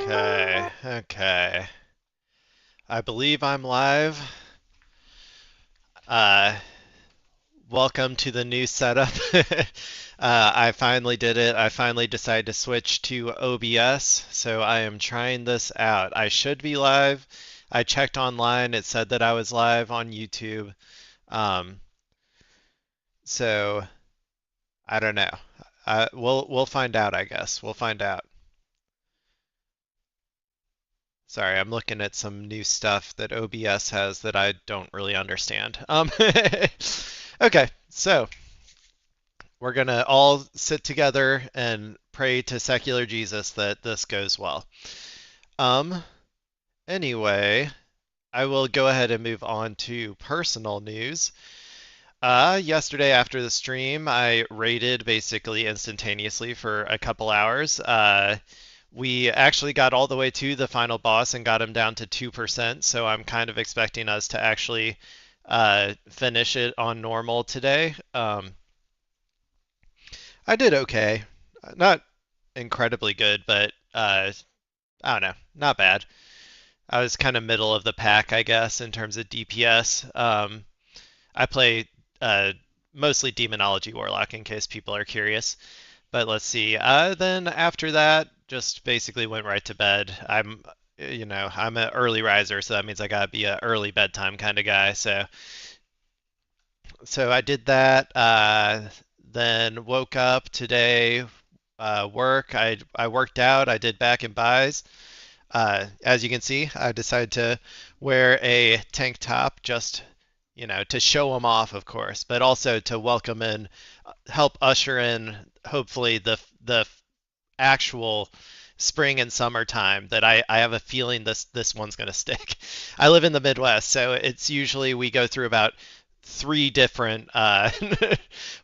Okay, okay. I believe I'm live. Uh, Welcome to the new setup. I finally did it. I finally decided to switch to OBS, so I am trying this out. I should be live. I checked online. It said that I was live on YouTube. Um, so I don't know. We'll find out, I guess. We'll find out. Sorry, I'm looking at some new stuff that OBS has that I don't really understand. Okay, so we're gonna all sit together and pray to secular Jesus that this goes well. Um, anyway, I will go ahead and move on to personal news. Yesterday after the stream, I raided basically instantaneously for a couple hours. We actually got all the way to the final boss and got him down to 2%, so I'm kind of expecting us to actually finish it on normal today. I did okay. Not incredibly good, but I don't know, not bad. I was kind of middle of the pack, I guess, in terms of DPS. I play uh, mostly Demonology Warlock, in case people are curious. But let's see. Then after that, just basically went right to bed. I'm an early riser, so that means I gotta be a early bedtime kind of guy. So I did that. Then woke up today. Work. I worked out. I did back and buys. As you can see, I decided to wear a tank top just, to show them off, of course, but also to welcome in, help usher in, hopefully the actual spring and summertime that I have a feeling this one's gonna stick. I live in the Midwest, so it's usually we go through about three different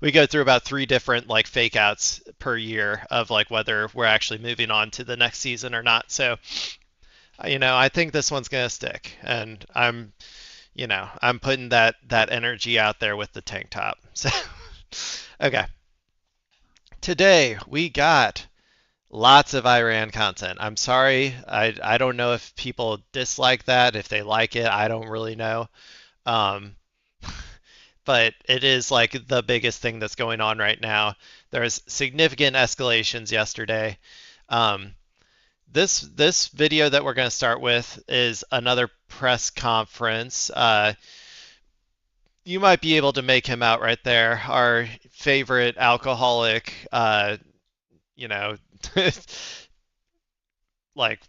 we go through about three different like fake outs per year of like whether we're actually moving on to the next season or not. So I think this one's gonna stick, and I'm putting that energy out there with the tank top. So okay, today we got lots of Iran content. I'm sorry, I don't know if people dislike that, if they like it, I don't really know. Um, but it is like the biggest thing that's going on right now. There's significant escalations yesterday. Um, this video that we're going to start with is another press conference. You might be able to make him out right there. Our favorite alcoholic, you know, like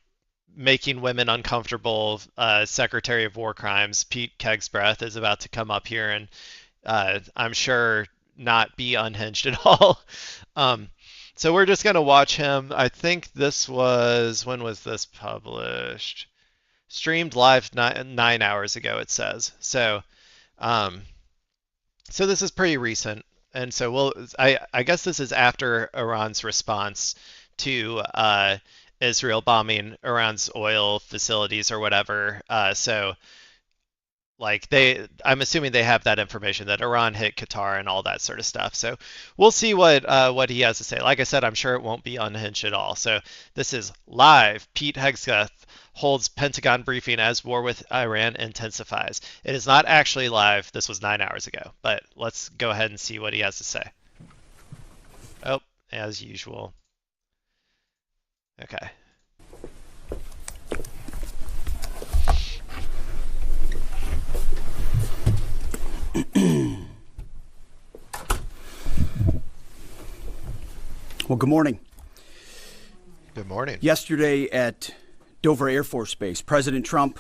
making women uncomfortable, Secretary of War Crimes, Pete Kegsbreath, is about to come up here and I'm sure not be unhinged at all. Um, so we're just gonna watch him. I think this was, when was this published? Streamed live 9 hours ago, it says. Um, so this is pretty recent, and so I guess this is after Iran's response to Israel bombing Iran's oil facilities or whatever. So like I'm assuming they have that information that Iran hit Qatar and all that sort of stuff. So we'll see what he has to say. Like I said, I'm sure it won't be unhinged at all. So this is live. Pete Hegseth holds Pentagon briefing as war with Iran intensifies. It is not actually live. This was 9 hours ago, but let's go ahead and see what he has to say. Oh, as usual. Okay. Well, good morning. Good morning. Yesterday at Dover Air Force Base, President Trump,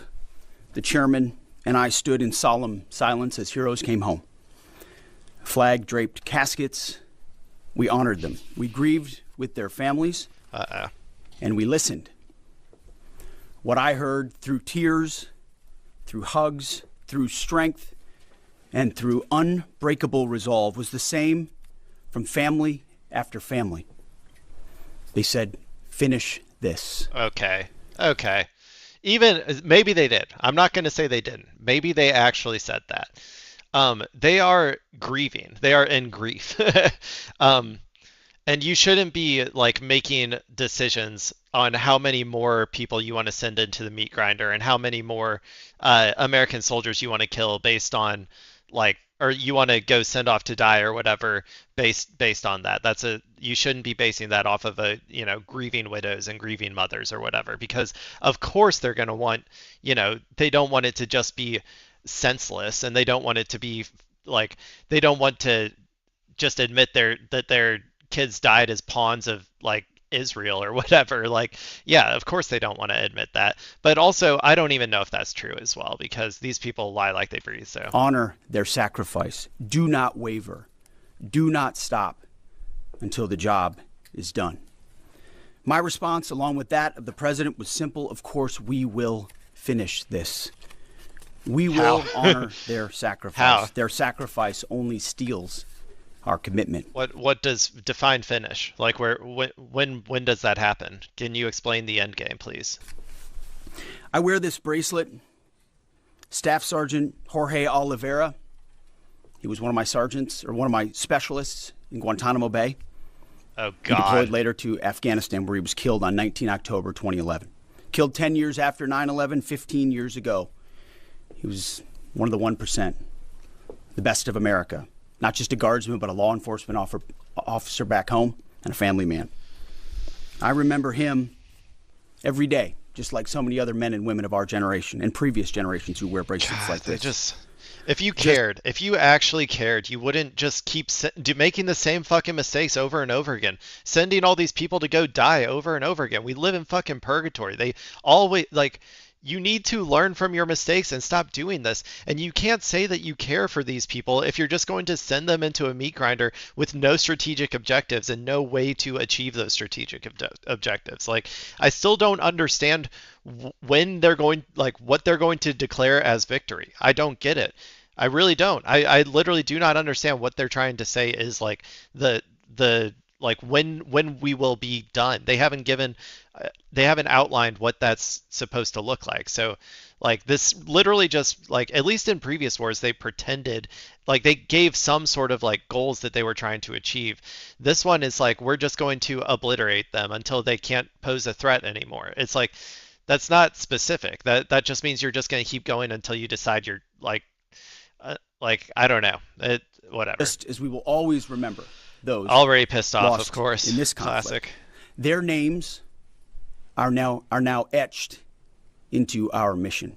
the chairman, and I stood in solemn silence as heroes came home. Flag-draped caskets, we honored them. We grieved with their families, and we listened. What I heard through tears, through hugs, through strength, and through unbreakable resolve was the same from family after family. They said, finish this. Okay. Okay. Even maybe they did. I'm not going to say they didn't. Maybe they actually said that. They are grieving. They are in grief. And you shouldn't be like making decisions on how many more people you want to send into the meat grinder and how many more American soldiers you want to kill based on like or you want to go send off to die or whatever based on that. That's a you shouldn't be basing that off of a grieving widows and grieving mothers or whatever because of course they're going to want they don't want it to just be senseless and they don't want it to be like they don't want to just admit their kids died as pawns of like Israel or whatever. Like, yeah, of course they don't want to admit that. But also, I don't even know if that's true as well because these people lie like they breathe. So honor their sacrifice. Do not waver. Do not stop until the job is done. My response, along with that of the president, was simple. Of course, we will finish this. We will honor their sacrifice. How? Their sacrifice only steals our commitment. What does define finish? Like when does that happen? Can you explain the end game, please? I wear this bracelet. Staff Sergeant Jorge Oliveira. He was one of my sergeants or one of my specialists in Guantanamo Bay. Oh He deployed God. later to Afghanistan where he was killed on 19 October 2011. Killed 10 years after 9/11, 15 years ago. He was one of the 1%, the best of America. Not just a guardsman, but a law enforcement officer back home and a family man. I remember him every day, just like so many other men and women of our generation and previous generations who wear bracelets like this. If you cared, if you actually cared, you wouldn't just keep making the same fucking mistakes over and over again, sending all these people to go die over and over again. We live in fucking purgatory. They always like. You need to learn from your mistakes and stop doing this. And you can't say that you care for these people if you're just going to send them into a meat grinder with no strategic objectives and no way to achieve those strategic objectives. Like, I still don't understand when they're going, like, what they're going to declare as victory. I don't get it. I really don't. I literally do not understand what they're trying to say is like the like when we will be done. They haven't outlined what that's supposed to look like. So like this literally just like at least in previous wars they pretended like they gave some sort of like goals that they were trying to achieve. This one is like we're just going to obliterate them until they can't pose a threat anymore. It's like that's not specific. That just means you're just going to keep going until you decide you're like I don't know. Whatever. Just as we will always remember those Already pissed off, lost of course. in this conflict. Classic. Their names are now etched into our mission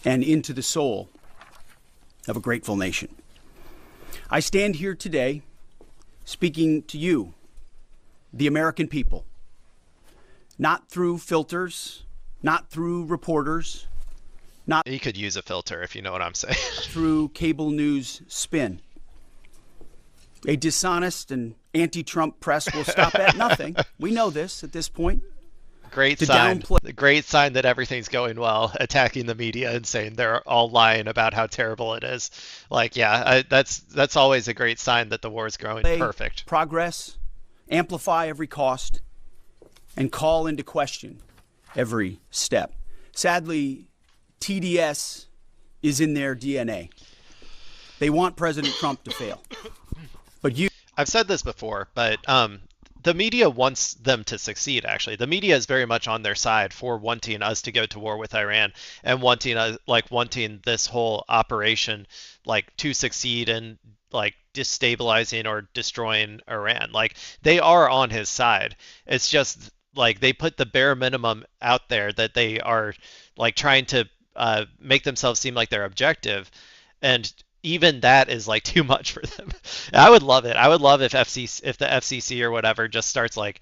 and into the soul of a grateful nation. I stand here today speaking to you, the American people, not through filters, not through reporters, not You could use a filter if you know what I'm saying. through cable news spin. A dishonest and anti-Trump press will stop at nothing. We know this at this point. Great To sign. downplay- Great sign that everything's going well. Attacking the media and saying they're all lying about how terrible it is. Like, yeah, that's always a great sign that the war is growing. Perfect. Progress, amplify every cost, and call into question every step. Sadly, TDS is in their DNA. They want President Trump to fail. But I've said this before, but the media wants them to succeed, actually. The media is very much on their side for wanting us to go to war with Iran and wanting this whole operation like to succeed and like destabilizing or destroying Iran. Like they are on his side. It's just like they put the bare minimum out there that they are like trying to make themselves seem like they're objective, and even that is like too much for them. I would love it. I would love if the FCC or whatever just starts like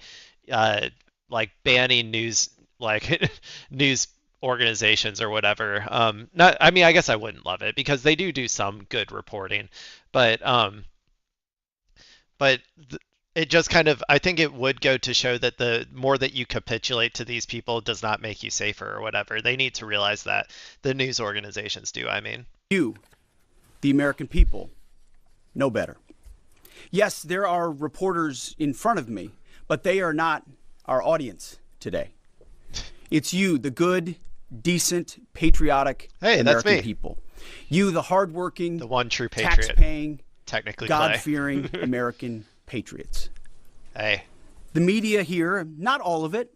banning news like news organizations or whatever. Not I mean I guess I wouldn't love it because they do some good reporting, but but it just kind of I think it would go to show that the more that you capitulate to these people does not make you safer or whatever. They need to realize that the news organizations do. I mean, you, the American people, know better. Yes, there are reporters in front of me, but they are not our audience today. It's you, the good, decent, patriotic American people. You, the hardworking, the one true patriot, tax-paying, technically God-fearing American patriots. Hey. The media here, not all of it,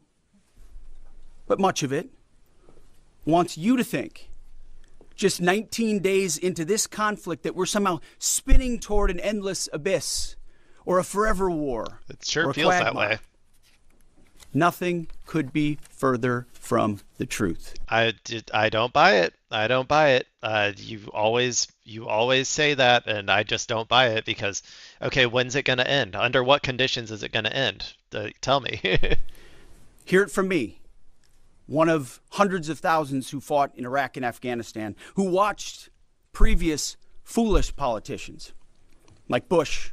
but much of it wants you to think, just 19 days into this conflict, that we're somehow spinning toward an endless abyss or a forever war It sure or a feels that quagmire. way. Nothing could be further from the truth. I don't buy it. I don't buy it. You always say that, and I just don't buy it because, okay, when's it going to end? Under what conditions is it going to end? Tell me. Hear it from me, one of hundreds of thousands who fought in Iraq and Afghanistan, who watched previous foolish politicians like Bush,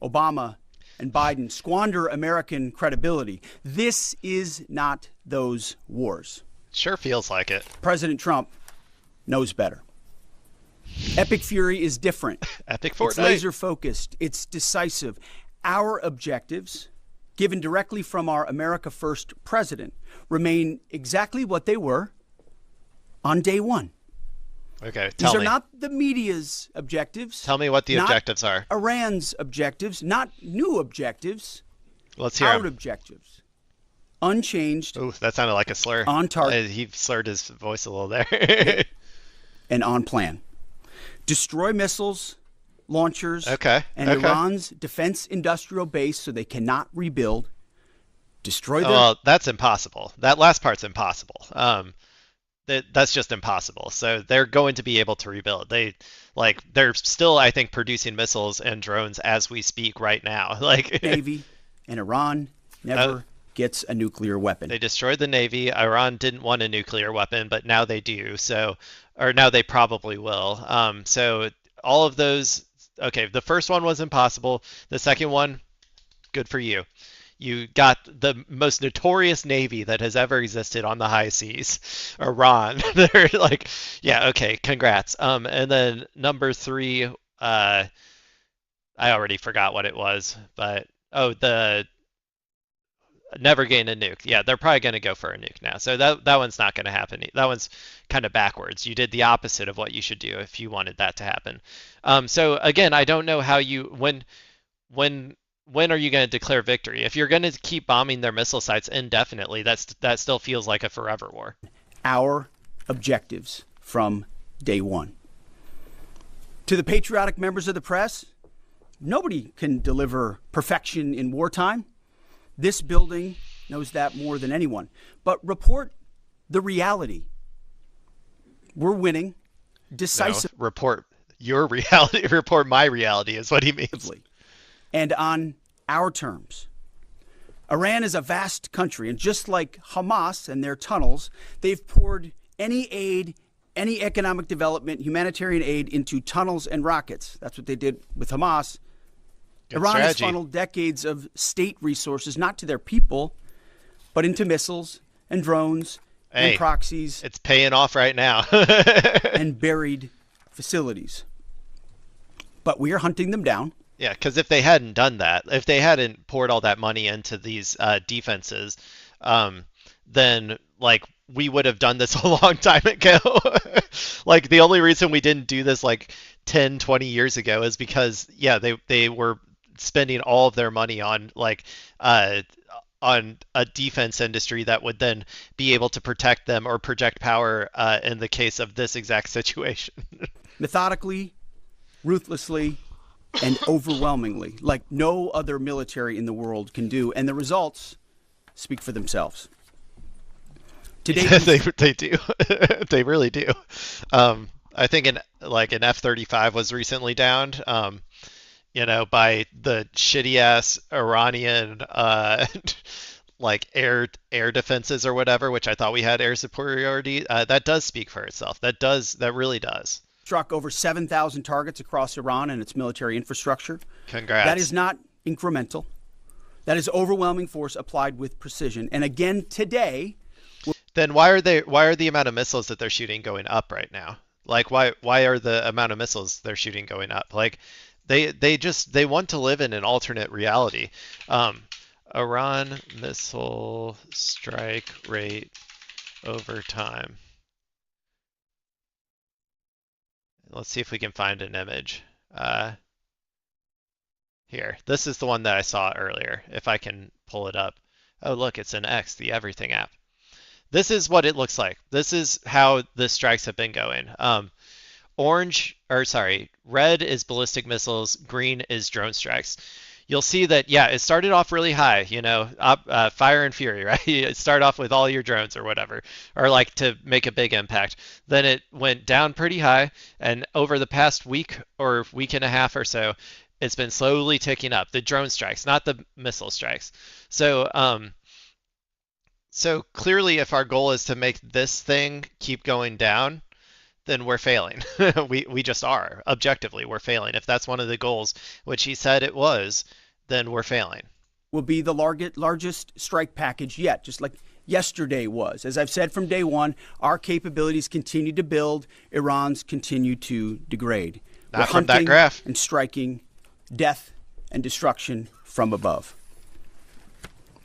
Obama, and Biden squander American credibility. This is not those wars. Sure feels like it. President Trump knows better. Epic Fury is different. Epic It's Fortnite. laser focused. It's decisive. Our objectives, given directly from our America First president, remain exactly what they were on day one. Okay, These tell are me. not the media's objectives. Tell me what the not objectives are. Iran's objectives, not new objectives, Let's hear our 'em. objectives. Unchanged Ooh, that sounded like a slur. On target. He slurred his voice a little there. and on plan. Destroy missiles, launchers, Okay, and okay. Iran's defense industrial base so they cannot rebuild. Destroy their Well, that's impossible. That last part's impossible. That's just impossible. So they're going to be able to rebuild. They're still, I think, producing missiles and drones as we speak right now. Like Navy, and Iran never gets a nuclear weapon. they destroyed the Navy. Iran didn't want a nuclear weapon, but now they do. So, or now they probably will. So all of those. Okay, the first one was impossible. The second one, good for you. You got the most notorious navy that has ever existed on the high seas, Iran. They're like, yeah, okay, congrats. And then number three, I already forgot what it was, but the never gain a nuke. Yeah, they're probably going to go for a nuke now. So that one's not going to happen. That one's kind of backwards. You did the opposite of what you should do if you wanted that to happen. So again, I don't know how you when are you going to declare victory? If you're going to keep bombing their missile sites indefinitely, that still feels like a forever war. Our objectives from day one. To the patriotic members of the press, nobody can deliver perfection in wartime. This building knows that more than anyone. But report the reality. We're winning decisively. No, report your reality. Report my reality is what he means. And on our terms. Iran is a vast country, and just like Hamas and their tunnels, they've poured any aid, any economic development, humanitarian aid into tunnels and rockets. That's what they did with Hamas. Good Iran strategy. has funneled decades of state resources, not to their people, but into missiles and drones Hey, and proxies It's paying off right now. and buried facilities. But we are hunting them down. Yeah, because if they hadn't done that, if they hadn't poured all that money into these defenses, then like we would have done this a long time ago. Like the only reason we didn't do this like 10, 20 years ago is because yeah, they were spending all of their money on on a defense industry that would then be able to protect them or project power in the case of this exact situation. Methodically, ruthlessly, and overwhelmingly, like no other military in the world can do. And the results speak for themselves. Today, They do. They really do. I think an F-35 was recently downed, by the shitty ass Iranian like air defenses or whatever, which I thought we had air superiority. That does speak for itself. That really does. struck over 7,000 targets across Iran and its military infrastructure. Congrats. That is not incremental. That is overwhelming force applied with precision. And again today, Then why are the amount of missiles that they're shooting going up right now? Like why are the amount of missiles they're shooting going up? Like they want to live in an alternate reality. Iran missile strike rate over time. Let's see if we can find an image. Here, this is the one that I saw earlier. If I can pull it up. Oh, look, it's an X, the Everything app. this is what it looks like. This is how the strikes have been going. Red is ballistic missiles, green is drone strikes. You'll see that, yeah, it started off really high, fire and fury, right? It start off with all your drones or whatever, or like to make a big impact. Then it went down pretty high, and over the past week or week and a half or so, it's been slowly ticking up. The drone strikes, not the missile strikes. So clearly, if our goal is to make this thing keep going down, then we're failing. We just are. Objectively, we're failing. If that's one of the goals, which he said it was, then we're failing. Will be the largest strike package yet, just like yesterday was. As I've said from day one, our capabilities continue to build. Iran's continue to degrade. Not from that graph. And striking death and destruction from above.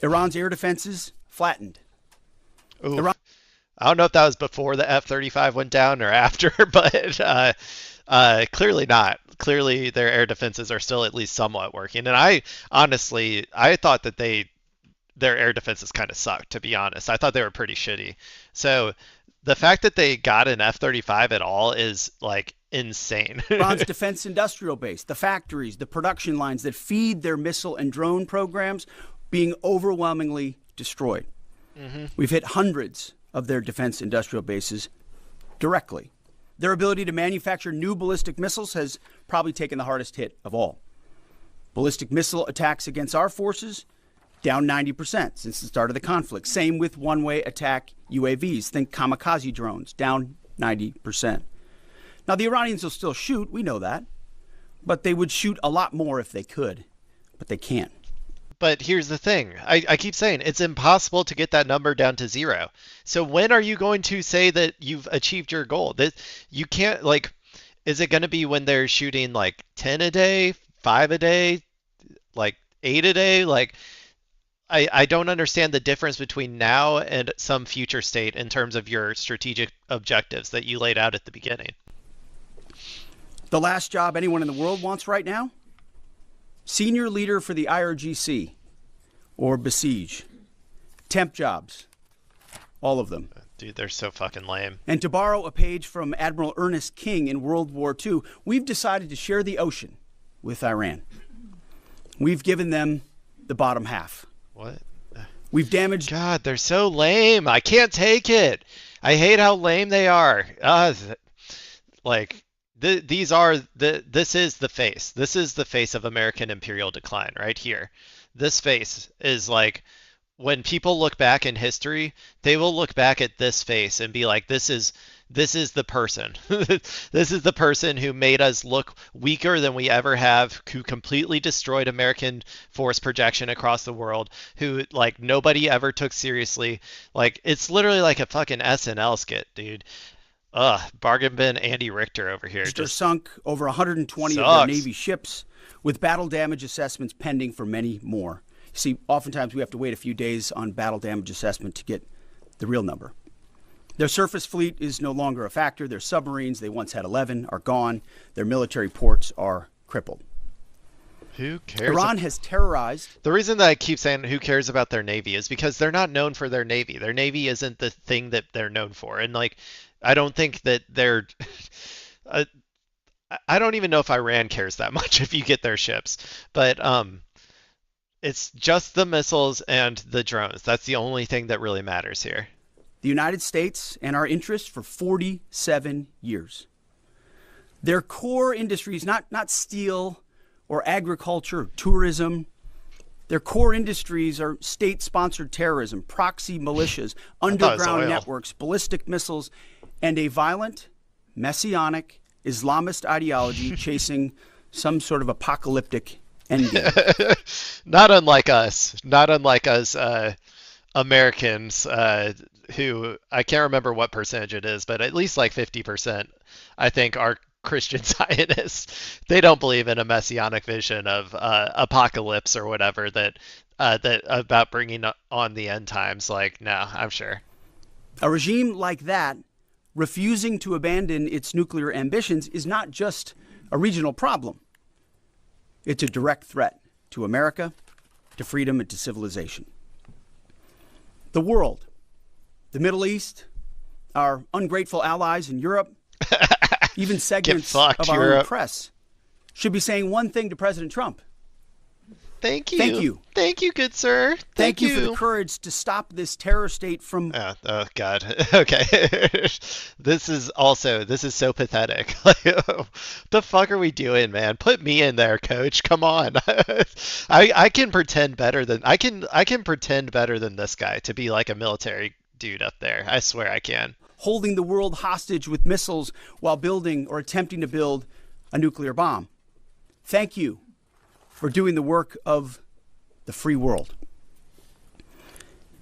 Iran's air defenses flattened. Ooh. I don't know if that was before the F-35 went down or after, but clearly not. Clearly, their air defenses are still at least somewhat working. And I thought that their air defenses kind of sucked, to be honest. I thought they were pretty shitty. So the fact that they got an F-35 at all is like insane. Iran's defense industrial base, the factories, the production lines that feed their missile and drone programs being overwhelmingly destroyed. Mm-hmm. We've hit hundreds of their defense industrial bases directly. Their ability to manufacture new ballistic missiles has probably taken the hardest hit of all. Ballistic missile attacks against our forces, down 90% since the start of the conflict. Same with one-way attack UAVs. Think kamikaze drones, down 90%. Now, the Iranians will still shoot, we know that, but they would shoot a lot more if they could, but they can't. But here's the thing. I keep saying it's impossible to get that number down to zero. So when are you going to say that you've achieved your goal? That you can't, like, is it going to be when they're shooting like 10 a day, 5 a day, like 8 a day? Like, I don't understand the difference between now and some future state in terms of your strategic objectives that you laid out at the beginning. The last job anyone in the world wants right now? Senior leader for the IRGC, or Besiege. Temp jobs. All of them. Dude, they're so fucking lame. And to borrow a page from Admiral Ernest King in World War II, we've decided to share the ocean with Iran. We've given them the bottom half. What? We've damaged... God, they're so lame. I can't take it. I hate how lame they are. This is the face. This is the face of American imperial decline right here. This face is like, when people look back in history, they will look back at this face and be like, this is the person. This is the person who made us look weaker than we ever have, who completely destroyed American force projection across the world, who like nobody ever took seriously. Like, it's literally like a fucking SNL skit, dude. Bargain bin Andy Richter over here. Just sunk over 120 of their Navy ships, with battle damage assessments pending for many more. See, oftentimes we have to wait a few days on battle damage assessment to get the real number. Their surface fleet is no longer a factor. Their submarines, they once had 11, are gone. Their military ports are crippled. Who cares? Iran has terrorized. The reason that I keep saying who cares about their Navy is because they're not known for their Navy. Their Navy isn't the thing that they're known for. And like, I don't think that they're... I don't even know if Iran cares that much if you get their ships. But it's just the missiles and the drones. That's the only thing that really matters here. The United States and our interests for 47 years. Their core industries, not steel or agriculture or tourism. Their core industries are state-sponsored terrorism, proxy militias, underground networks, ballistic missiles, and a violent, messianic, Islamist ideology chasing some sort of apocalyptic endgame. Not unlike us. Not unlike us Americans who, I can't remember what percentage it is, but at least like 50%, I think, are Christian Zionists. They don't believe in a messianic vision of apocalypse or whatever that about bringing on the end times. Like, no, I'm sure. A regime like that, refusing to abandon its nuclear ambitions, is not just a regional problem. It's a direct threat to America, to freedom, and to civilization. The world the Middle East, our ungrateful allies in Europe, even segments of our Europe. own press should be saying one thing to President Trump. Thank you. Thank you. Thank you, good sir. Thank you for the courage to stop this terror state from... Oh God. Okay. This is so pathetic. Like, the fuck are we doing, man? Put me in there, coach. Come on. I can pretend better than I can pretend better than this guy to be like a military dude up there. I swear I can. holding the world hostage with missiles while building or attempting to build a nuclear bomb. Thank you for doing the work of the free world.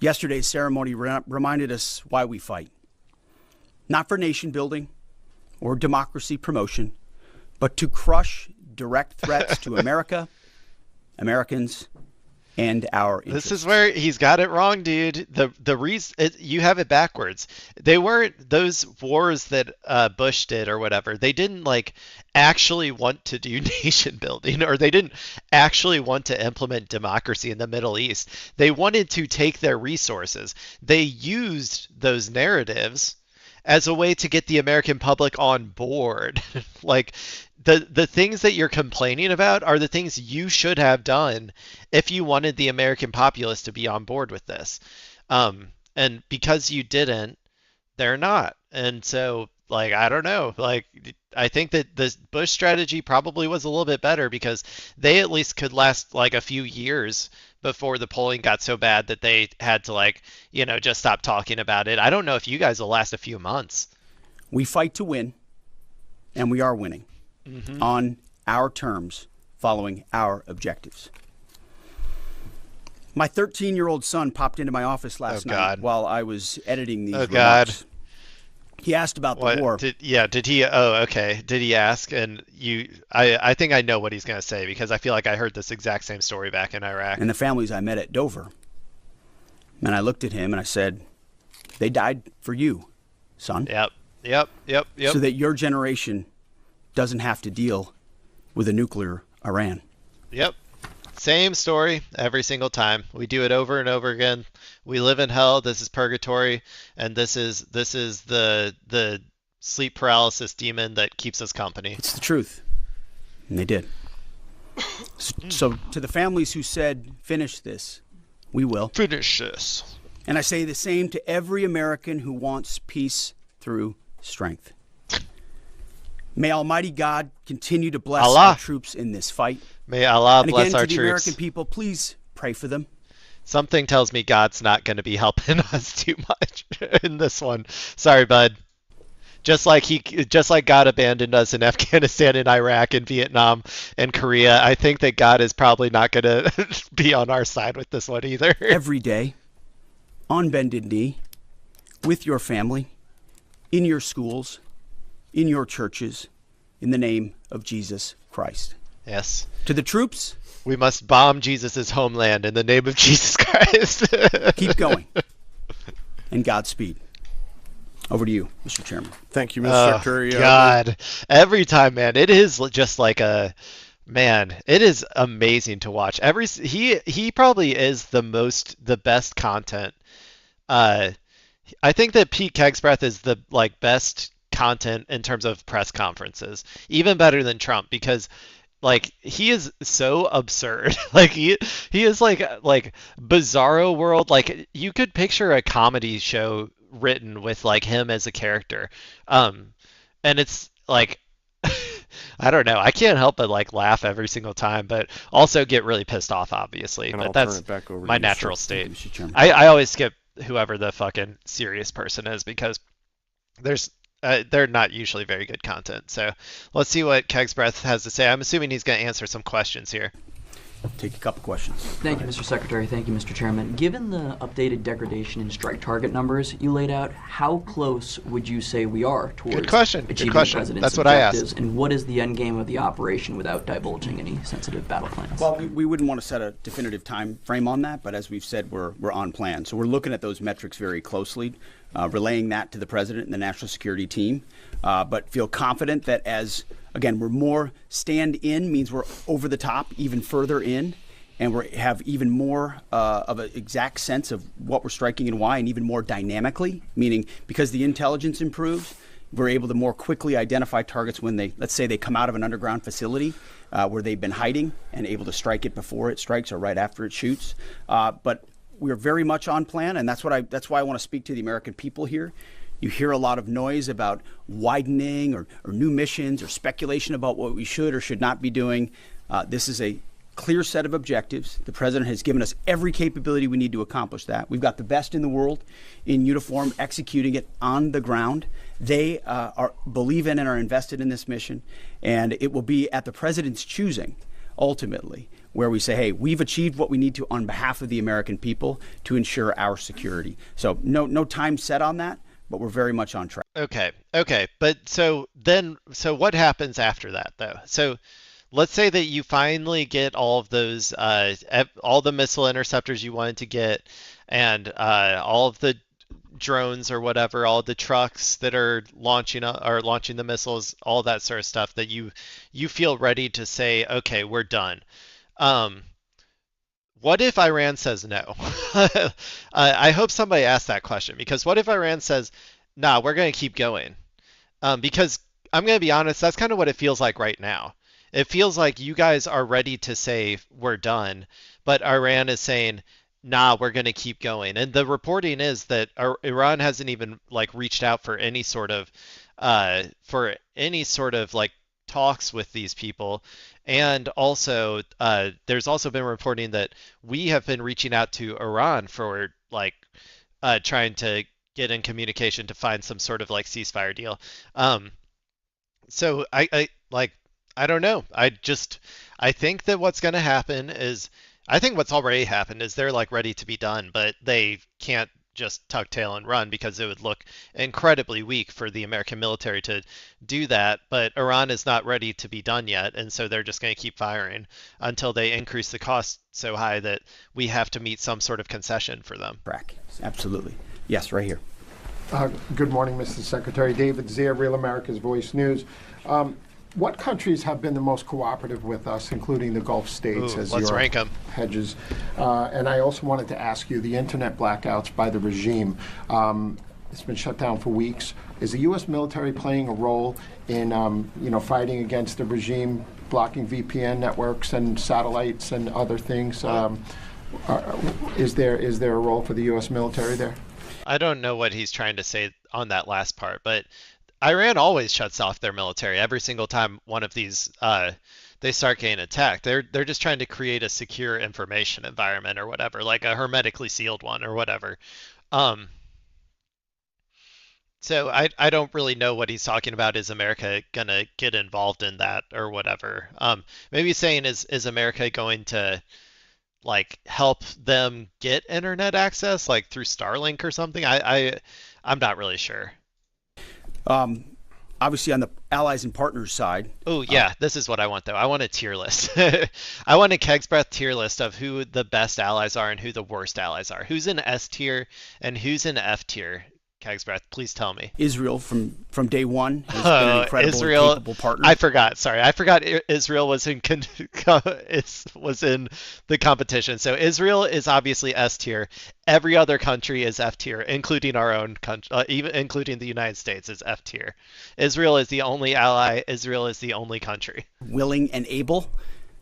Yesterday's ceremony reminded us why we fight. Not for nation building or democracy promotion, but to crush direct threats to America, Americans, and our interests. This is where he's got it wrong, dude. The reason you have it backwards. They weren't those wars that Bush did or whatever. They didn't like actually want to do nation building, or they didn't actually want to implement democracy in the Middle East. They wanted to take their resources. They used those narratives as a way to get the American public on board. Like the things that you're complaining about are the things you should have done if you wanted the American populace to be on board with this. And because you didn't, they're not. And so, like, I don't know. Like, I think that the Bush strategy probably was a little bit better because they at least could last like a few years before the polling got so bad that they had to, like, you know, just stop talking about it. I don't know if you guys will last a few months. We fight to win, and we are winning on our terms, following our objectives. My 13-year-old son popped into my office last night while I was editing these remarks. He asked about the war. Did he? Oh, okay. Did he ask? And I think I know what he's going to say because I feel like I heard this exact same story back in Iraq. And the families I met at Dover. And I looked at him and I said, they died for you, son. Yep. So that your generation doesn't have to deal with a nuclear Iran. Yep. Same story every single time. We do it over and over again. We live in hell. This is purgatory, and this is the sleep paralysis demon that keeps us company. It's the truth. And they did. So to the families who said, finish this, we will. Finish this. And I say the same to every American who wants peace through strength. May Almighty God continue to bless our troops in this fight. May Allah bless our troops. And again, to the American people, please pray for them. Something tells me God's not going to be helping us too much in this one. Sorry, bud. Just like God abandoned us in Afghanistan and Iraq and Vietnam and Korea, I think that God is probably not going to be on our side with this one either. Every day, on bended knee, with your family, in your schools, in your churches, in the name of Jesus Christ. Yes. To the troops, we must bomb Jesus' homeland in the name of Jesus Christ. Keep going. And Godspeed. Over to you, Mr. Chairman. Thank you, Mr. Secretary. God. Every time, man, it is just like it is amazing to watch. He probably is the best content. I think that Pete Kegsbreath is the best content in terms of press conferences, even better than Trump, because he is so absurd. He is like bizarro world. Like, you could picture a comedy show written with him as a character. And it's like, I don't know. I can't help but laugh every single time, but also get really pissed off, obviously. But that's my natural state. I always skip whoever the fucking serious person is because they're not usually very good content. So let's see what Kegsbreath has to say. I'm assuming he's going to answer some questions here. Take a couple questions. Thank you, Mr. Secretary. Thank you, Mr. Chairman. Given the updated degradation in strike target numbers you laid out, how close would you say we are towards achieving the president's That's what I objectives? asked. And what is the end game of the operation without divulging any sensitive battle plans? Well, we wouldn't want to set a definitive time frame on that, but as we've said, we're on plan. So we're looking at those metrics very closely, relaying that to the president and the national security team, but feel confident that again, we're more stand in, means we're over the top, even further in, and we have even more of an exact sense of what we're striking and why, and even more dynamically, meaning because the intelligence improves, we're able to more quickly identify targets when they, let's say they come out of an underground facility where they've been hiding, and able to strike it before it strikes or right after it shoots. But we're very much on plan, and that's why I want to speak to the American people here. You hear a lot of noise about widening or new missions or speculation about what we should or should not be doing. This is a clear set of objectives. The president has given us every capability we need to accomplish that. We've got the best in the world in uniform executing it on the ground. They believe in and are invested in this mission, and it will be at the president's choosing, ultimately, where we say, hey, we've achieved what we need to on behalf of the American people to ensure our security. So no time set on that, but we're very much on track. Okay. But so what happens after that, though? So let's say that you finally get all of those, all the missile interceptors you wanted to get, and all of the drones or whatever, all the trucks that are launching the missiles, all that sort of stuff that you feel ready to say, okay, we're done. What if Iran says no? I hope somebody asks that question, because what if Iran says, nah, we're going to keep going? Because I'm going to be honest, that's kind of what it feels like right now. It feels like you guys are ready to say we're done, but Iran is saying, nah, we're going to keep going. And the reporting is that Iran hasn't even like reached out for any sort of like talks with these people. And also, there's also been reporting that we have been reaching out to Iran for like trying to get in communication to find some sort of like ceasefire deal. So I don't know. I think that what's going to happen is, I think what's already happened is they're like ready to be done, but they can't just tuck tail and run, because it would look incredibly weak for the American military to do that. But Iran is not ready to be done yet, and so they're just going to keep firing until they increase the cost so high that we have to meet some sort of concession for them. Correct. Absolutely. Yes, right here. Good morning, Mr. Secretary. David Zier, Real America's Voice News. What countries have been the most cooperative with us, including the Gulf states, as let's your rank them. hedges? And I also wanted to ask you, the internet blackouts by the regime, it's been shut down for weeks. Is the U.S. military playing a role in, fighting against the regime, blocking VPN networks and satellites and other things? Is there a role for the U.S. military there? I don't know what he's trying to say on that last part, but Iran always shuts off their military every single time one of these they start getting attacked. They're just trying to create a secure information environment or whatever, like a hermetically sealed one or whatever. So I don't really know what he's talking about. Is America gonna get involved in that or whatever? Maybe he's saying is America going to like help them get internet access, like through Starlink or something? I'm not really sure. Obviously, on the allies and partners side. Oh, yeah, this is what I want, though. I want a tier list. I want a Keg's Breath tier list of who the best allies are and who the worst allies are. Who's in S tier and who's in F tier? Keg's Breath, please tell me. Israel from day one has been an incredible Israel, and capable partner. I forgot. Sorry, I forgot Israel was in the competition. So Israel is obviously S tier. Every other country is F tier, including our own country, even including the United States is F tier. Israel is the only ally. Israel is the only country. Willing and able.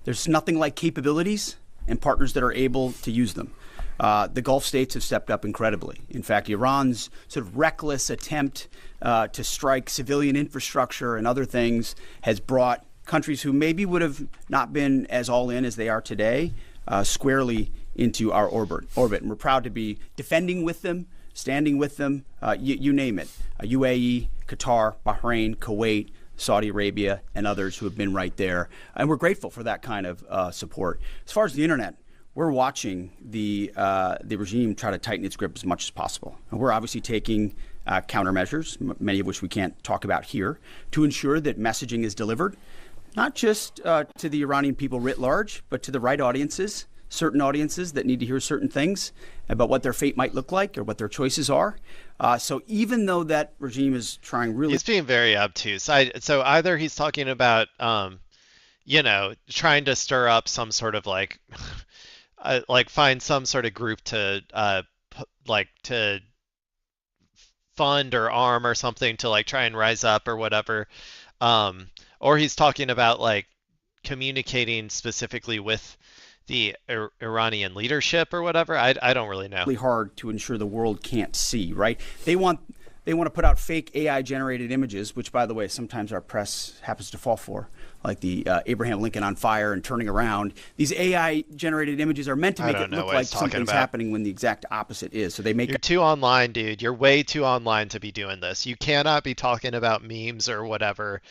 There's nothing like capabilities and partners that are able to use them. The Gulf states have stepped up incredibly. In fact, Iran's sort of reckless attempt to strike civilian infrastructure and other things has brought countries who maybe would have not been as all in as they are today squarely into our orbit. And we're proud to be defending with them, standing with them, you name it. UAE, Qatar, Bahrain, Kuwait, Saudi Arabia, and others who have been right there. And we're grateful for that kind of support. As far as the internet, we're watching the regime try to tighten its grip as much as possible. And we're obviously taking countermeasures, many of which we can't talk about here, to ensure that messaging is delivered, not just to the Iranian people writ large, but to the right audiences, certain audiences that need to hear certain things about what their fate might look like or what their choices are. So even though that regime is trying really... He's being very obtuse. So either he's talking about, trying to stir up some sort of like... like find some sort of group to like to fund or arm or something to like try and rise up or whatever. Um, or he's talking about like communicating specifically with the Iranian leadership or whatever. I don't really know. Really hard to ensure the world can't see, right? They want to put out fake AI generated images, which, by the way, sometimes our press happens to fall for, like the Abraham Lincoln on fire and turning around. These AI generated images are meant to make it look like something's happening when the exact opposite is. So they make. You're too online, dude. You're way too online to be doing this. You cannot be talking about memes or whatever.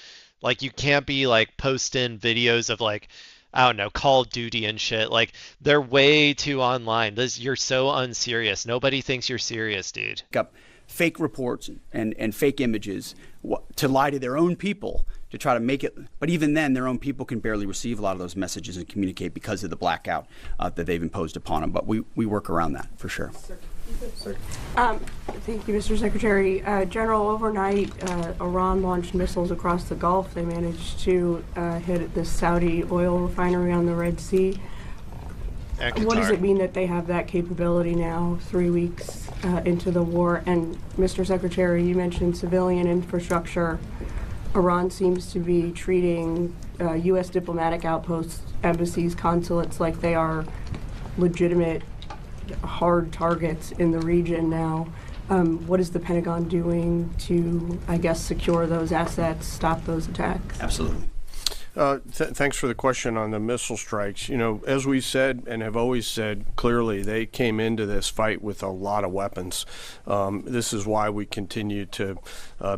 Like you can't be like posting videos of like, I don't know, Call of Duty and shit. Like they're way too online. You're so unserious. Nobody thinks you're serious, dude. Up fake reports and fake images to lie to their own people to try to make it. But even then, their own people can barely receive a lot of those messages and communicate because of the blackout that they've imposed upon them. But we work around that for sure. Thank you, Mr. Secretary. General, overnight, Iran launched missiles across the Gulf. They managed to hit the Saudi oil refinery on the Red Sea. What does it mean that they have that capability now, 3 weeks into the war? And Mr. Secretary, you mentioned civilian infrastructure. Iran seems to be treating U.S. diplomatic outposts, embassies, consulates like they are legitimate hard targets in the region now. What is the Pentagon doing to, I guess, secure those assets, stop those attacks? Absolutely. Thanks for the question on the missile strikes. You know, as we said and have always said clearly, they came into this fight with a lot of weapons. This is why we continue to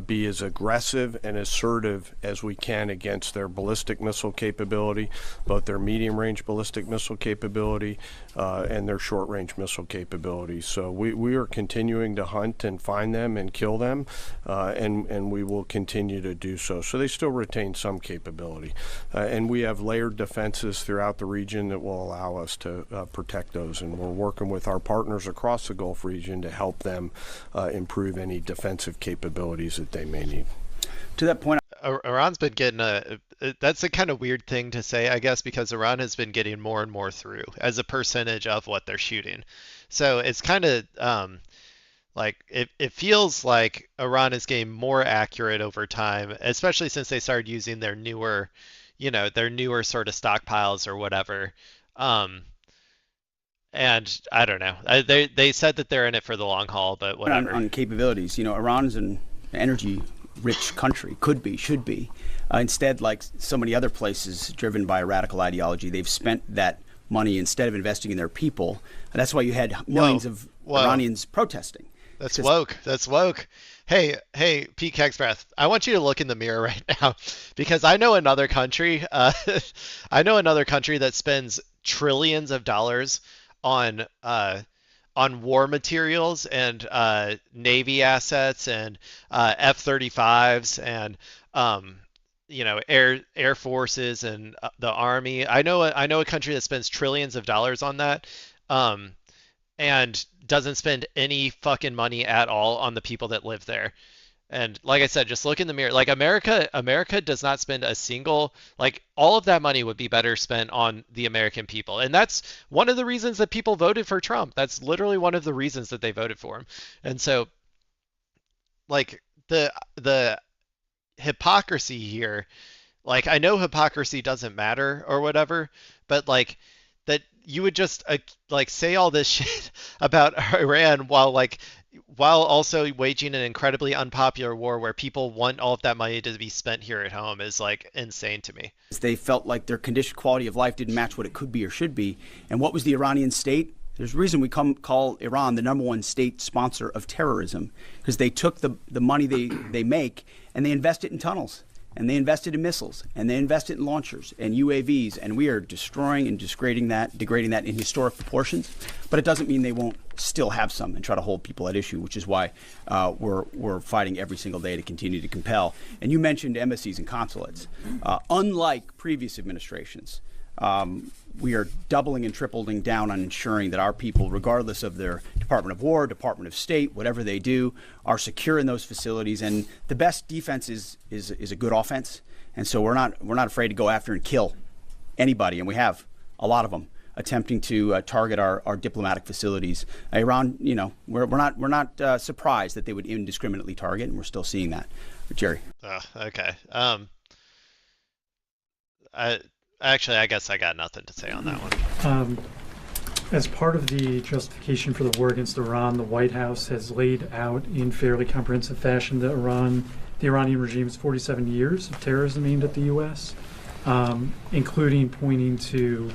be as aggressive and assertive as we can against their ballistic missile capability, both their medium-range ballistic missile capability and their short-range missile capability. So we are continuing to hunt and find them and kill them, and we will continue to do so. So they still retain some capability. And we have layered defenses throughout the region that will allow us to protect those. And we're working with our partners across the Gulf region to help them improve any defensive capabilities that they may need. To that point, Iran's been getting that's a kind of weird thing to say, I guess, because Iran has been getting more and more through as a percentage of what they're shooting. So it's kind of like it feels like Iran is getting more accurate over time, especially since they started using their newer sort of stockpiles or whatever. And I don't know. They said that they're in it for the long haul, but whatever. On capabilities, Iran is an energy-rich country, could be, should be. Instead, like so many other places driven by a radical ideology, they've spent that money instead of investing in their people. And that's why you had millions of Iranians protesting. That's woke. That's woke. Hey, Pete Kegsbreath, I want you to look in the mirror right now because I know another country. I know another country that spends trillions of dollars on war materials and Navy assets and F-35s and air forces and the Army. I know a country that spends trillions of dollars on that. And doesn't spend any fucking money at all on the people that live there. And like I said, just look in the mirror. Like America does not spend a single, like all of that money would be better spent on the American people. And that's one of the reasons that people voted for Trump. That's literally one of the reasons that they voted for him. And so like the hypocrisy here, like I know hypocrisy doesn't matter or whatever, but like that you would just like say all this shit about Iran while also waging an incredibly unpopular war where people want all of that money to be spent here at home is like insane to me. They felt like their quality of life didn't match what it could be or should be. And what was the Iranian state? There's a reason we call Iran the #1 state sponsor of terrorism, because they took the money they make and they invest it in tunnels. And they invested in missiles, and they invested in launchers and UAVs, and we are destroying and degrading that in historic proportions. But it doesn't mean they won't still have some and try to hold people at issue, which is why we're fighting every single day to continue to compel. And you mentioned embassies and consulates. Unlike previous administrations, we are doubling and tripling down on ensuring that our people, regardless of their Department of War, Department of State, whatever they do, are secure in those facilities. And the best defense is a good offense. And so we're not afraid to go after and kill anybody, and we have a lot of them, attempting to target our diplomatic facilities. Iran, we're not surprised that they would indiscriminately target, and we're still seeing that. But Jerry. Okay. I I guess I got nothing to say on that one. As part of the justification for the war against Iran, the White House has laid out in fairly comprehensive fashion the Iranian regime's 47 years of terrorism aimed at the U.S., including pointing to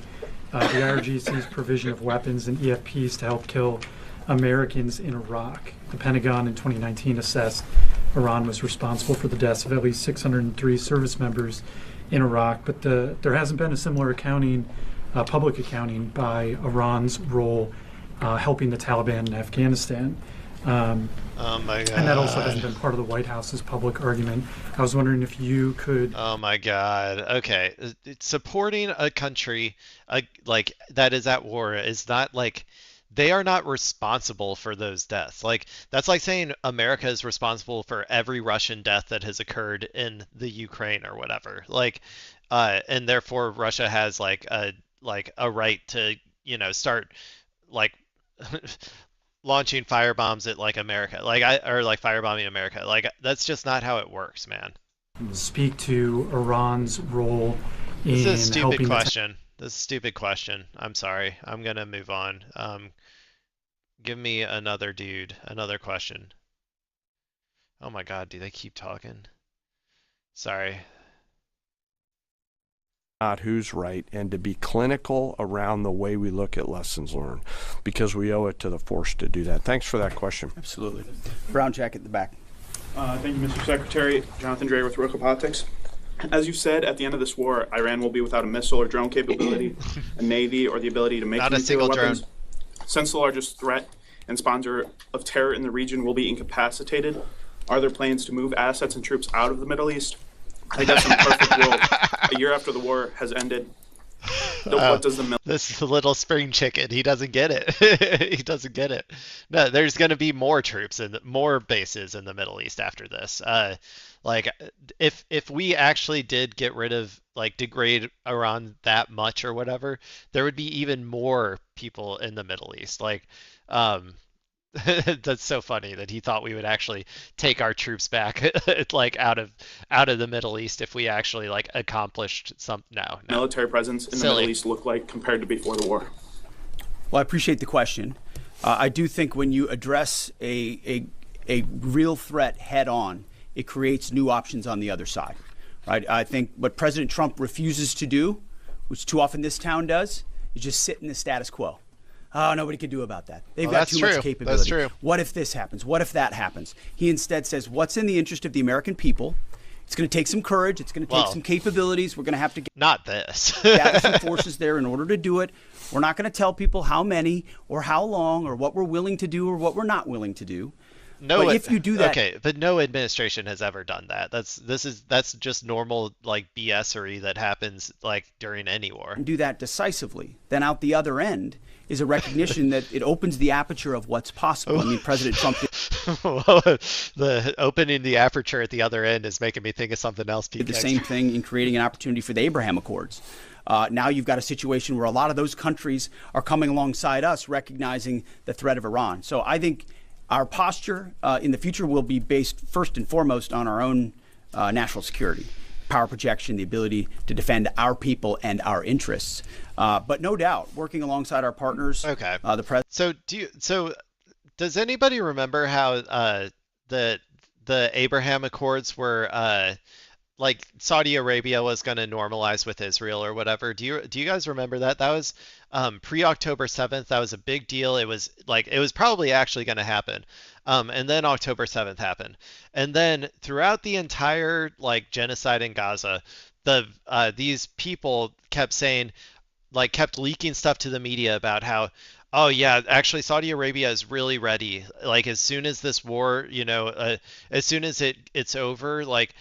the IRGC's provision of weapons and EFPs to help kill Americans in Iraq. The Pentagon in 2019 assessed Iran was responsible for the deaths of at least 603 service members in Iraq, but there hasn't been a similar public accounting by Iran's role helping the Taliban in Afghanistan. Oh my God. And that also hasn't been part of the White House's public argument. I was wondering if you could... Oh my God. Okay. Supporting a country like that is at war is not like they are not responsible for those deaths. Like that's like saying America is responsible for every Russian death that has occurred in the Ukraine or whatever. Like and therefore Russia has like a right to, start like launching firebombs at like America. Or like firebombing America. Like that's just not how it works, man. Speak to Iran's role in This is a stupid helping question. This is a stupid question. I'm sorry. I'm gonna move on. Give me another another question. Oh my God, do they keep talking? Sorry. Not who's right, and to be clinical around the way we look at lessons learned, because we owe it to the force to do that. Thanks for that question. Absolutely. Brown jacket at the back. Thank you, Mr. Secretary. Jonathan Dre with Roca Politics. As you said, at the end of this war, Iran will be without a missile or drone capability, a navy, or the ability to make Not a nuclear single weapons. drone. Since the largest threat and sponsor of terror in the region will be incapacitated, are there plans to move assets and troops out of the Middle East? I guess in a perfect world, a year after the war has ended, what does the This little spring chicken, he doesn't get it. He doesn't get it. No, there's going to be more troops and more bases in the Middle East after this. Like if we actually did get rid of like degrade Iran that much or whatever, there would be even more people in the Middle East. Like that's so funny that he thought we would actually take our troops back like out of the Middle East if we actually like accomplished some no. military presence in the Middle East look like compared to before the war? Well, I appreciate the question. I do think when you address a real threat head on, it creates new options on the other side, right? I think what President Trump refuses to do, which too often this town does, is just sit in the status quo. Oh, nobody can do about that. They've got too much capability. That's true. What if this happens? What if that happens? He instead says, what's in the interest of the American people? It's going to take some courage. It's going to take some capabilities. We're going to have to not this. gather some forces there in order to do it. We're not going to tell people how many or how long or what we're willing to do or what we're not willing to do. No, but if you do that, okay, but no administration has ever done that. That's just normal like BS-ery that happens like during any war. And do that decisively. Then out the other end is a recognition that it opens the aperture of what's possible. I mean, President Trump did the opening the aperture at the other end is making me think of something else. Did the same thing in creating an opportunity for the Abraham Accords. Now you've got a situation where a lot of those countries are coming alongside us, recognizing the threat of Iran. So I think our posture in the future will be based first and foremost on our own national security, power projection, the ability to defend our people and our interests. But no doubt, working alongside our partners. Okay. The president. So does anybody remember how the Abraham Accords were like Saudi Arabia was going to normalize with Israel or whatever? Do you guys remember that? That was pre-October 7th. That was a big deal. It was probably actually going to happen. And then October 7th happened. And then throughout the entire like genocide in Gaza, these people kept saying, like kept leaking stuff to the media about how, oh yeah, actually Saudi Arabia is really ready. Like as soon as this war, as soon as it's over, like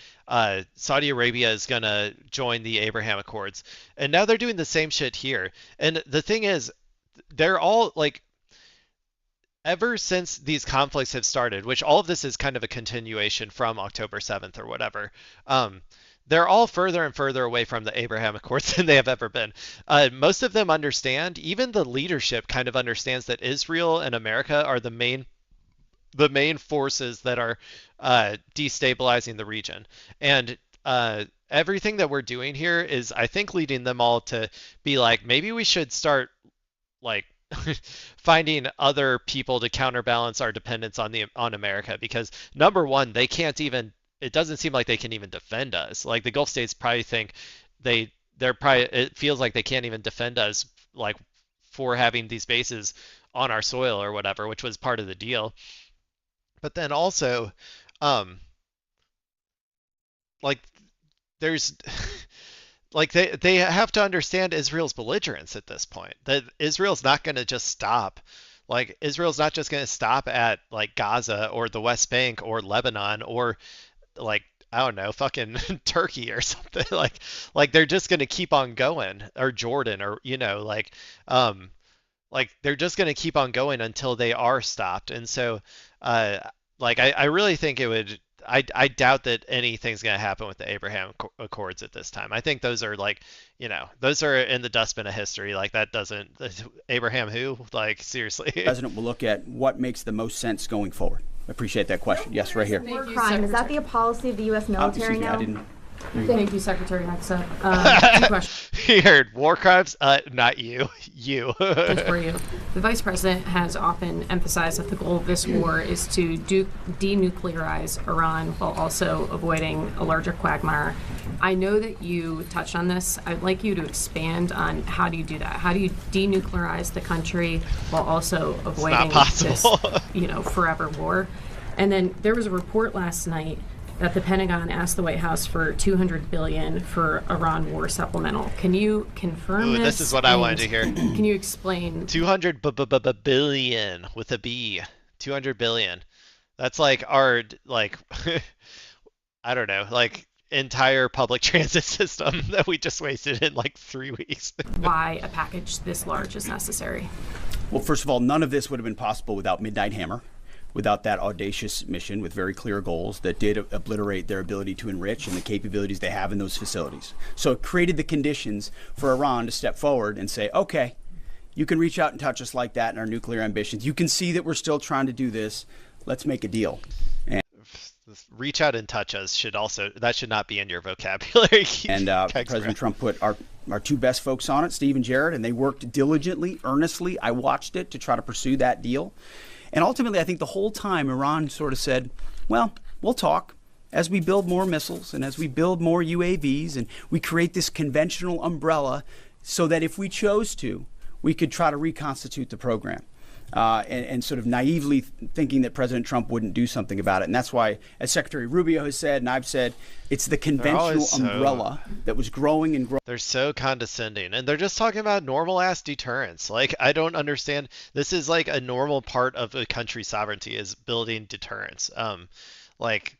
Saudi Arabia is gonna join the Abraham Accords. And now they're doing the same shit here. And the thing is, they're all like, ever since these conflicts have started, which all of this is kind of a continuation from October 7th or whatever, they're all further and further away from the Abraham Accords than they have ever been. Most of them understand, even the leadership kind of understands that Israel and America are the main forces that are destabilizing the region. And everything that we're doing here is, I think, leading them all to be like, maybe we should start like finding other people to counterbalance our dependence on America, because number one, they can't even, it doesn't seem like they can even defend us. Like the Gulf states probably think they're probably, it feels like they can't even defend us, like, for having these bases on our soil or whatever, which was part of the deal. But then also, like, there's like they have to understand Israel's belligerence at this point. That Israel's not going to just stop. Like Israel's not just going to stop at like Gaza or the West Bank or Lebanon or like, I don't know, fucking Turkey or something. Like they're just going to keep on going, or Jordan, or like they're just going to keep on going until they are stopped. And so uh like I really think it would, I doubt that anything's going to happen with the Abraham Accords at this time. I think those are like, those are in the dustbin of history. Like that doesn't, Abraham who? Like seriously. The president will look at what makes the most sense going forward. I appreciate that question. Yes, right here. War crime, is that the policy of the U.S. military now? I didn't. Thank you, Secretary Nexa. Two questions. He heard war crimes? Not you. You. Good for you. The Vice President has often emphasized that the goal of this war is to denuclearize Iran while also avoiding a larger quagmire. I know that you touched on this. I'd like you to expand on how do you do that? How do you denuclearize the country while also avoiding this, forever war? And then there was a report last night that the Pentagon asked the White House for $200 billion for Iran war supplemental. Can you confirm this? This is what I wanted to hear. Can you explain? 200 billion with a B. 200 billion. That's like our, like, I don't know, like entire public transit system that we just wasted in like 3 weeks. Why a package this large is necessary? Well, first of all, none of this would have been possible without Midnight Hammer, without that audacious mission with very clear goals that did obliterate their ability to enrich and the capabilities they have in those facilities. So it created the conditions for Iran to step forward and say, okay, you can reach out and touch us like that in our nuclear ambitions. You can see that we're still trying to do this. Let's make a deal. And reach out and touch us should not be in your vocabulary. And President Trump put our two best folks on it, Steve and Jared, and they worked diligently, earnestly. I watched it to try to pursue that deal. And ultimately, I think the whole time Iran sort of said, well, we'll talk as we build more missiles and as we build more UAVs and we create this conventional umbrella so that if we chose to, we could try to reconstitute the program. And sort of naively thinking that President Trump wouldn't do something about it. And that's why, as Secretary Rubio has said, and I've said, it's the conventional umbrella that was growing and growing. They're so condescending. And they're just talking about normal-ass deterrence. Like, I don't understand. This is like a normal part of a country's sovereignty is building deterrence. Like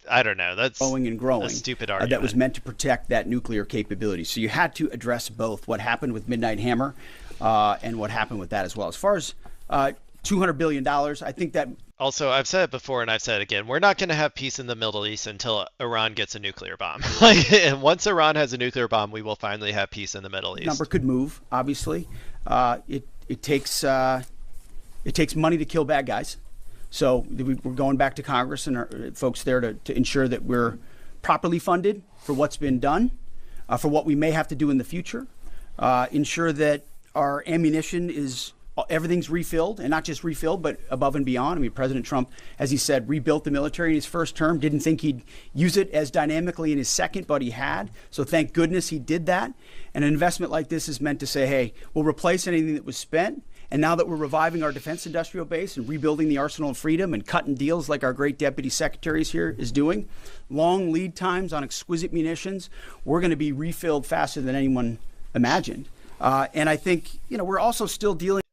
I don't know. That's growing and growing. A stupid argument. That was meant to protect that nuclear capability. So you had to address both what happened with Midnight Hammer and what happened with that as well. As far as $200 billion, I think that... Also, I've said it before and I've said it again, we're not going to have peace in the Middle East until Iran gets a nuclear bomb. And once Iran has a nuclear bomb, we will finally have peace in the Middle East. Number could move, obviously. It takes money to kill bad guys. So we're going back to Congress and our folks there to ensure that we're properly funded for what's been done, for what we may have to do in the future, ensure that our ammunition everything's refilled, and not just refilled, but above and beyond. I mean, President Trump, as he said, rebuilt the military in his first term, didn't think he'd use it as dynamically in his second, but he had. So thank goodness he did that. And an investment like this is meant to say, hey, we'll replace anything that was spent. And now that we're reviving our defense industrial base and rebuilding the arsenal of freedom and cutting deals like our great deputy secretaries here is doing, long lead times on exquisite munitions, we're going to be refilled faster than anyone imagined. And I think, we're also still dealing.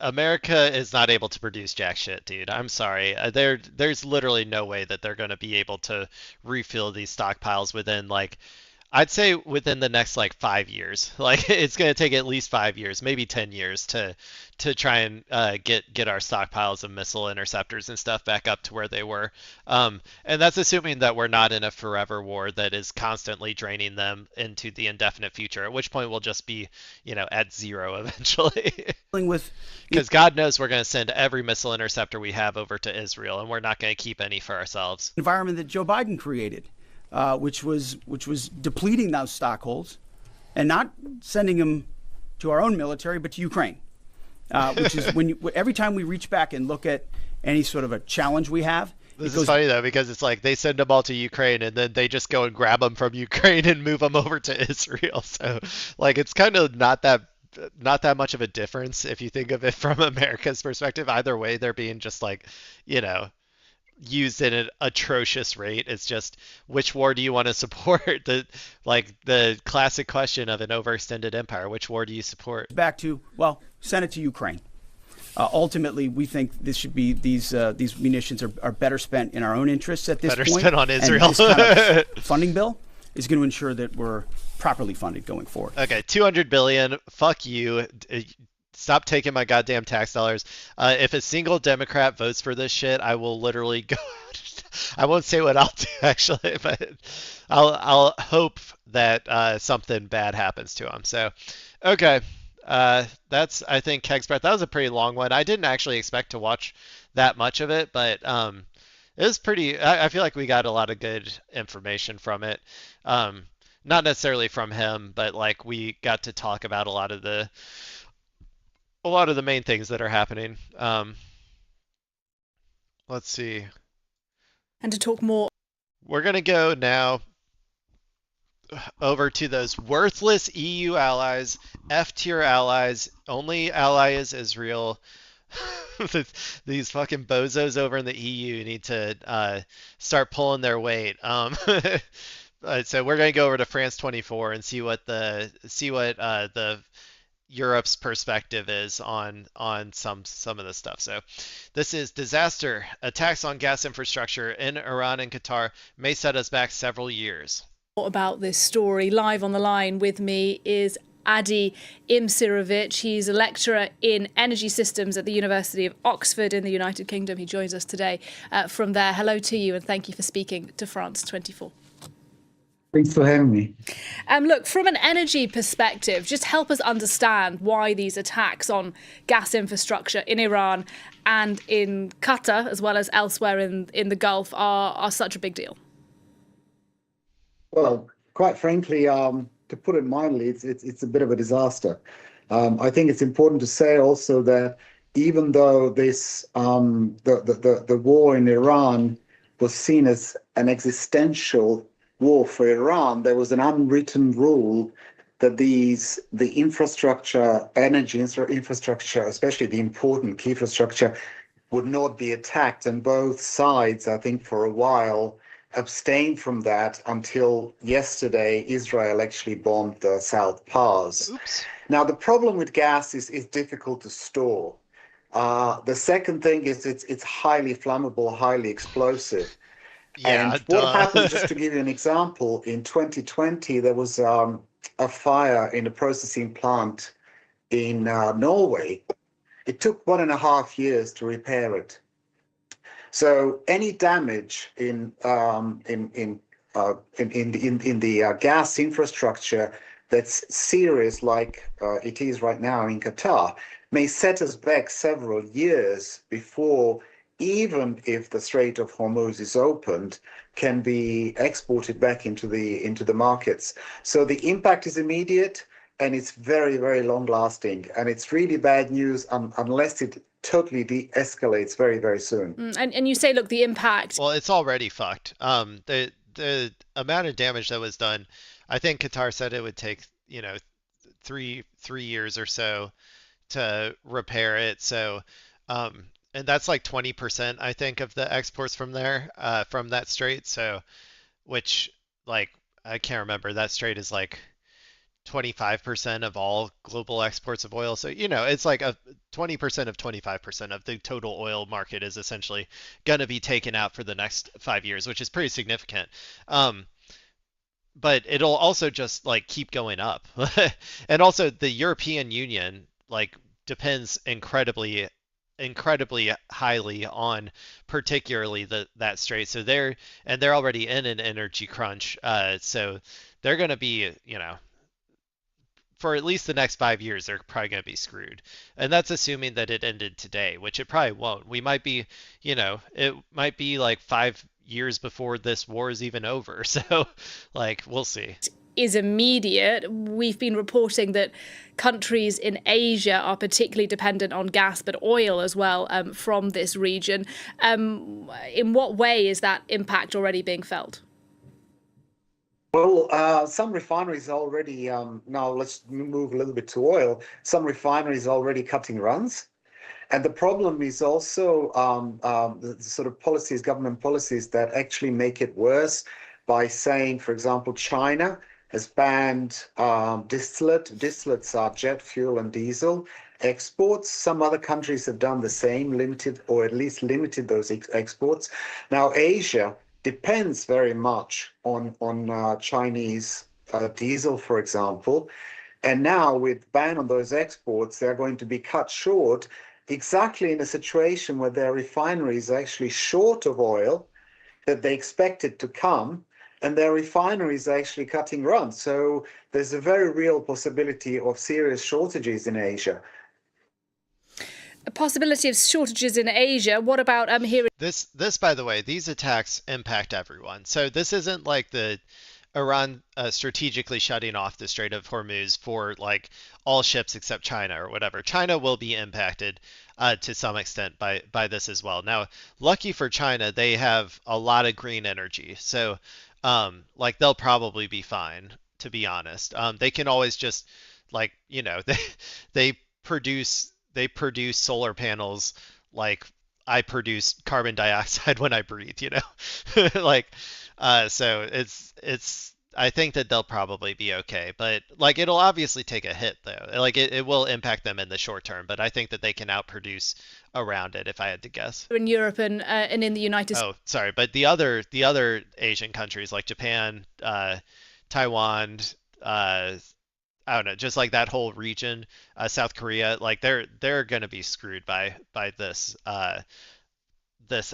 America is not able to produce jack shit, dude. I'm sorry. There's literally no way that they're going to be able to refill these stockpiles within, like, I'd say within the next like 5 years. Like it's going to take at least 5 years, maybe 10 years to try and get our stockpiles of missile interceptors and stuff back up to where they were. And that's assuming that we're not in a forever war that is constantly draining them into the indefinite future. At which point we'll just be, at zero eventually. With Because God knows we're going to send every missile interceptor we have over to Israel, and we're not going to keep any for ourselves. Environment that Joe Biden created. Which was depleting those stockholds and not sending them to our own military, but to Ukraine. Which is every time we reach back and look at any sort of a challenge we have. This is funny though, because it's like they send them all to Ukraine and then they just go and grab them from Ukraine and move them over to Israel. So like it's kind of not that much of a difference if you think of it from America's perspective. Either way, they're being just like, used at an atrocious rate. It's just which war do you want to support? The classic question of an overextended empire. Which war do you support? Back to send it to Ukraine. Ultimately, we think this should be these munitions are better spent in our own interests at this point. Better spent on Israel. And this kind of funding bill is going to ensure that we're properly funded going forward. Okay, 200 billion. Fuck you. Stop taking my goddamn tax dollars. If a single Democrat votes for this shit, I will literally go. I won't say what I'll do actually, but I'll hope that something bad happens to him. So, okay, that's I think Keg's Breath. That was a pretty long one. I didn't actually expect to watch that much of it, but it was pretty. I feel like we got a lot of good information from it. Not necessarily from him, but like we got to talk about a lot of the main things that are happening. Let's see. And to talk more. We're going to go now over to those worthless EU allies, F-tier allies. Only ally is Israel. These fucking bozos over in the EU need to start pulling their weight. So we're going to go over to France 24 and see what the Europe's perspective is on some of this stuff. So this is disaster. Attacks on gas infrastructure in Iran and Qatar may set us back several years. About this story, live on the line with me is Adi Imsirovic. He's a lecturer in energy systems at the University of Oxford in the United Kingdom. He joins us today from there. Hello to you and thank you for speaking to France 24. Thanks for having me. Look, from an energy perspective, just help us understand why these attacks on gas infrastructure in Iran and in Qatar, as well as elsewhere in the Gulf, are such a big deal. Well, quite frankly, to put it mildly, it's a bit of a disaster. I think it's important to say also that even though this the war in Iran was seen as an existential war for Iran, there was an unwritten rule that the infrastructure, energy infrastructure, especially the important key infrastructure, would not be attacked. And both sides, I think, for a while, abstained from that until yesterday, Israel actually bombed the South Pars. Oops. Now, the problem with gas is it's difficult to store. The second thing is it's highly flammable, highly explosive. Yeah, and what happened, just to give you an example, in 2020, there was a fire in a processing plant in Norway. It took 1.5 years to repair it. So any damage in the gas infrastructure that's serious, like it is right now in Qatar, may set us back several years before, even if the Strait of Hormuz is opened, can be exported back into the markets. So the impact is immediate and it's very, very long lasting. And it's really bad news unless it totally de-escalates very, very soon. And you say, look, the impact. Well, it's already fucked. The amount of damage that was done, I think Qatar said it would take, 3 years or so to repair it. So, and that's like 20%, I think, of the exports from there, from that strait. So, which, like, I can't remember. That strait is like 25% of all global exports of oil. So, it's like a 20% of 25% of the total oil market is essentially going to be taken out for the next 5 years, which is pretty significant. but it'll also just like keep going up. And also the European Union like depends incredibly highly on particularly that strait. So they're already in an energy crunch. So they're going to be, for at least the next 5 years, they're probably going to be screwed. And that's assuming that it ended today, which it probably won't. We might be, it might be like 5 years before this war is even over. So, like, we'll see. Is immediate. We've been reporting that countries in Asia are particularly dependent on gas, but oil as well from this region. In what way is that impact already being felt? Well, some refineries already, now let's move a little bit to oil. Some refineries already cutting runs. And the problem is also the sort of policies, government policies that actually make it worse by saying, for example, China has banned distillates are jet fuel and diesel exports. Some other countries have done the same, limited or at least limited those exports. Now, Asia depends very much on Chinese diesel, for example. And now with ban on those exports, they're going to be cut short exactly in a situation where their refineries are actually short of oil that they expected to come, and their refineries are actually cutting runs. So there's a very real possibility of serious shortages in Asia. A possibility of shortages in Asia. What about here? This, by the way, these attacks impact everyone. So this isn't like the Iran strategically shutting off the Strait of Hormuz for like all ships except China or whatever. China will be impacted to some extent by this as well. Now, lucky for China, they have a lot of green energy, so like they'll probably be fine. To be honest, they can always just like they produce solar panels like I produce carbon dioxide when I breathe, like so it's I think that they'll probably be okay, but like it'll obviously take a hit though. Like it will impact them in the short term, but I think that they can outproduce around it if I had to guess. In Europe and in the United States. Oh, sorry, but the other Asian countries like Japan, Taiwan, I don't know, just like that whole region, South Korea, like they're gonna be screwed by this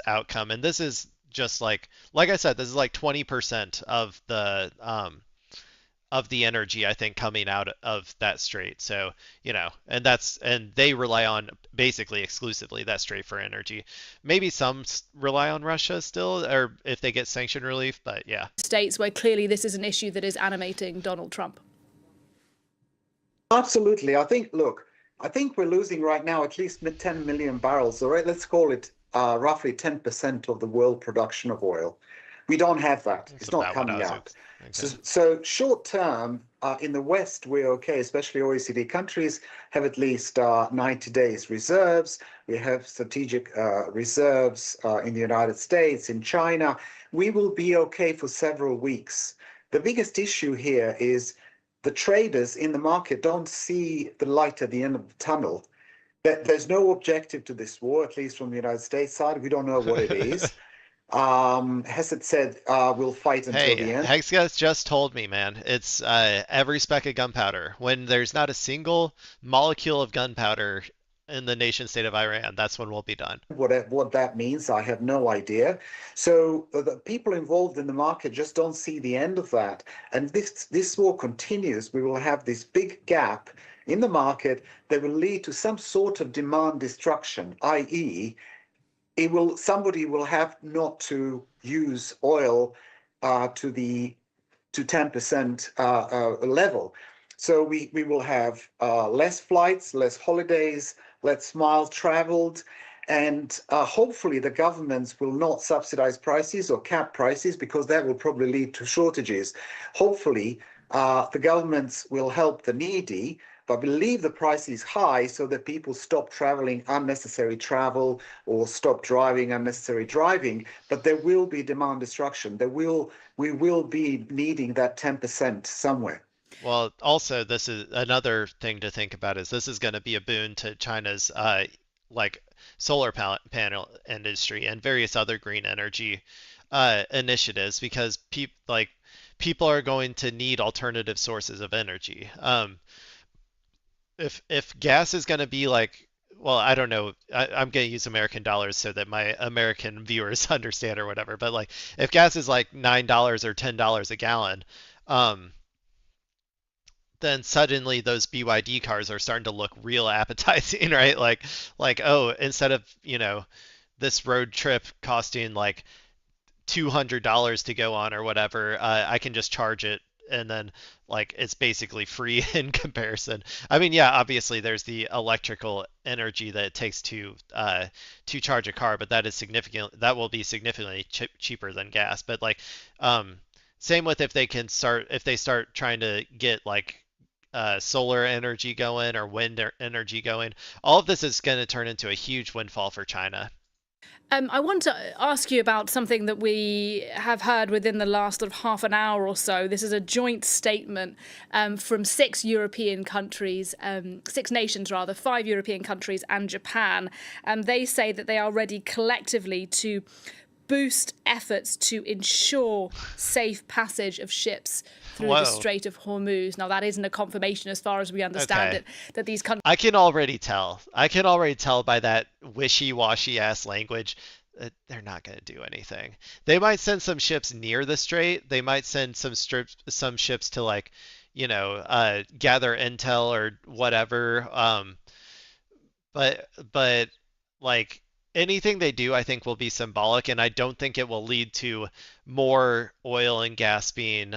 outcome, and this is just like I said, this is like 20% of the energy I think coming out of that strait. So and they rely on basically exclusively that strait for energy. Maybe some rely on Russia still, or if they get sanction relief, but yeah. States where clearly this is an issue that is animating Donald Trump. Absolutely. I think we're losing right now at least 10 million barrels, all right? Let's call it roughly 10% of the world production of oil. We don't have that. It's not coming out. Okay. So short term, in the West, we're okay, especially OECD countries have at least 90 days reserves. We have strategic reserves in the United States, in China. We will be okay for several weeks. The biggest issue here is the traders in the market don't see the light at the end of the tunnel. There's no objective to this war, at least from the United States side. We don't know what it is. Hesed said we'll fight until the end. Hexgas just told me, man. It's every speck of gunpowder. When there's not a single molecule of gunpowder in the nation state of Iran, that's when we'll be done. What that means, I have no idea. So the people involved in the market just don't see the end of that. And this war continues. We will have this big gap in the market that will lead to some sort of demand destruction, i.e., somebody will have not to use oil to 10% level. So we will have less flights, less holidays, less miles traveled, and hopefully the governments will not subsidize prices or cap prices, because that will probably lead to shortages. Hopefully the governments will help the needy, but will leave the prices high so that people stop traveling unnecessary travel or stop driving unnecessary driving. But there will be demand destruction. We will be needing that 10% somewhere. Well, also, this is another thing to think about, is this is going to be a boon to China's like solar panel industry and various other green energy initiatives, because people are going to need alternative sources of energy. If gas is going to be like, well, I don't know. I'm going to use American dollars so that my American viewers understand or whatever. But like, if gas is like $9 or $10 a gallon, um, then suddenly those BYD cars are starting to look real appetizing, right? Like, oh, instead of, this road trip costing like $200 to go on or whatever, I can just charge it and then like it's basically free in comparison. I mean, yeah, obviously there's the electrical energy that it takes to charge a car, but that will be significantly cheaper than gas. But like, same with if they start trying to get like solar energy going or wind energy going, all of this is going to turn into a huge windfall for China. I want to ask you about something that we have heard within the last sort of half an hour or so. This is a joint statement from 6 European countries, 6 nations rather, 5 European countries and Japan. They say that they are ready collectively to boost efforts to ensure safe passage of ships through the Strait of Hormuz. Now, that isn't a confirmation as far as we understand it, that these countries... I can already tell by that wishy-washy ass language that they're not going to do anything. They might send some ships near the strait. They might send some ships to like, gather intel or whatever. But like, anything they do, I think, will be symbolic, and I don't think it will lead to more oil and gas being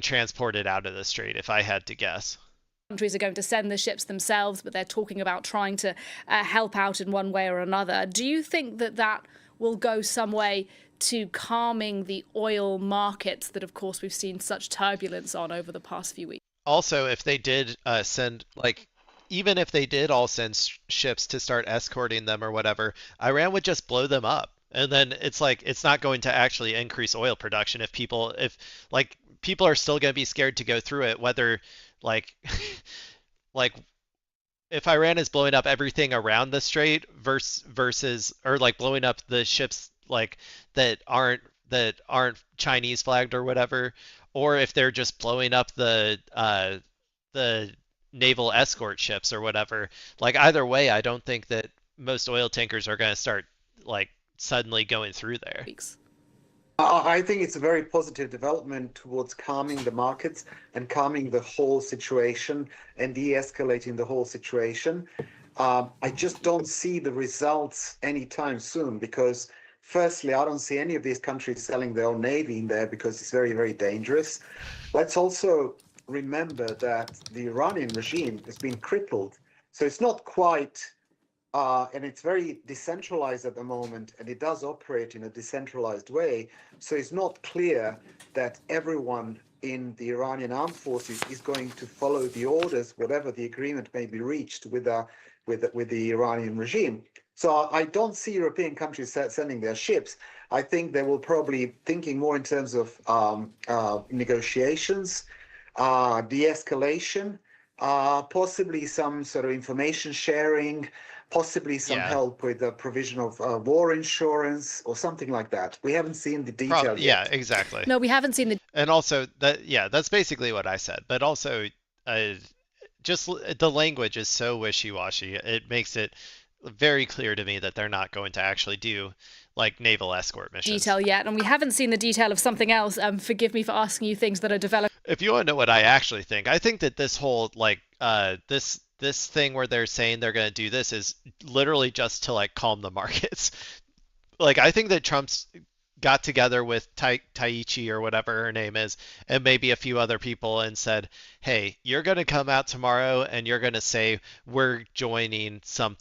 transported out of the strait, if I had to guess. Countries are going to send the ships themselves, but they're talking about trying to help out in one way or another. Do you think that will go some way to calming the oil markets that, of course, we've seen such turbulence on over the past few weeks? Also, if they did even if they did all send ships to start escorting them or whatever, Iran would just blow them up. And then it's like, it's not going to actually increase oil production if people are still going to be scared to go through it, whether like, like if Iran is blowing up everything around the strait versus, or like blowing up the ships like that aren't Chinese flagged or whatever, or if they're just blowing up the naval escort ships or whatever. Like either way, I don't think that most oil tankers are going to start like suddenly going through there. I think it's a very positive development towards calming the markets and calming the whole situation and de-escalating the whole situation. I just don't see the results anytime soon because firstly, I don't see any of these countries selling their own navy in there because it's very, very dangerous. Let's also remember that the Iranian regime has been crippled. So it's not quite, and it's very decentralized at the moment, and it does operate in a decentralized way. So it's not clear that everyone in the Iranian armed forces is going to follow the orders, whatever the agreement may be reached with the Iranian regime. So I don't see European countries sending their ships. I think they will probably thinking more in terms of negotiations, de-escalation, possibly some sort of information sharing, possibly some help with the provision of war insurance or something like that. We haven't seen the details yet. Yeah, exactly. No, we haven't seen the... And also, that's basically what I said. But also, just the language is so wishy-washy. It makes it very clear to me that they're not going to actually do like naval escort missions. Detail yet, and we haven't seen the detail of something else. Forgive me for asking you things that are developed. If you want to know what I actually think, I think that this whole like this thing where they're saying they're going to do this is literally just to like calm the markets. Like I think that Trump's got together with Taichi or whatever her name is, and maybe a few other people and said, hey, you're going to come out tomorrow and you're going to say we're joining some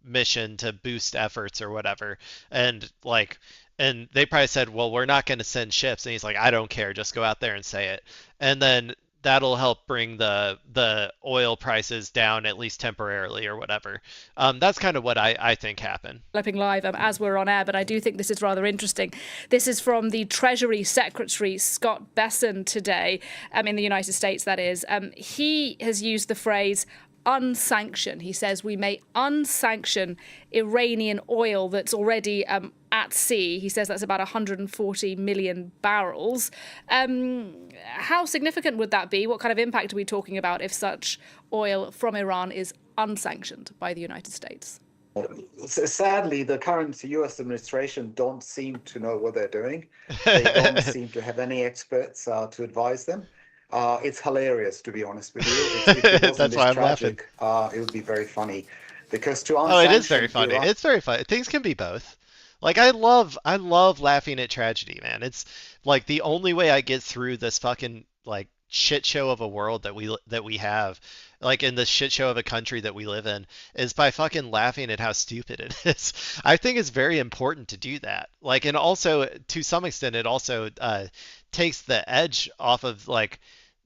mission to boost efforts or whatever. And they probably said, well, we're not going to send ships. And he's like, I don't care. Just go out there and say it. And then that'll help bring the oil prices down at least temporarily or whatever. That's kind of what I think happened. Developing live as we're on air, but I do think this is rather interesting. This is from the Treasury Secretary Scott Bessent today, in the United States, that is. He has used the phrase unsanction. He says we may unsanction Iranian oil that's already at sea. He says that's about 140 million barrels. How significant would that be? What kind of impact are we talking about if such oil from Iran is unsanctioned by the United States? Sadly, the current US administration don't seem to know what they're doing. They don't seem to have any experts to advise them. It's hilarious, to be honest with you. If it wasn't That's this why I'm tragic, laughing. it would be very funny. Because to unsanction Oh, it is very funny. Iran, It's very funny. Things can be both. Like I love laughing at tragedy, man. It's like the only way I get through this fucking like shit show of a world that we have, like in the shit show of a country that we live in, is by fucking laughing at how stupid it is. I think it's very important to do that. Like, and also to some extent, it also takes the edge off of like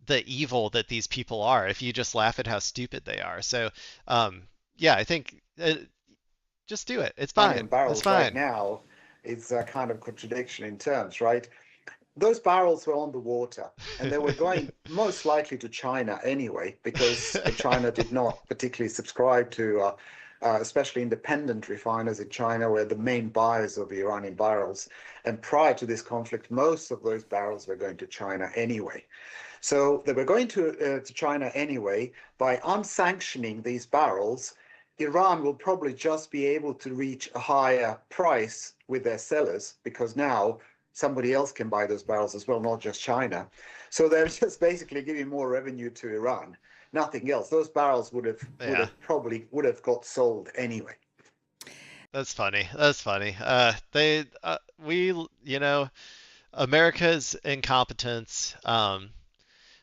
the evil that these people are if you just laugh at how stupid they are. So, yeah, I think just do it. It's Iranian fine. It's barrels right fine. now is a kind of contradiction in terms, right? Those barrels were on the water and they were going most likely to China anyway, because China did not particularly subscribe to, especially independent refiners in China, were the main buyers of the Iranian barrels. And prior to this conflict, most of those barrels were going to China anyway. So they were going to China anyway. By unsanctioning these barrels, Iran will probably just be able to reach a higher price with their sellers, because now somebody else can buy those barrels as well, not just China. So they're just basically giving more revenue to Iran, nothing else. Those barrels would have probably got sold anyway. That's funny. That's funny. We, America's incompetence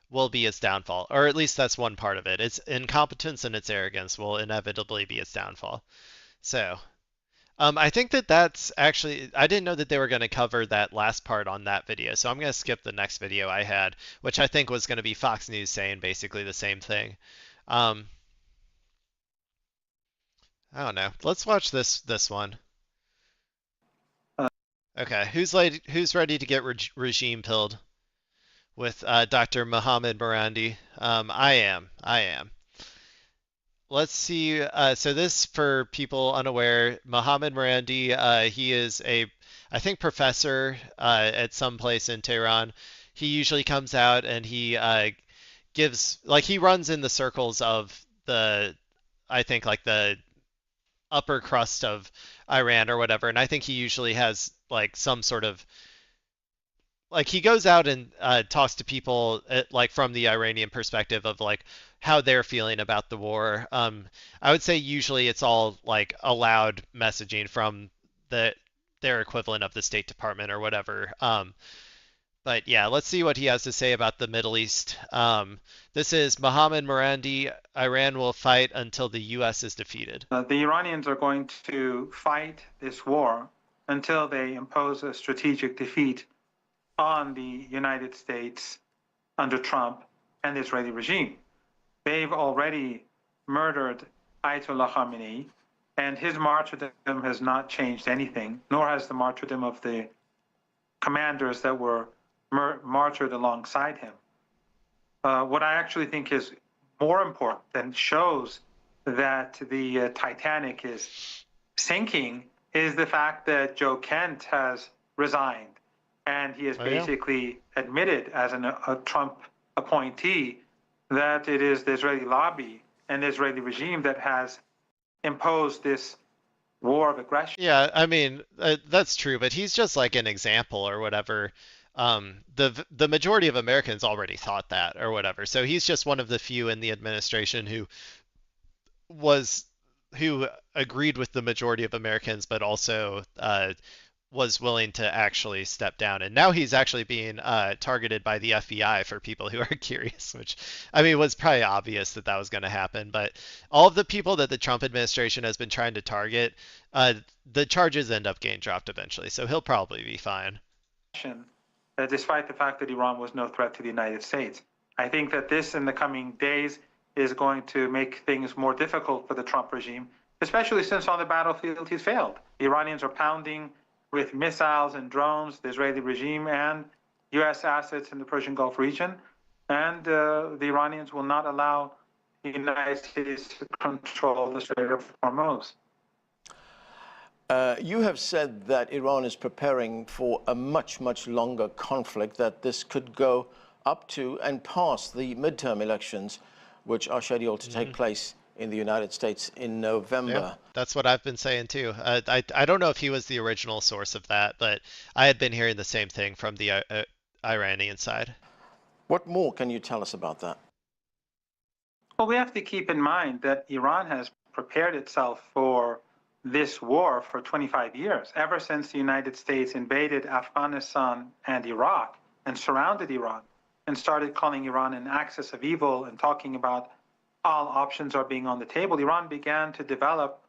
will be its downfall, or at least that's one part of it. Its incompetence and its arrogance will inevitably be its downfall. So, I think that's actually, I didn't know that they were going to cover that last part on that video, so I'm going to skip the next video I had, which I think was going to be Fox News saying basically the same thing. I don't know. Let's watch this one. Okay, who's ready to get regime pilled with Dr. Mohammed Marandi? I am. Let's see. So this, for people unaware, Mohammed Marandi, he is I think, professor at some place in Tehran. He usually comes out and he he runs in the circles of I think, like the upper crust of Iran or whatever, and I think he usually has like some sort of like he goes out and talks to people like from the Iranian perspective of like how they're feeling about the war. I would say usually it's all like a loud messaging from their equivalent of the State Department or whatever. But yeah, let's see what he has to say about the Middle East. This is Mohammed Marandi. Iran will fight until the U.S. is defeated. The Iranians are going to fight this war until they impose a strategic defeat on the United States under Trump and the Israeli regime. They've already murdered Ayatollah Khamenei, and his martyrdom has not changed anything, nor has the martyrdom of the commanders that were martyred alongside him. What I actually think is more important and shows that the Titanic is sinking is the fact that Joe Kent has resigned. And he has basically admitted, as a Trump appointee, that it is the Israeli lobby and the Israeli regime that has imposed this war of aggression. Yeah, I mean, that's true, but he's just like an example or whatever. The majority of Americans already thought that or whatever. So he's just one of the few in the administration who agreed with the majority of Americans, but also was willing to actually step down. And now he's actually being targeted by the FBI for people who are curious, which, I mean, was probably obvious that was going to happen. But all of the people that the Trump administration has been trying to target, the charges end up getting dropped eventually. So he'll probably be fine. Despite the fact that Iran was no threat to the United States. I think that this, in the coming days, is going to make things more difficult for the Trump regime, especially since on the battlefield he's failed. The Iranians are pounding with missiles and drones, the Israeli regime and U.S. assets in the Persian Gulf region. And the Iranians will not allow the United States to control the Strait of Hormuz. You have said that Iran is preparing for a much, much longer conflict, that this could go up to and past the midterm elections, which are scheduled to take place in the United States in November. Yeah, that's what I've been saying too. I don't know if he was the original source of that, but I had been hearing the same thing from the Iranian side. What more can you tell us about that? Well, we have to keep in mind that Iran has prepared itself for this war for 25 years, ever since the United States invaded Afghanistan and Iraq and surrounded Iran and started calling Iran an axis of evil and talking about all options are being on the table. Iran began to develop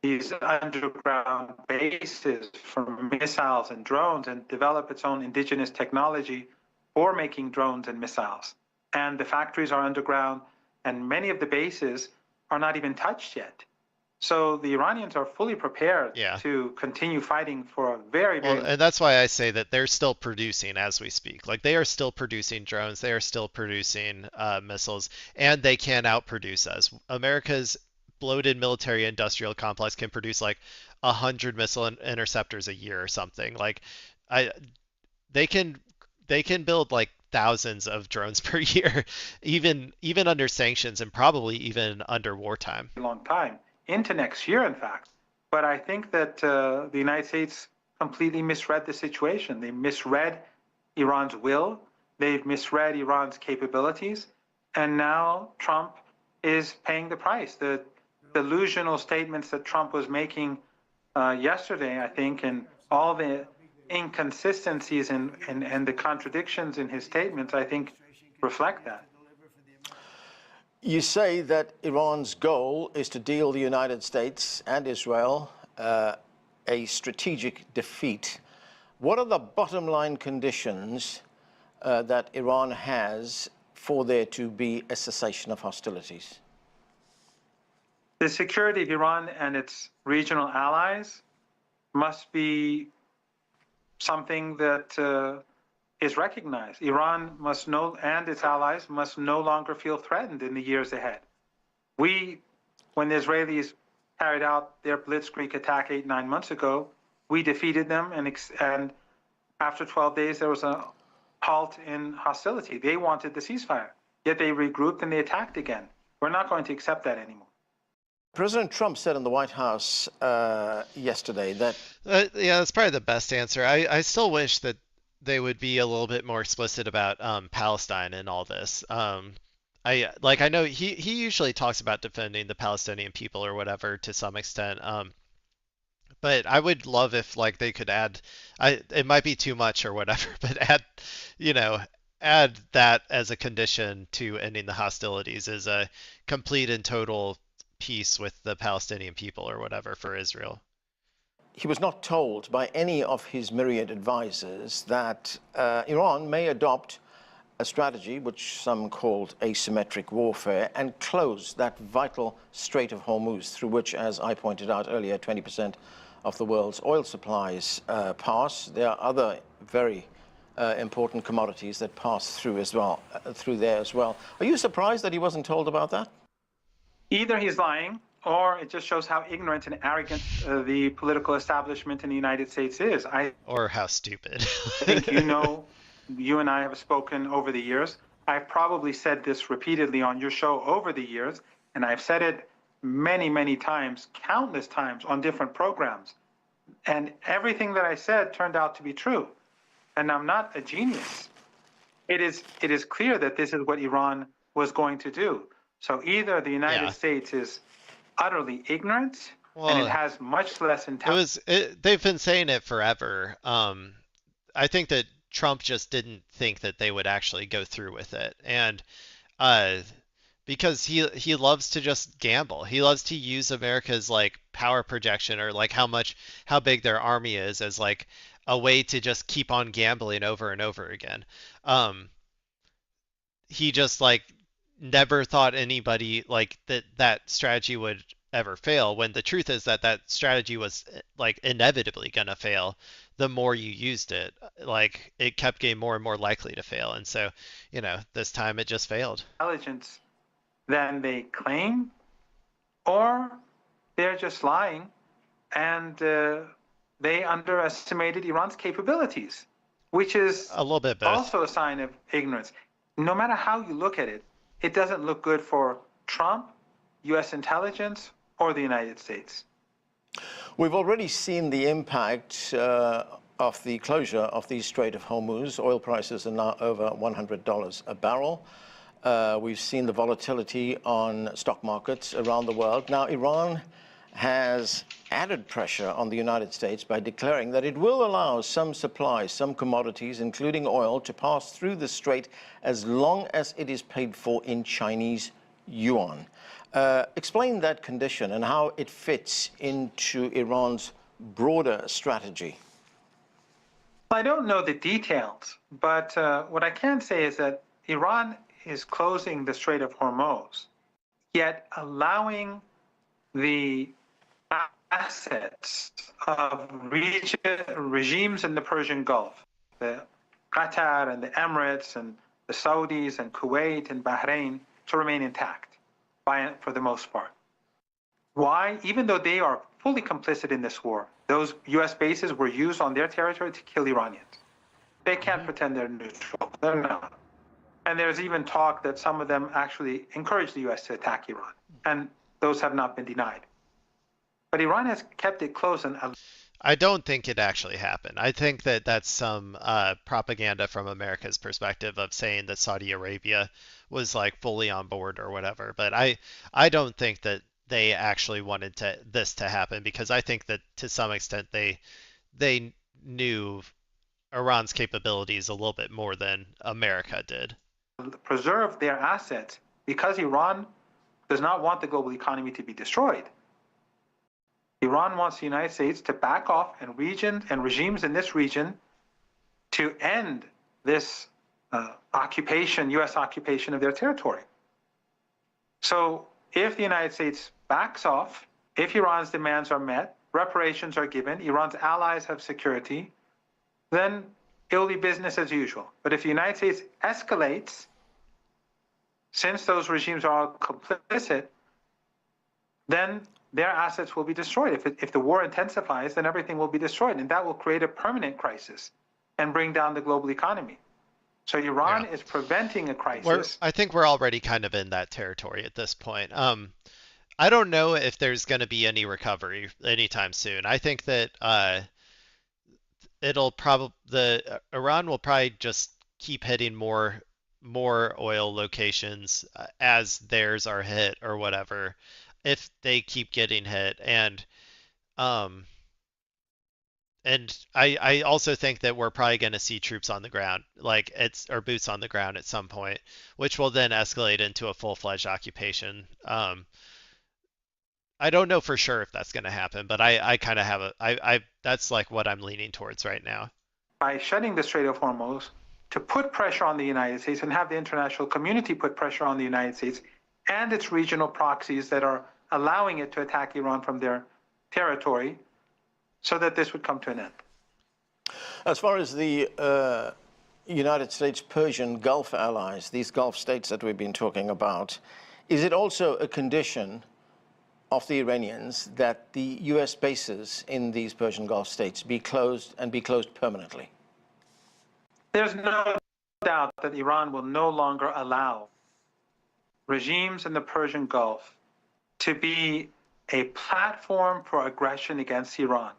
these underground bases for missiles and drones and develop its own indigenous technology for making drones and missiles. And the factories are underground, and many of the bases are not even touched yet. So the Iranians are fully prepared to continue fighting for a very, very... Well, and that's why I say that they're still producing as we speak. Like, they are still producing drones, they are still producing missiles, and they can outproduce us. America's bloated military industrial complex can produce like 100 missile interceptors a year or something. Like, they can build like thousands of drones per year, even under sanctions and probably even under wartime. Long time. Into next year, in fact. But I think that the United States completely misread the situation. They misread Iran's will. They've misread Iran's capabilities. And now Trump is paying the price. The delusional statements that Trump was making yesterday, I think, and all the inconsistencies and the contradictions in his statements, I think, reflect that. You say that Iran's goal is to deal the United States and Israel a strategic defeat. What are the bottom line conditions that Iran has for there to be a cessation of hostilities? The security of Iran and its regional allies must be something that is recognized. Iran must know, and its allies must no longer feel threatened in the years ahead. When the Israelis carried out their blitzkrieg attack 8-9 months ago, we defeated them, and after 12 days there was a halt in hostility. They wanted the ceasefire, yet they regrouped and they attacked again. We're not going to accept that anymore. President Trump said in the White House yesterday that... yeah, that's probably the best answer. I still wish that they would be a little bit more explicit about Palestine and all this. I know he usually talks about defending the Palestinian people or whatever to some extent. But I would love if like they could add, it might be too much or whatever, but add that as a condition to ending the hostilities, is a complete and total peace with the Palestinian people or whatever for Israel. He was not told by any of his myriad advisors that Iran may adopt a strategy which some called asymmetric warfare and close that vital Strait of Hormuz, through which, as I pointed out earlier, 20% of the world's oil supplies pass. There are other very important commodities that pass through as well, through there as well. Are you surprised that he wasn't told about that? Either he's lying, or it just shows how ignorant and arrogant the political establishment in the United States is. Or how stupid. I think you and I have spoken over the years. I've probably said this repeatedly on your show over the years, and I've said it many, many times, countless times on different programs. And everything that I said turned out to be true. And I'm not a genius. It is clear that this is what Iran was going to do. So either the United States is utterly ignorant, and it has much less intelligence. They've been saying it forever. I think that Trump just didn't think that they would actually go through with it, and because he loves to just gamble. He loves to use America's like power projection or like how big their army is as like a way to just keep on gambling over and over again. He just like never thought anybody like that strategy would ever fail, when the truth is that strategy was like inevitably gonna fail. The more you used it, like it kept getting more and more likely to fail, and so this time it just failed. Intelligence than they claim, or they're just lying and they underestimated Iran's capabilities, which is a little bit both. Also a sign of ignorance. No matter how you look at it, it doesn't look good for Trump, U.S. intelligence, or the United States. We've already seen the impact of the closure of the Strait of Hormuz. Oil prices are now over $100 a barrel. We've seen the volatility on stock markets around the world. Now, Iran has added pressure on the United States by declaring that it will allow some supplies, some commodities, including oil, to pass through the strait as long as it is paid for in Chinese yuan. Explain that condition and how it fits into Iran's broader strategy. I don't know the details, but what I can say is that Iran is closing the Strait of Hormuz, yet allowing the assets of regimes in the Persian Gulf, the Qatar and the Emirates and the Saudis and Kuwait and Bahrain, to remain intact for the most part. Why? Even though they are fully complicit in this war, those U.S. bases were used on their territory to kill Iranians. They can't pretend they're neutral. They're not. And there's even talk that some of them actually encouraged the U.S. to attack Iran, and those have not been denied. But Iran has kept it close. And I don't think it actually happened. I think that that's some propaganda from America's perspective of saying that Saudi Arabia was like fully on board or whatever. But I don't think that they actually wanted this to happen, because I think that to some extent they knew Iran's capabilities a little bit more than America did. Preserve their assets because Iran does not want the global economy to be destroyed. Iran wants the United States to back off and regimes in this region to end this occupation, U.S. occupation of their territory. So if the United States backs off, if Iran's demands are met, reparations are given, Iran's allies have security, then it will be business as usual. But if the United States escalates, since those regimes are all complicit, then their assets will be destroyed. If the war intensifies, then everything will be destroyed, and that will create a permanent crisis and bring down the global economy. So Iran is preventing a crisis. I think we're already kind of in that territory at this point. I don't know if there's going to be any recovery anytime soon. I think that Iran will probably just keep hitting more oil locations as theirs are hit or whatever, if they keep getting hit. And I also think that we're probably going to see troops on the ground, or boots on the ground at some point, which will then escalate into a full-fledged occupation. I don't know for sure if that's going to happen, but I kind of have that's like what I'm leaning towards right now. By shutting the Strait of Hormuz, to put pressure on the United States and have the international community put pressure on the United States and its regional proxies that are allowing it to attack Iran from their territory, so that this would come to an end. As far as the United States Persian Gulf allies, these Gulf states that we've been talking about, is it also a condition of the Iranians that the U.S. bases in these Persian Gulf states be closed, and be closed permanently? There's no doubt that Iran will no longer allow regimes in the Persian Gulf to be a platform for aggression against Iran.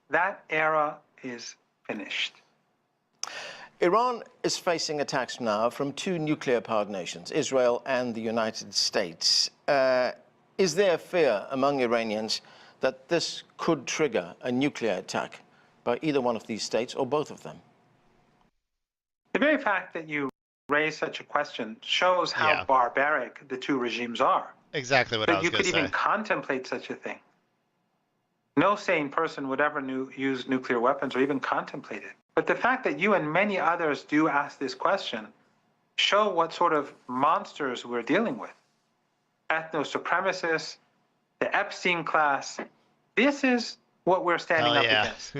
That era is finished. Iran is facing attacks now from two nuclear-powered nations, Israel and the United States. Is there fear among Iranians that this could trigger a nuclear attack by either one of these states or both of them? The very fact that you raise such a question shows how barbaric the two regimes are. Exactly what I was going to say. That you could even contemplate such a thing. No sane person would ever use nuclear weapons or even contemplate it. But the fact that you and many others do ask this question show what sort of monsters we're dealing with. Ethno-supremacists, the Epstein class. This is what we're standing up against.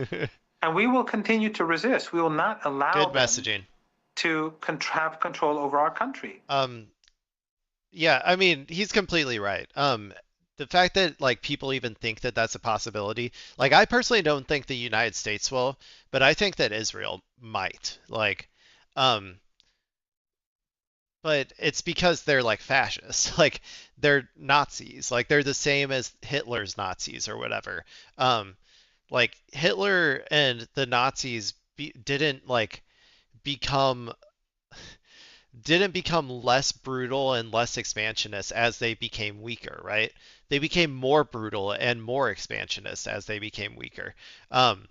And we will continue to resist. We will not allow them to have control over our country. Yeah, I mean, he's completely right. The fact that like people even think that that's a possibility, like I personally don't think the United States will, but I think that Israel might. Um, but it's because they're like fascists, like they're Nazis, like they're the same as Hitler's Nazis or whatever. Um, like Hitler and the Nazis didn't like become didn't become less brutal and less expansionist as they became weaker, right? They became more brutal and more expansionist as they became weaker. Um,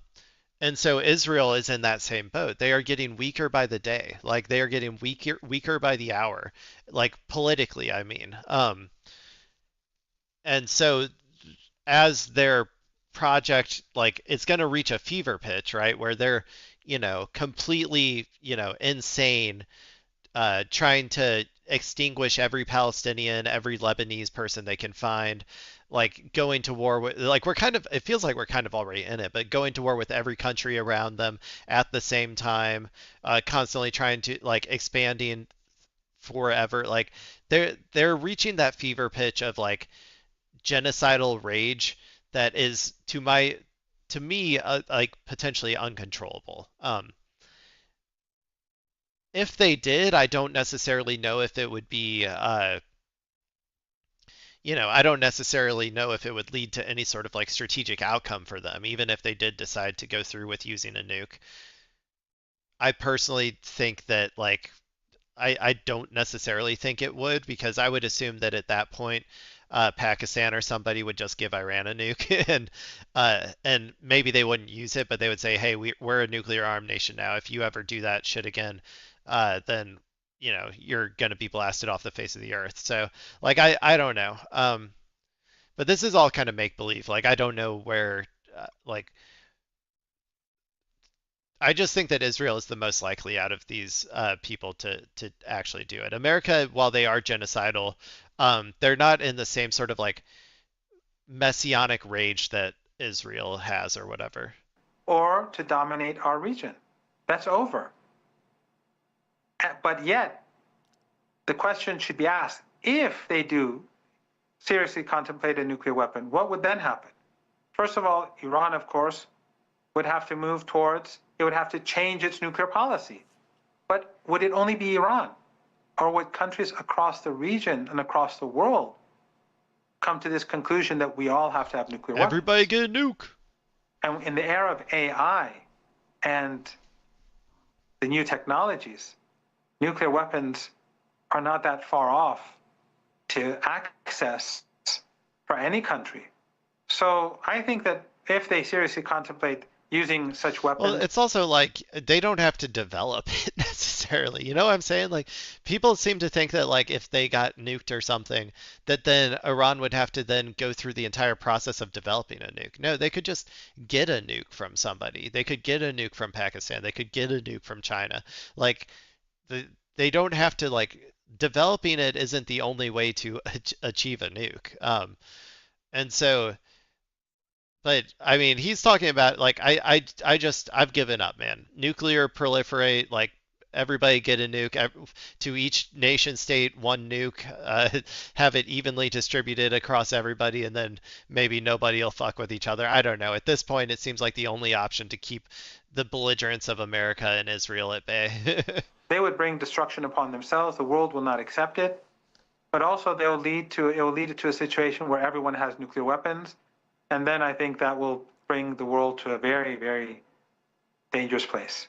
and so Israel is in that same boat. They are getting weaker by the day. Like they are getting weaker by the hour. Like politically, I mean. And so as their project, like it's going to reach a fever pitch, right? Where they're, completely, insane, trying to extinguish every Palestinian, every Lebanese person they can find, like going to war with, like it feels like we're kind of already in it, but going to war with every country around them at the same time, constantly trying to like expanding forever. Like they're reaching that fever pitch of like genocidal rage that is to me like potentially uncontrollable. If they did, I don't necessarily know if it would be, I don't necessarily know if it would lead to any sort of like strategic outcome for them, even if they did decide to go through with using a nuke. I personally think that like I don't necessarily think it would because I would assume that at that point, Pakistan or somebody would just give Iran a nuke and maybe they wouldn't use it, but they would say, hey, we're a nuclear armed nation now. If you ever do that shit again, then you're gonna be blasted off the face of the earth. So like I don't know. But this is all kind of make believe. Like I don't know where like I just think that Israel is the most likely out of these people to actually do it. America, while they are genocidal, they're not in the same sort of like messianic rage that Israel has or whatever. Or to dominate our region. That's over. But yet, the question should be asked, if they do seriously contemplate a nuclear weapon, what would then happen? First of all, Iran, of course, would have to move towards, it would have to change its nuclear policy. But would it only be Iran? Or would countries across the region and across the world come to this conclusion that we all have to have nuclear weapons? Everybody get a nuke. And in the era of AI and the new technologies, nuclear weapons are not that far off to access for any country. So I think that if they seriously contemplate using such weapons. Well, it's also like they don't have to develop it necessarily. You know what I'm saying? Like people seem to think that like if they got nuked or something, that then Iran would have to then go through the entire process of developing a nuke. No, they could just get a nuke from somebody. They could get a nuke from Pakistan. They could get a nuke from China. Like they don't have to like developing it isn't the only way to achieve a nuke. And so but I mean, he's talking about like I've given up, man. Nuclear proliferate, like everybody get a nuke to each nation state, one nuke, have it evenly distributed across everybody, and then maybe nobody will fuck with each other. I don't know. At this point, it seems like the only option to keep the belligerence of America and Israel at bay. They would bring destruction upon themselves. The world will not accept it, but also it will lead to a situation where everyone has nuclear weapons. And then I think that will bring the world to a very, very dangerous place.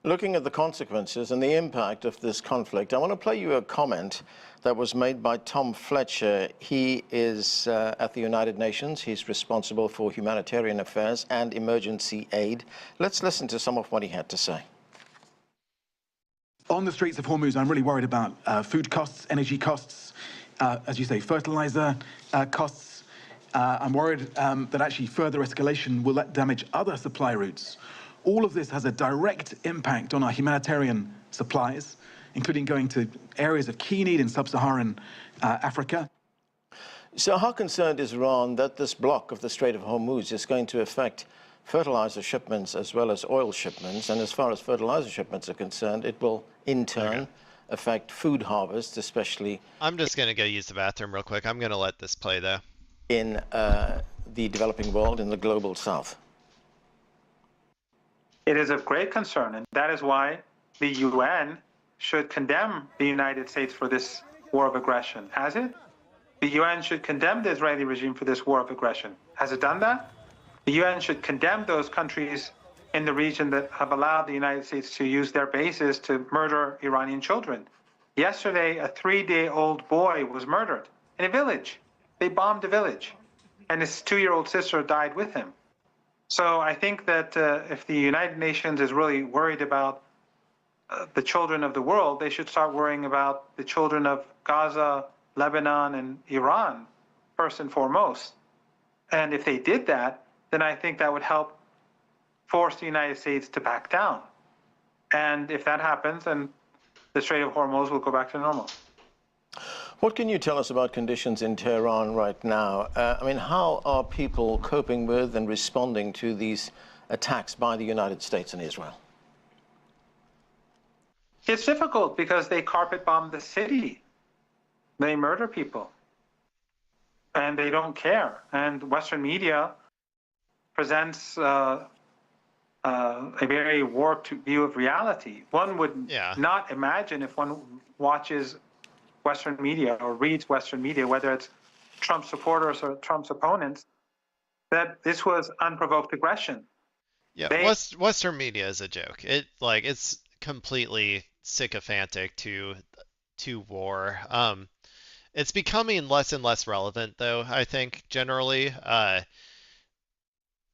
Looking at the consequences and the impact of this conflict, I want to play you a comment that was made by Tom Fletcher. He is at the United Nations. He's responsible for humanitarian affairs and emergency aid. Let's listen to some of what he had to say. On the Straits of Hormuz, I'm really worried about food costs, energy costs, as you say, fertilizer costs. I'm worried that actually further escalation will damage other supply routes. All of this has a direct impact on our humanitarian supplies, including going to areas of key need in sub-Saharan Africa. So how concerned is Iran that this block of the Strait of Hormuz is going to affect fertilizer shipments as well as oil shipments? And as far as fertilizer shipments are concerned, it will in turn affect food harvests, especially. I'm just going to go use the bathroom real quick. I'm going to let this play, though. In the developing world, in the global south. It is of great concern, and that is why the UN should condemn the United States for this war of aggression. Has it? The UN should condemn the Israeli regime for this war of aggression. Has it done that? The UN should condemn those countries in the region that have allowed the United States to use their bases to murder Iranian children. Yesterday, a 3-day-old boy was murdered in a village. They bombed a village, and his 2-year-old sister died with him. So I think that if the United Nations is really worried about the children of the world, they should start worrying about the children of Gaza, Lebanon, and Iran, first and foremost. And if they did that, then I think that would help force the United States to back down. And if that happens, then the Strait of Hormuz will go back to normal. What can you tell us about conditions in Tehran right now? I mean, how are people coping with and responding to these attacks by the United States and Israel? It's difficult because they carpet bomb the city. They murder people. And they don't care. And Western media presents a very warped view of reality. One would not imagine, if one watches Western media or reads Western media, whether it's Trump supporters or Trump's opponents, that this was unprovoked aggression. Yeah, Western media is a joke. It's completely sycophantic to war. It's becoming less and less relevant, though, I think, generally.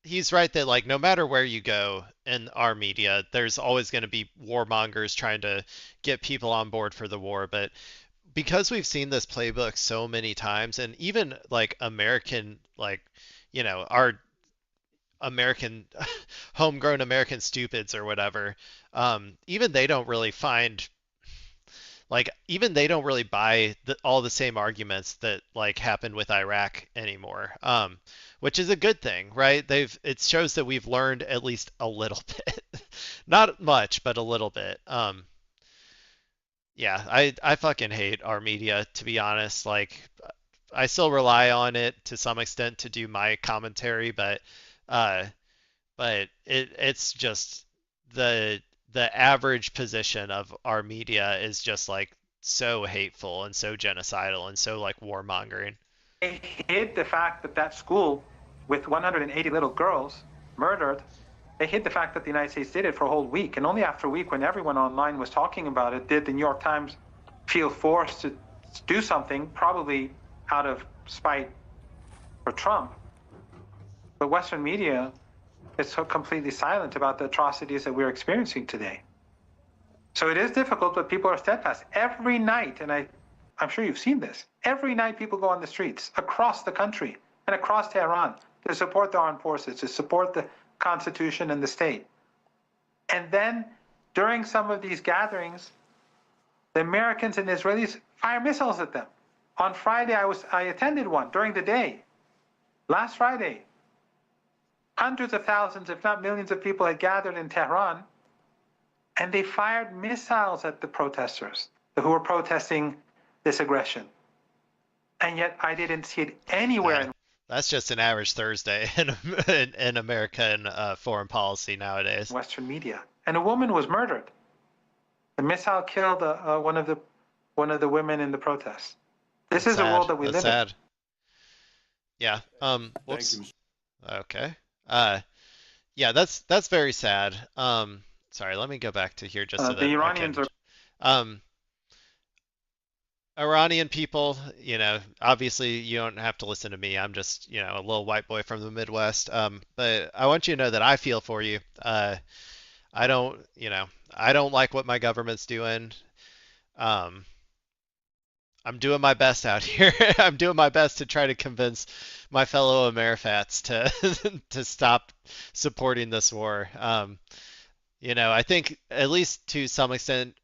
He's right that, like, no matter where you go in our media, there's always going to be warmongers trying to get people on board for the war. But because we've seen this playbook so many times, and even, like, American, like, our American, homegrown American stupids or whatever, even they don't really buy all the same arguments that, like, happened with Iraq anymore, which is a good thing, right? It shows that we've learned at least a little bit, not much, but a little bit. Yeah, I fucking hate our media, to be honest. Like, I still rely on it to some extent to do my commentary, but it's just the average position of our media is just, like, so hateful and so genocidal and so, like, warmongering. They hid the fact that that school with 180 little girls murdered, they hid the fact that the United States did it for a whole week. And only after a week, when everyone online was talking about it, did the New York Times feel forced to do something, probably out of spite for Trump. But Western media is so completely silent about the atrocities that we're experiencing today. So it is difficult, but people are steadfast. Every night, and I'm sure you've seen this, every night people go on the streets across the country and across Tehran to support the armed forces, to support the Constitution and the state. And then during some of these gatherings, the Americans and the Israelis fire missiles at them. On Friday, I attended one during the day. Last Friday, hundreds of thousands, if not millions of people had gathered in Tehran, and they fired missiles at the protesters who were protesting this aggression. And yet I didn't see it anywhere. That's just an average Thursday in American foreign policy nowadays. Western media. And a woman was murdered. The missile killed one of the women in the protest. This is the world that we live in. Yeah. Whoops. Okay. Yeah, that's very sad. Sorry, let me go back to here just so that the Iranians are. Iranian people, obviously you don't have to listen to me. I'm just, a little white boy from the Midwest. But I want you to know that I feel for you. I don't like what my government's doing. I'm doing my best out here. I'm doing my best to try to convince my fellow Amerifats to stop supporting this war. I think at least to some extent,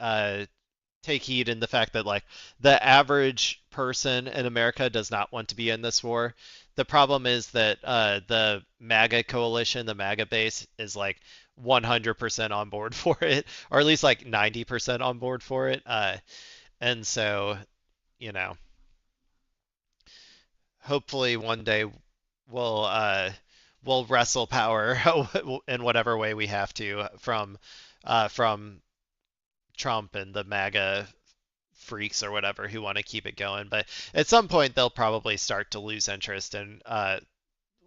take heed in the fact that, like, the average person in America does not want to be in this war. The problem is that the MAGA coalition, the MAGA base, is, like, 100% on board for it, or at least like 90% on board for it. And so, you know, hopefully one day we'll wrestle power in whatever way we have to from Trump and the MAGA freaks or whatever who want to keep it going. But at some point they'll probably start to lose interest and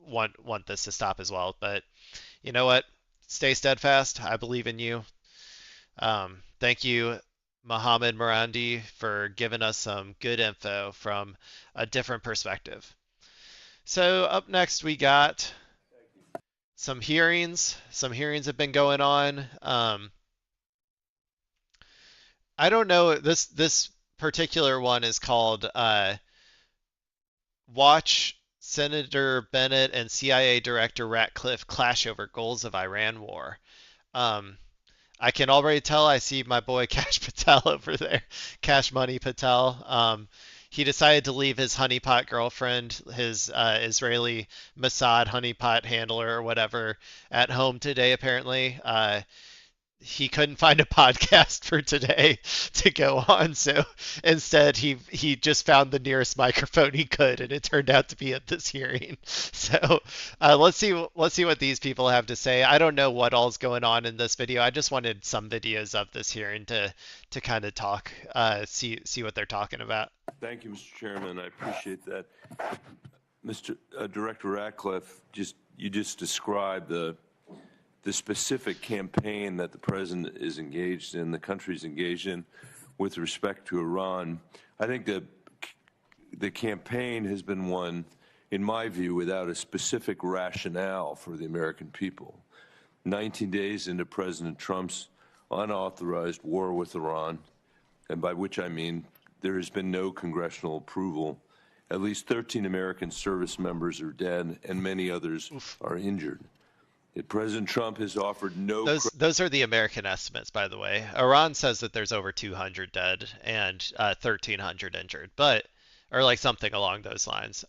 want this to stop as well. But you know what? Stay steadfast. I believe in you. Thank you, Mohammed Marandi, for giving us some good info from a different perspective. So up next we got some hearings. Some hearings have been going on. I don't know. This particular one is called "Watch Senator Bennett and CIA Director Ratcliffe Clash Over Goals of Iran War." I can already tell. I see my boy Cash Patel over there, Cash Money Patel. He decided to leave his honeypot girlfriend, his Israeli Mossad honeypot handler or whatever, at home today. Apparently, he couldn't find a podcast for today to go on, so instead he just found the nearest microphone he could, and it turned out to be at this hearing. So let's see what these people have to say. I don't know what all's going on in this video. I just wanted some videos of this hearing to kind of talk, see what they're talking about. Thank you, Mr. Chairman. I appreciate that. Mr. Director Ratcliffe, you just described the specific campaign that the president is engaged in, the country's engaged in, with respect to Iran. I think the campaign has been one, in my view, without a specific rationale for the American people. 19 days into President Trump's unauthorized war with Iran, and by which I mean there has been no congressional approval, at least 13 American service members are dead and many others are injured. President Trump has offered no... Those are the American estimates, by the way. Iran says that there's over 200 dead and 1,300 injured, or like something along those lines.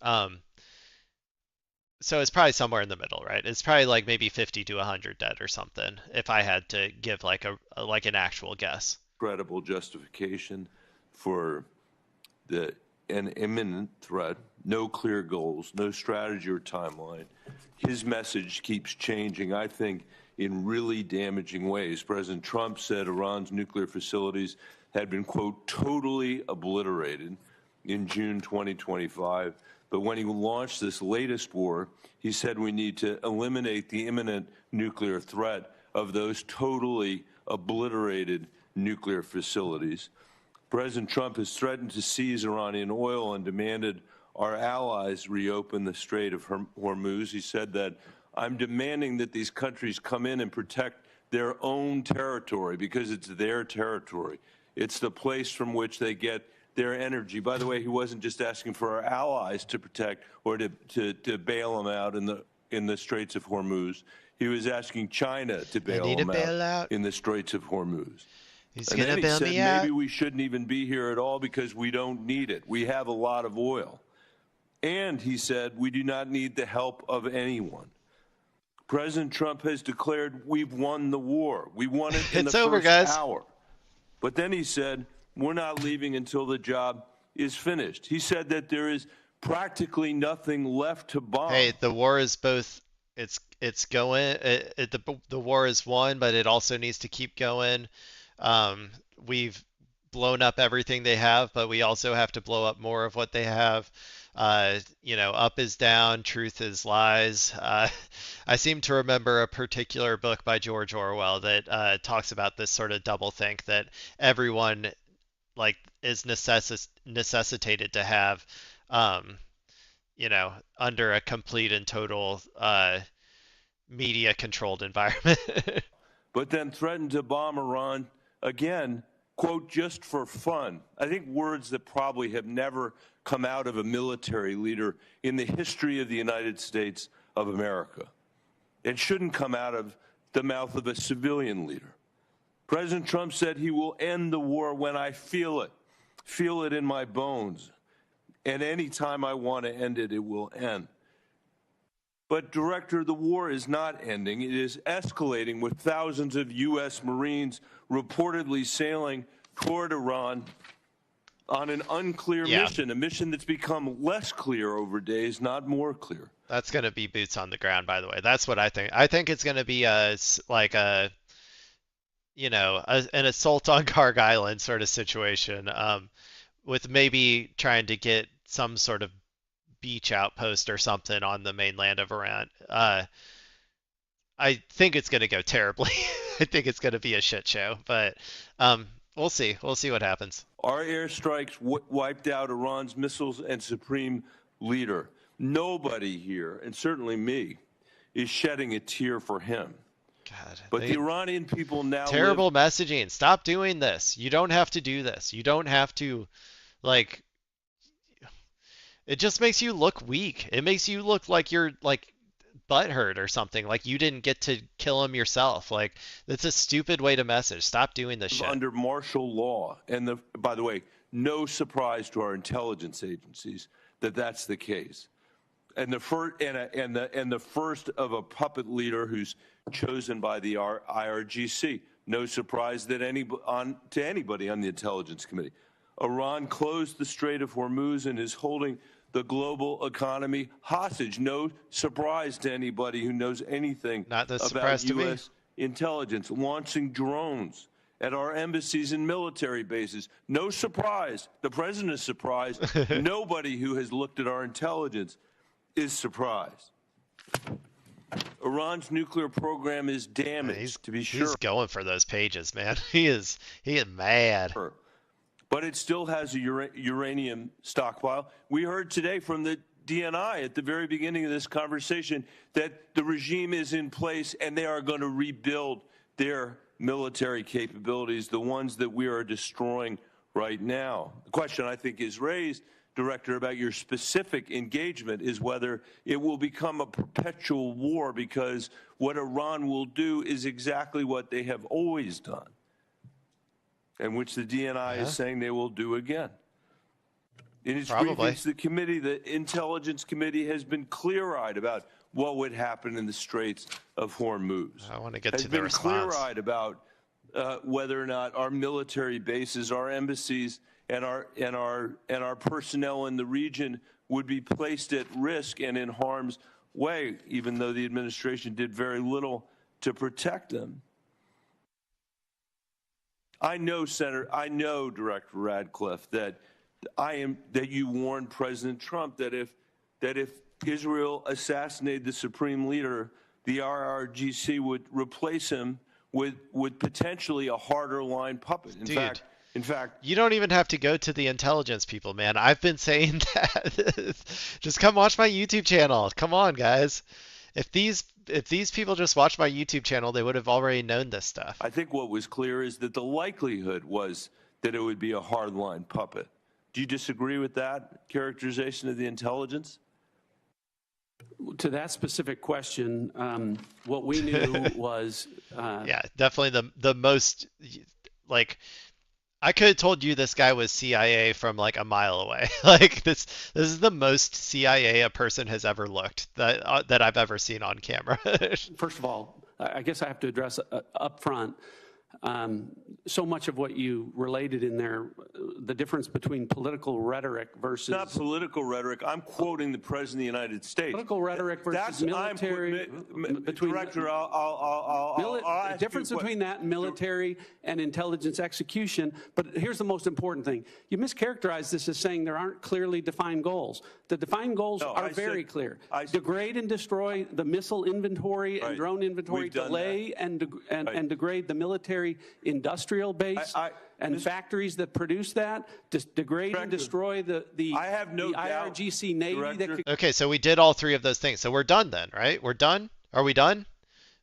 So it's probably somewhere in the middle, right? It's probably like maybe 50 to 100 dead or something, if I had to give like an actual guess. Credible justification for an imminent threat, no clear goals, no strategy or timeline. His message keeps changing, I think, in really damaging ways. President Trump said Iran's nuclear facilities had been, quote, totally obliterated in June 2025. But when he launched this latest war, he said we need to eliminate the imminent nuclear threat of those totally obliterated nuclear facilities. President Trump has threatened to seize Iranian oil and demanded our allies reopen the Strait of Hormuz. He said that I'm demanding that these countries come in and protect their own territory because it's their territory. It's the place from which they get their energy. By the way, he wasn't just asking for our allies to protect or to bail them out in the Straits of Hormuz. He was asking China to bail them out in the Straits of Hormuz. He's going to bail me out. Maybe we shouldn't even be here at all because we don't need it. We have a lot of oil. And he said, we do not need the help of anyone. President Trump has declared we've won the war. We won it in the first hour. But then he said, we're not leaving until the job is finished. He said that there is practically nothing left to bomb. Hey, the war is both, it's going, the war is won, but it also needs to keep going. We've blown up everything they have, but we also have to blow up more of what they have. Up is down, truth is lies. I seem to remember a particular book by George Orwell that talks about this sort of doublethink that everyone is necessitated to have, under a complete and total media-controlled environment. But then threatened to bomb Iran again, quote, just for fun. I think words that probably have never come out of a military leader in the history of the United States of America. It shouldn't come out of the mouth of a civilian leader. President Trump said he will end the war when I feel it in my bones. And any time I want to end it, it will end. But, Director, the war is not ending. It is escalating with thousands of U.S. Marines reportedly sailing toward Iran on an unclear mission, a mission that's become less clear over days, not more clear. That's going to be boots on the ground, by the way. That's what I think. I think it's going to be like an assault on Garg Island sort of situation, with maybe trying to get some sort of beach outpost or something on the mainland of Iran. I think it's going to go terribly. I think it's going to be a shit show, but we'll see. We'll see what happens. Our airstrikes wiped out Iran's missiles and supreme leader. Nobody here, and certainly me, is shedding a tear for him. God, but the Iranian people now terrible messaging. Stop doing this. You don't have to do this. You don't have to, like. It just makes you look weak. It makes you look like you're like butthurt or something. Like you didn't get to kill him yourself. Like that's a stupid way to message. Stop doing this shit. Under martial law, and by the way, no surprise to our intelligence agencies that that's the case. And the first of a puppet leader who's chosen by the IRGC. No surprise that to anybody on the Intelligence Committee. Iran closed the Strait of Hormuz and is holding the global economy hostage. No surprise to anybody who knows anything about U.S. intelligence. Launching drones at our embassies and military bases. No surprise. The president is surprised. Nobody who has looked at our intelligence is surprised. Iran's nuclear program is damaged, to be sure. He's going for those pages, man. He is mad. But it still has a uranium stockpile. We heard today from the DNI at the very beginning of this conversation that the regime is in place and they are going to rebuild their military capabilities, the ones that we are destroying right now. The question I think is raised, Director, about your specific engagement is whether it will become a perpetual war, because what Iran will do is exactly what they have always done, and which the DNI is saying they will do again. In its briefings, the Intelligence Committee has been clear-eyed about what would happen in the Straits of Hormuz. I want to get to the response. Has been clear-eyed about whether or not our military bases, our embassies, and our personnel in the region would be placed at risk and in harm's way, even though the administration did very little to protect them. I know, Director Radcliffe, that you warned President Trump that if Israel assassinated the supreme leader, the IRGC would replace him with potentially a harder line puppet. In fact, you don't even have to go to the intelligence people, man. I've been saying that. Just come watch my YouTube channel. Come on, guys. If these people just watched my YouTube channel, they would have already known this stuff. I think what was clear is that the likelihood was that it would be a hardline puppet. Do you disagree with that characterization of the intelligence? To that specific question, what we knew was... yeah, definitely the most, like... I could have told you this guy was CIA from like a mile away. Like this is the most CIA a person has ever looked that I've ever seen on camera. First of all, I guess I have to address up front. So much of what you related in there, the difference between political rhetoric versus... It's not political rhetoric. I'm quoting the President of the United States. Political rhetoric versus military... Director, I'll difference between that and military and intelligence execution. But here's the most important thing. You mischaracterized this as saying there aren't clearly defined goals. The defined goals are very clear. Degrade and destroy the missile inventory and drone inventory, delay and degrade the military industrial base and factories that produce that, degrade and destroy the IRGC Navy that could... Okay, so we did all three of those things. So we're done then, right? We're done? Are we done?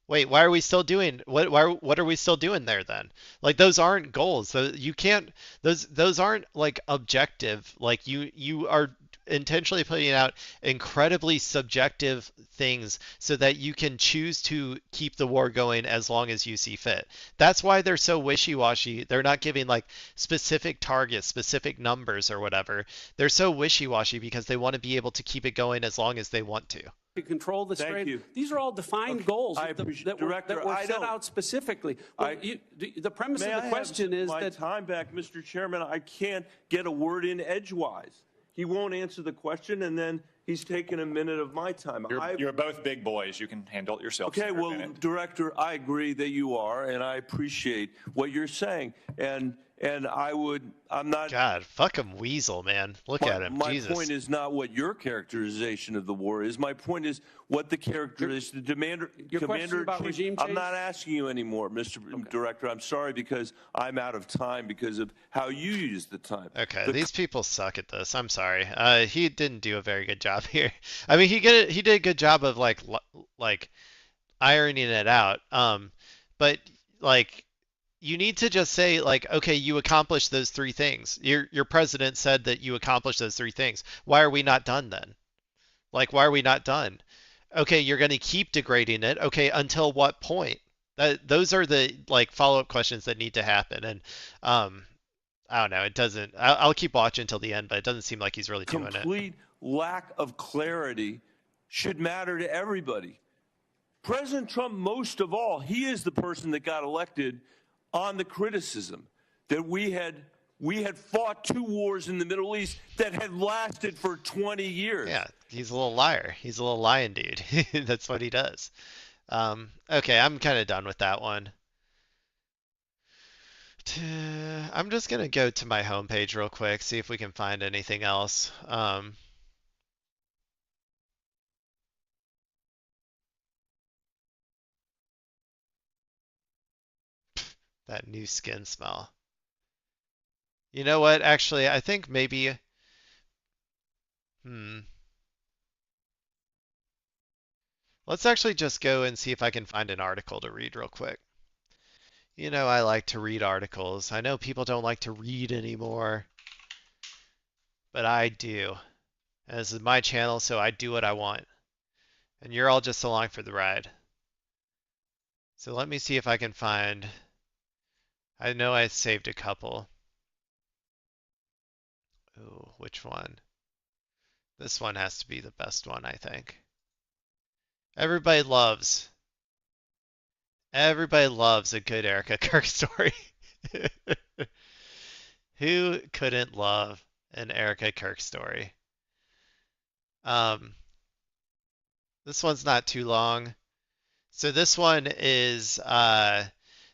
Wait, why are we still doing what are we still doing there then? Like those aren't goals. You can't those aren't like objective. Like you are intentionally putting out incredibly subjective things so that you can choose to keep the war going as long as you see fit. That's why they're so wishy-washy. They're not giving like specific targets, specific numbers or whatever. They're so wishy-washy because they want to be able to keep it going as long as they want to. to control the Thank Strait. you. These are all defined goals that were set out specifically. Well, the premise of the question is that time back, Mr. Chairman. I can't get a word in edgewise. He won't answer the question, and then he's taking a minute of my time. You're both big boys. You can handle it yourself. Okay, well, Director, I agree that you are, and I appreciate what you're saying. And I'm not. God, fuck him, Weasel, man. Look at him. My Jesus. point is not what your characterization of the war is. My point is what the characterization, the commander about regime I'm change? not asking you anymore, Mr. Director. I'm sorry because I'm out of time because of how you use the time. Okay, these people suck at this. I'm sorry. He didn't do a very good job here. I mean, he did a good job of like ironing it out. But like you need to just say like, okay, you accomplished those three things. Your president said that you accomplished those three things. Why are we not done then? Like, why are we not done? Okay, you're going to keep degrading it. Okay, until what point? Those are the like follow-up questions that need to happen. And I don't know. It doesn't. I'll keep watching until the end, but it doesn't seem like he's really doing it. Complete lack of clarity should matter to everybody. President Trump, most of all, he is the person that got elected on the criticism that we had fought 2 wars in the Middle East that had lasted for 20 years. Yeah, he's a little liar. He's a little lying dude. That's what he does. Okay, I'm kind of done with that one. I'm just gonna go to my homepage real quick, see if we can find anything else. That new skin smell. You know what? Actually, I think maybe. Let's actually just go and see if I can find an article to read real quick. You know, I like to read articles. I know people don't like to read anymore, but I do. And this is my channel, so I do what I want. And you're all just along for the ride. So let me see if I can find. I know I saved a couple. Ooh, which one? This one has to be the best one, I think. Everybody loves a good Erica Kirk story. Who couldn't love an Erica Kirk story? This one's not too long. So this one is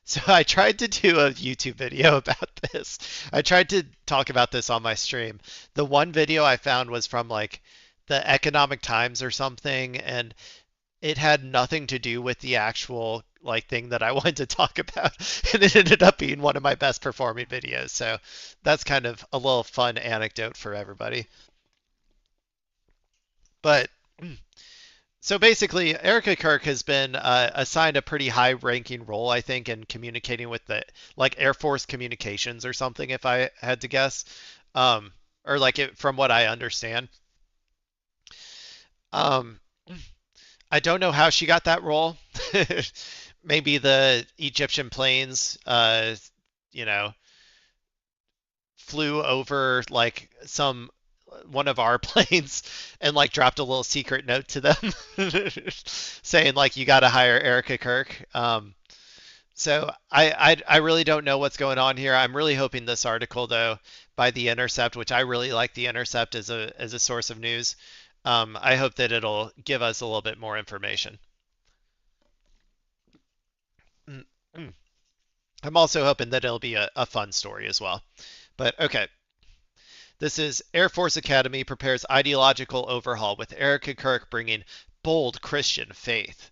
so I tried to do a YouTube video about this. I tried to talk about this on my stream. The one video I found was from like the Economic Times or something, and it had nothing to do with the actual like thing that I wanted to talk about, and it ended up being one of my best performing videos. So that's kind of a little fun anecdote for everybody. But so basically, Erica Kirk has been assigned a pretty high-ranking role, I think, in communicating with the like Air Force communications or something, if I had to guess, or like it, from what I understand. I don't know how she got that role. Maybe the Egyptian planes, you know, flew over like one of our planes and like dropped a little secret note to them saying like you got to hire Erica Kirk. So I really don't know what's going on here. I'm really hoping this article though by The Intercept, which I really like The Intercept as a source of news. I hope that it'll give us a little bit more information. I'm also hoping that it'll be a fun story as well. But okay. This is Air Force Academy prepares ideological overhaul with Erica Kirk bringing bold Christian faith.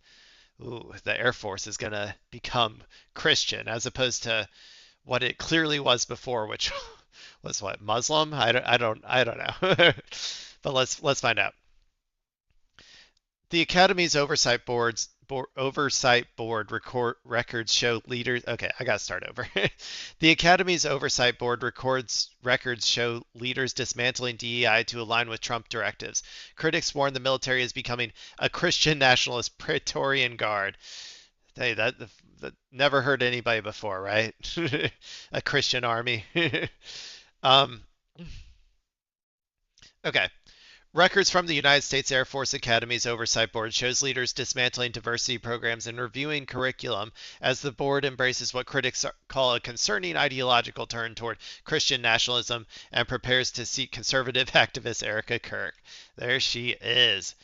Ooh, the Air Force is going to become Christian as opposed to what it clearly was before, which was what, Muslim? I don't know. But let's find out. The Academy's oversight board records show leaders. Okay, I gotta start over. The Academy's oversight board records show leaders dismantling DEI to align with Trump directives. Critics warn the military is becoming a Christian nationalist Praetorian Guard. Hey, that never heard anybody before, right? A Christian army. Okay. Records from the United States Air Force Academy's Oversight Board shows leaders dismantling diversity programs and reviewing curriculum as the board embraces what critics call a concerning ideological turn toward Christian nationalism and prepares to seat conservative activist Erica Kirk. There she is.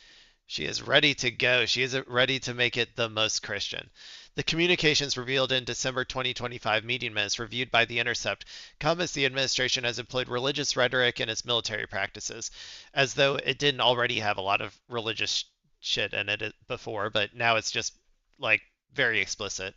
She is ready to go. She is ready to make it the most Christian. The communications revealed in December 2025 meeting minutes reviewed by The Intercept come as the administration has employed religious rhetoric in its military practices, as though it didn't already have a lot of religious shit in it before, but now it's just like very explicit.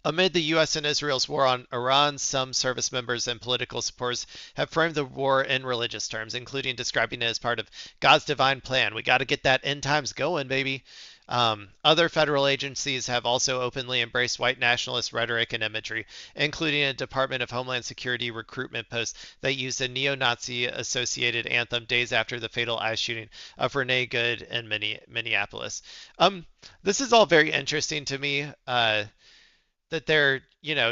Amid the U.S. and Israel's war on Iran, some service members and political supporters have framed the war in religious terms, including describing it as part of God's divine plan. We got to get that end times going, baby. Other federal agencies have also openly embraced white nationalist rhetoric and imagery, including a Department of Homeland Security recruitment post that used a neo-Nazi associated anthem days after the fatal ICE shooting of Renee Good in Minneapolis. This is all very interesting to me. That they're,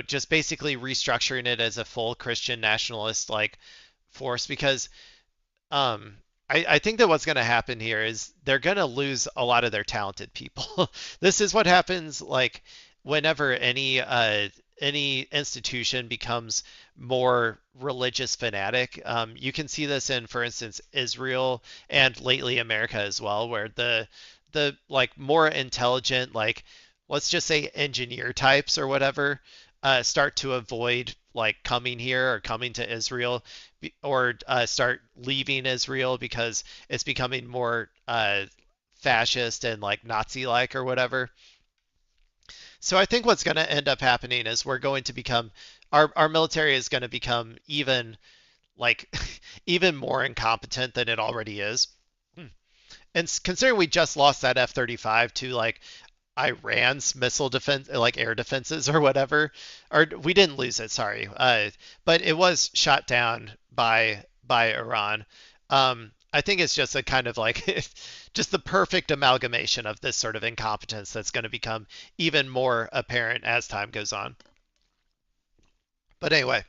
just basically restructuring it as a full Christian nationalist like force because I think that what's going to happen here is they're going to lose a lot of their talented people. This is what happens like whenever any institution becomes more religious fanatic. You can see this in, for instance, Israel and lately America as well, where the like more intelligent, like let's just say engineer types or whatever, start to avoid like coming here or coming to Israel or start leaving Israel because it's becoming more fascist and like Nazi-like or whatever. So I think what's going to end up happening is we're going to become our military is going to become even like even more incompetent than it already is. And considering we just lost that F-35 to like Iran's missile defense, like air defenses or whatever, or we didn't lose it, sorry, but it was shot down by Iran. I think it's just a kind of like just the perfect amalgamation of this sort of incompetence that's going to become even more apparent as time goes on. But anyway,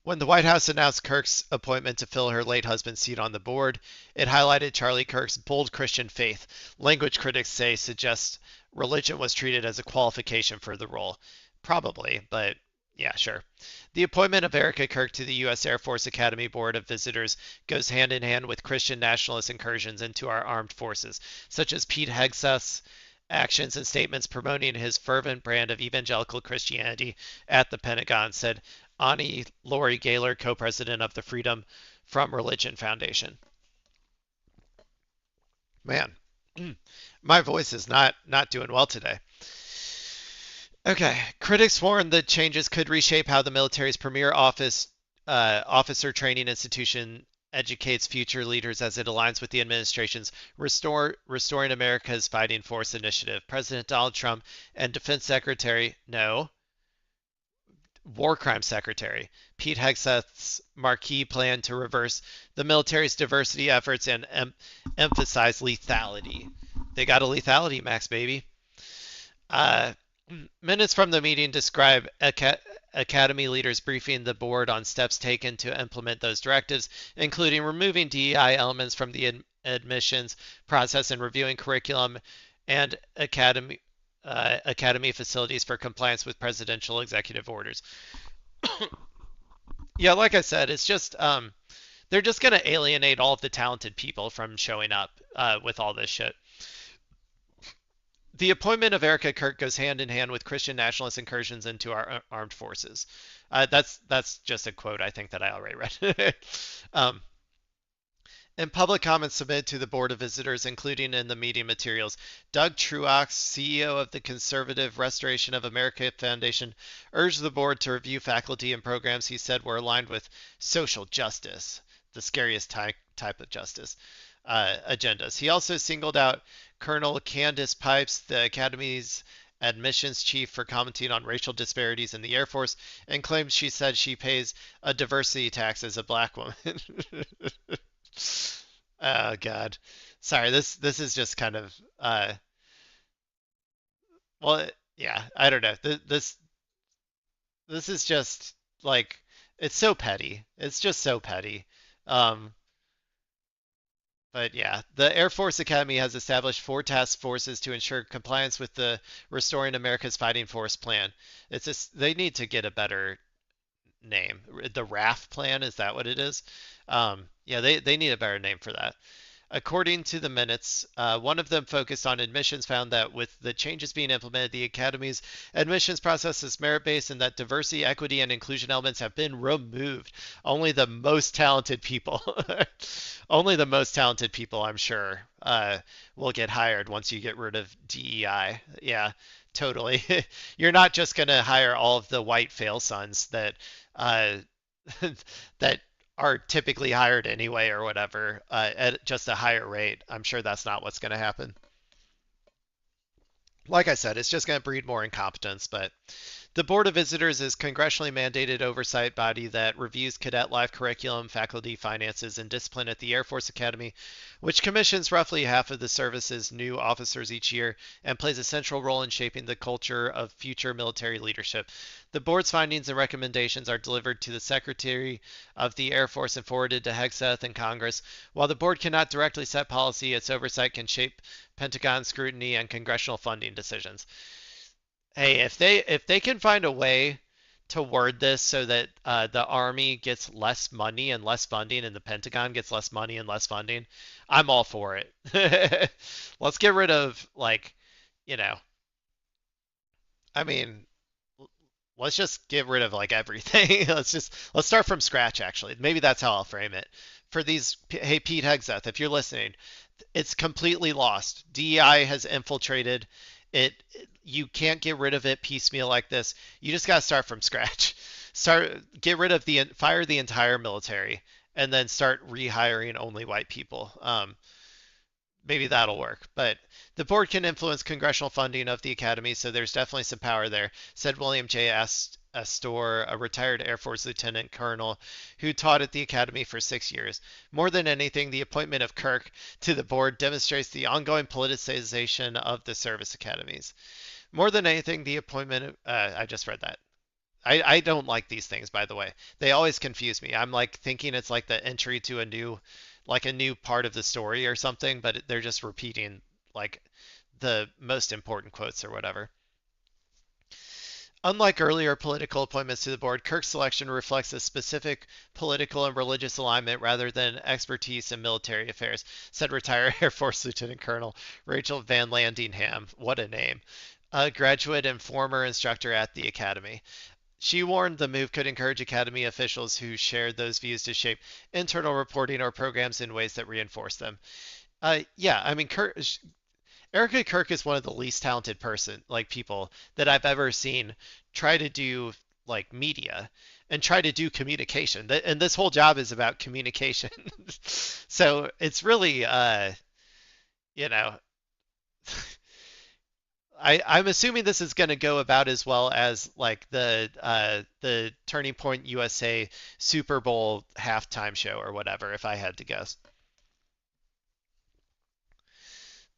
when the White House announced Kirk's appointment to fill her late husband's seat on the board, it highlighted Charlie Kirk's bold Christian faith. Language critics say suggests religion was treated as a qualification for the role. Probably, but yeah, sure. The appointment of Erica Kirk to the U.S. Air Force Academy Board of Visitors goes hand in hand with Christian nationalist incursions into our armed forces, such as Pete Hegseth's actions and statements promoting his fervent brand of evangelical Christianity at the Pentagon, said Ani Lori Gaylor, co-president of the Freedom from Religion Foundation. Man, my voice is not doing well today. Okay, critics warn that changes could reshape how the military's premier officer training institution educates future leaders as it aligns with the administration's Restoring America's Fighting Force initiative. President Donald Trump and Defense Secretary, no, War Crimes Secretary Pete Hegseth's marquee plan to reverse the military's diversity efforts and emphasize lethality. They got a lethality max, baby. Minutes from the meeting describe Academy leaders briefing the board on steps taken to implement those directives, including removing DEI elements from the admissions process and reviewing curriculum and Academy facilities for compliance with presidential executive orders. Yeah, like I said, it's just they're just going to alienate all of the talented people from showing up with all this shit. The appointment of Erica Kirk goes hand in hand with Christian nationalist incursions into our armed forces. That's just a quote I think that I already read. In public comments submitted to the Board of Visitors, including in the meeting materials, Doug Truax, CEO of the Conservative Restoration of America Foundation, urged the board to review faculty and programs he said were aligned with social justice, the scariest type of justice, agendas. He also singled out Colonel Candace Pipes, the Academy's admissions chief, for commenting on racial disparities in the Air Force and claimed she said she pays a diversity tax as a black woman. Oh God, sorry. This is just kind of well, yeah. I don't know. This is just like it's so petty. It's just so petty. But yeah, the Air Force Academy has established 4 task forces to ensure compliance with the Restoring America's Fighting Force plan. It's just, they need to get a better name. The RAF plan, is that what it is? Yeah, they need a better name for that. According to the minutes, one of them focused on admissions, found that with the changes being implemented, the Academy's admissions process is merit-based and that diversity, equity, and inclusion elements have been removed. Only the most talented people, only the most talented people, I'm sure, will get hired once you get rid of DEI. Yeah, totally. You're not just going to hire all of the white fail sons that uh, that are typically hired anyway or whatever at just a higher rate. I'm sure that's not what's going to happen. Like I said, it's just going to breed more incompetence, but the Board of Visitors is congressionally mandated oversight body that reviews cadet life curriculum, faculty finances, and discipline at the Air Force Academy, which commissions roughly half of the service's new officers each year and plays a central role in shaping the culture of future military leadership. The board's findings and recommendations are delivered to the Secretary of the Air Force and forwarded to Hegseth and Congress. While the board cannot directly set policy, its oversight can shape Pentagon scrutiny and congressional funding decisions. Hey, if they can find a way to word this so that the Army gets less money and less funding, and the Pentagon gets less money and less funding, I'm all for it. Let's get rid of like, you know, I mean, let's just get rid of like everything. Let's start from scratch. Actually, maybe that's how I'll frame it. For these, hey Pete Hegseth, if you're listening, it's completely lost. DEI has infiltrated it. You can't get rid of it piecemeal like this. You just got to start from scratch. Get rid of fire the entire military, and then start rehiring only white people. Maybe that'll work. But the board can influence congressional funding of the academy, so there's definitely some power there, said William J. Astor, a retired Air Force lieutenant colonel who taught at the academy for 6 years. More than anything, the appointment of Kirk to the board demonstrates the ongoing politicization of the service academies. More than anything, the appointment, I just read that. I don't like these things, by the way. They always confuse me. I'm like thinking it's like the entry to a new part of the story or something, but they're just repeating like the most important quotes or whatever. Unlike earlier political appointments to the board, Kirk's selection reflects a specific political and religious alignment rather than expertise in military affairs, said retired Air Force Lieutenant Colonel Rachel Van Landingham. What a name. A graduate and former instructor at the Academy. She warned the move could encourage Academy officials who shared those views to shape internal reporting or programs in ways that reinforce them. Yeah, I mean, Erica Kirk is one of the least talented people that I've ever seen try to do like media and try to do communication. And this whole job is about communication. So it's really, you know, I'm assuming this is going to go about as well as like the Turning Point USA Super Bowl halftime show or whatever, if I had to guess.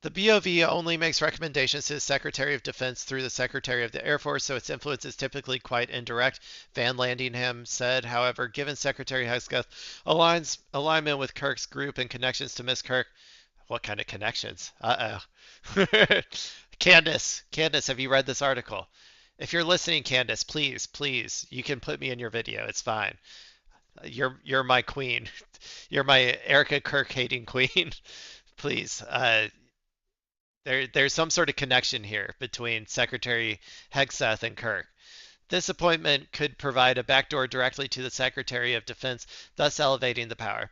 The BOV only makes recommendations to the Secretary of Defense through the Secretary of the Air Force, so its influence is typically quite indirect, Van Landingham said. However, given Secretary Hesketh alignment with Kirk's group and connections to Miss Kirk, what kind of connections? Uh-oh. Candace, have you read this article? If you're listening, Candace, please, you can put me in your video. It's fine. You're my queen. You're my Erica Kirk hating queen. Please. There's some sort of connection here between Secretary Hegseth and Kirk. This appointment could provide a backdoor directly to the Secretary of Defense, thus elevating the power.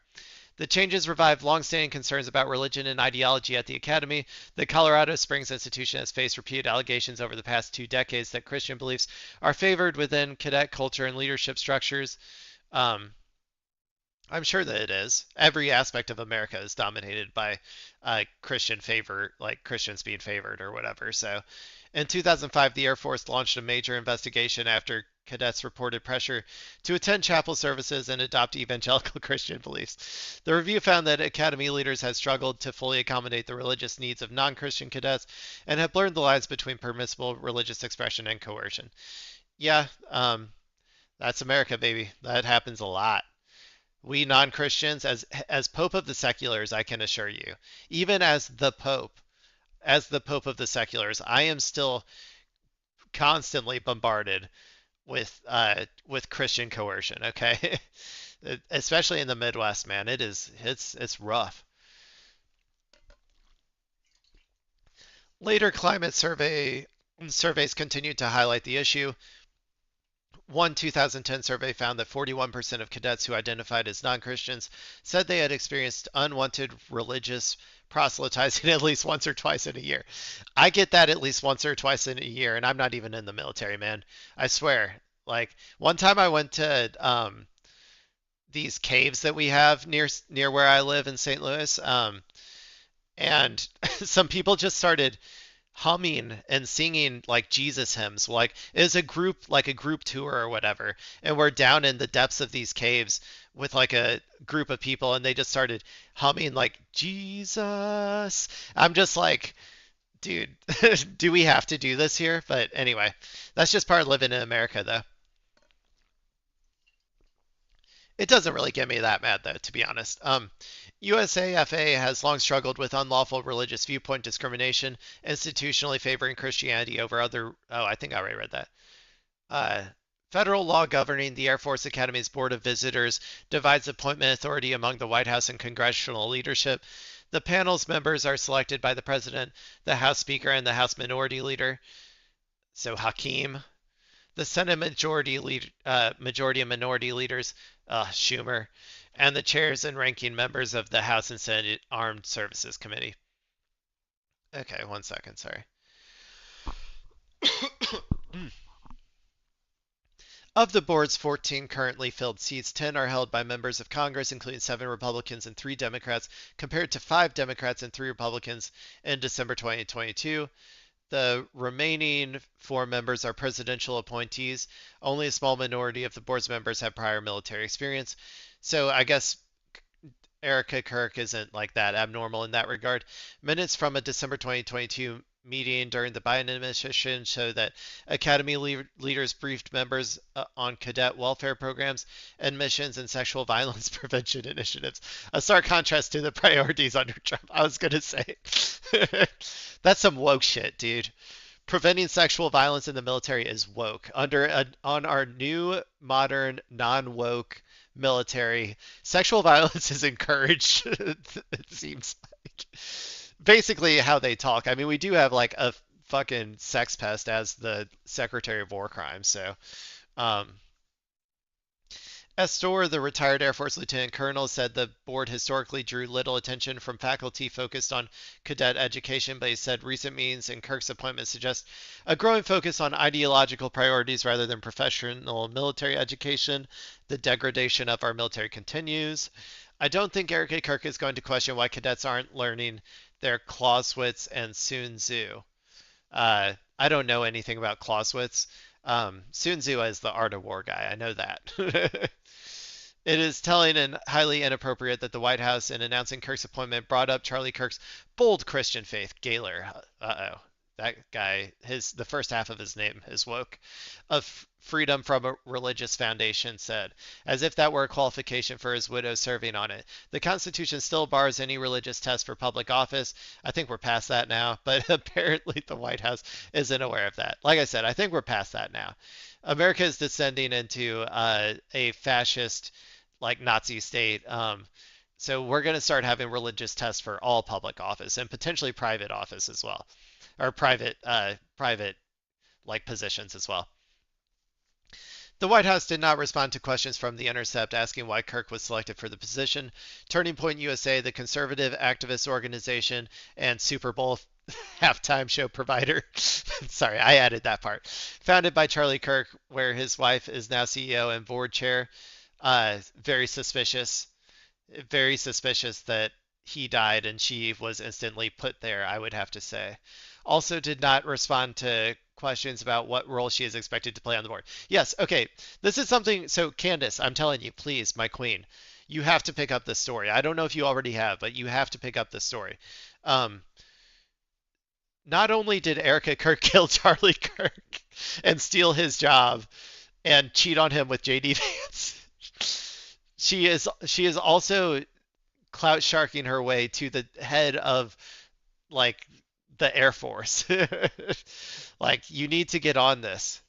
The changes revive longstanding concerns about religion and ideology at the Academy. The Colorado Springs institution has faced repeated allegations over the past 2 decades that Christian beliefs are favored within cadet culture and leadership structures. I'm sure that it is. Every aspect of America is dominated by Christian favor, like Christians being favored or whatever. So in 2005, the Air Force launched a major investigation after cadets reported pressure to attend chapel services and adopt evangelical Christian beliefs. The review found that Academy leaders had struggled to fully accommodate the religious needs of non-Christian cadets and have blurred the lines between permissible religious expression and coercion. Yeah, that's America, baby. That happens a lot. We non-Christians, as Pope of the seculars, I can assure you, even as the Pope of the seculars, I am still constantly bombarded with Christian coercion. Okay, especially in the Midwest, man. It's rough. Later climate surveys continued to highlight the issue. One 2010 survey found that 41% of cadets who identified as non-Christians said they had experienced unwanted religious proselytizing at least once or twice in a year. I get that at least once or twice in a year, and I'm not even in the military, man. I swear. Like, one time I went to these caves that we have near where I live in St. Louis, and some people just started humming and singing like Jesus hymns. Like, it was a group tour or whatever, and we're down in the depths of these caves with like a group of people, and they just started humming like Jesus. I'm just like, dude, do we have to do this here? But anyway, that's just part of living in America, though. It doesn't really get me that mad, though, to be honest. USAFA has long struggled with unlawful religious viewpoint discrimination, institutionally favoring Christianity over other. Oh, I think I already read that. Federal law governing the Air Force Academy's Board of Visitors divides appointment authority among the White House and congressional leadership. The panel's members are selected by the President, the House Speaker, and the House Minority Leader. So Hakeem. The Senate majority and minority leaders, Schumer, and the chairs and ranking members of the House and Senate Armed Services Committee. Okay, 1 second, sorry. Of the board's 14 currently filled seats, 10 are held by members of Congress, including 7 Republicans and 3 Democrats, compared to 5 Democrats and 3 Republicans in December 2022. The remaining 4 members are presidential appointees. Only a small minority of the board's members have prior military experience. So I guess Erica Kirk isn't like that abnormal in that regard. Minutes from a December 2022 meeting during the Biden administration show that Academy leaders briefed members on cadet welfare programs and missions and sexual violence prevention initiatives. A stark contrast to the priorities under Trump. I was going to say. That's some woke shit, dude. Preventing sexual violence in the military is woke. On our new, modern, non-woke military, sexual violence is encouraged. It seems like basically how they talk. I mean, we do have like a fucking sex pest as the Secretary of War Crimes. So, Estor, the retired Air Force Lieutenant Colonel, said the board historically drew little attention from faculty focused on cadet education, but he said recent meetings and Kirk's appointment suggest a growing focus on ideological priorities rather than professional military education. The degradation of our military continues. I don't think Erica Kirk is going to question why cadets aren't learning their Clausewitz and Sun Tzu. I don't know anything about Clausewitz. Sun Tzu is the Art of War guy. I know that. It is telling and highly inappropriate that the White House, in announcing Kirk's appointment, brought up Charlie Kirk's bold Christian faith. Gaylor. Uh-oh. That guy, the first half of his name is woke. Of freedom from a religious foundation said, as if that were a qualification for his widow serving on it. The Constitution still bars any religious test for public office. I think we're past that now, but apparently the White House isn't aware of that. Like I said, I think we're past that now. America is descending into a fascist, like Nazi state. So we're going to start having religious tests for all public office and potentially private office as well, or private like positions as well. The White House did not respond to questions from The Intercept asking why Kirk was selected for the position. Turning Point USA, the conservative activist organization and Super Bowl halftime show provider, sorry, I added that part, founded by Charlie Kirk, where his wife is now CEO and board chair. Very suspicious that he died and she was instantly put there, I would have to say. Also did not respond to questions about what role she is expected to play on the board. Yes, okay. This is something, so Candace, I'm telling you, please, my queen, you have to pick up this story. I don't know if you already have, but you have to pick up this story. Not only did Erica Kirk kill Charlie Kirk and steal his job and cheat on him with JD Vance, she is also clout sharking her way to the head of like the Air Force. Like, you need to get on this.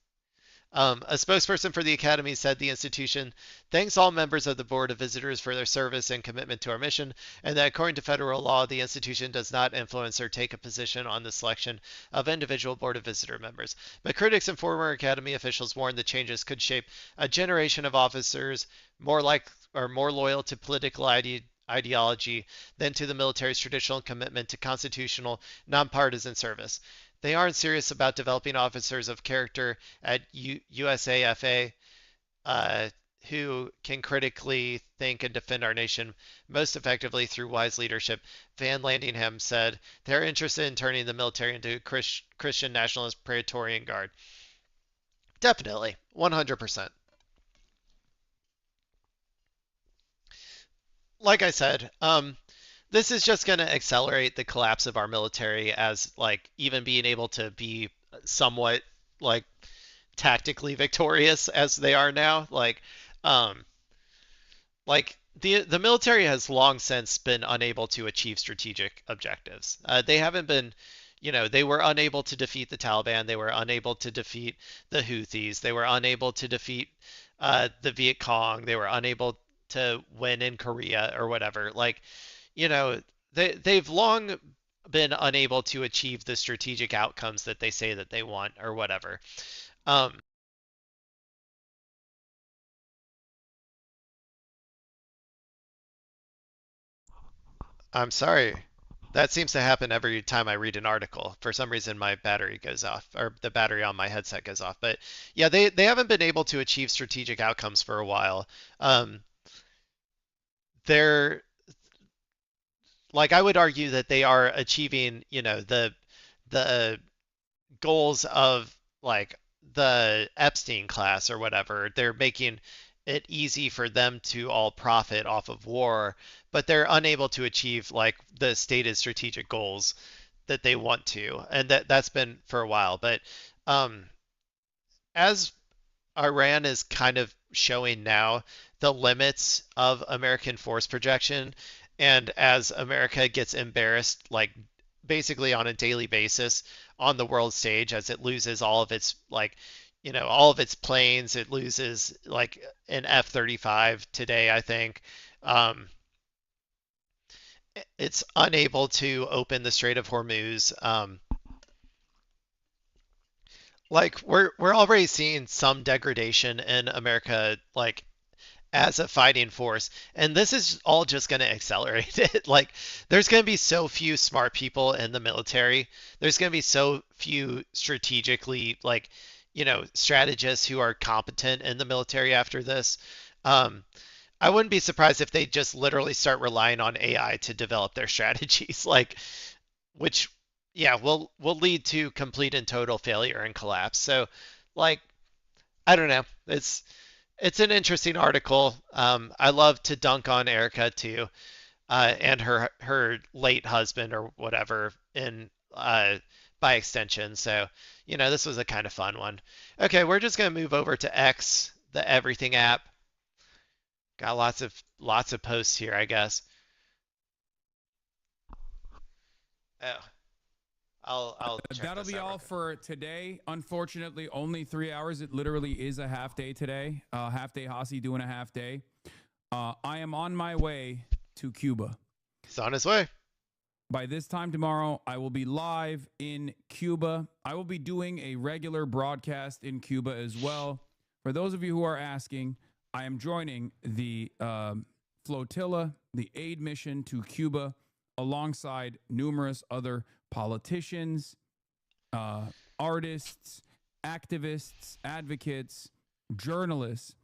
A spokesperson for the Academy said the institution thanks all members of the Board of Visitors for their service and commitment to our mission, and that according to federal law, the institution does not influence or take a position on the selection of individual Board of Visitor members. But critics and former Academy officials warned the changes could shape a generation of officers more loyal to political ideology than to the military's traditional commitment to constitutional, nonpartisan service. They aren't serious about developing officers of character at USAFA who can critically think and defend our nation most effectively through wise leadership. Van Landingham said they're interested in turning the military into a Christian nationalist Praetorian Guard. Definitely, 100%. Like I said, this is just going to accelerate the collapse of our military as like even being able to be somewhat like tactically victorious as they are now. Um, like the military has long since been unable to achieve strategic objectives. They haven't been, they were unable to defeat the Taliban. They were unable to defeat the Houthis. They were unable to defeat the Viet Cong. They were unable to win in Korea or whatever. Like, they've long been unable to achieve the strategic outcomes that they say that they want or whatever. I'm sorry. That seems to happen every time I read an article. For some reason, my battery goes off, or the battery on my headset goes off. But yeah, they haven't been able to achieve strategic outcomes for a while. They're like, I would argue that they are achieving, the goals of like the Epstein class or whatever. They're making it easy for them to all profit off of war, but they're unable to achieve like the stated strategic goals that they want to, and that's been for a while. But as Iran is kind of showing now the limits of American force projection, and as America gets embarrassed, like basically on a daily basis on the world stage, as it loses all of its all of its planes, it loses like an F-35 today, I think. It's unable to open the Strait of Hormuz. Like we're already seeing some degradation in America, like as a fighting force, and this is all just going to accelerate it. Like, there's going to be so few smart people in the military. There's going to be so few strategically, like, strategists who are competent in the military after this. I wouldn't be surprised if they just literally start relying on AI to develop their strategies, like, which, yeah, will lead to complete and total failure and collapse. So, like, I don't know. It's an interesting article. I love to dunk on Erica too, and her late husband or whatever in by extension. So, this was a kind of fun one. Okay, we're just gonna move over to X, the Everything app. Got lots of posts here, I guess. Oh, I'll check That'll this be out all for today. Unfortunately, only 3 hours. It literally is a half day today. Half day Hasi doing a half day. I am on my way to Cuba. He's on his way. By this time tomorrow, I will be live in Cuba. I will be doing a regular broadcast in Cuba as well. For those of you who are asking, I am joining the flotilla, the aid mission to Cuba, alongside numerous other politicians, artists, activists, advocates, journalists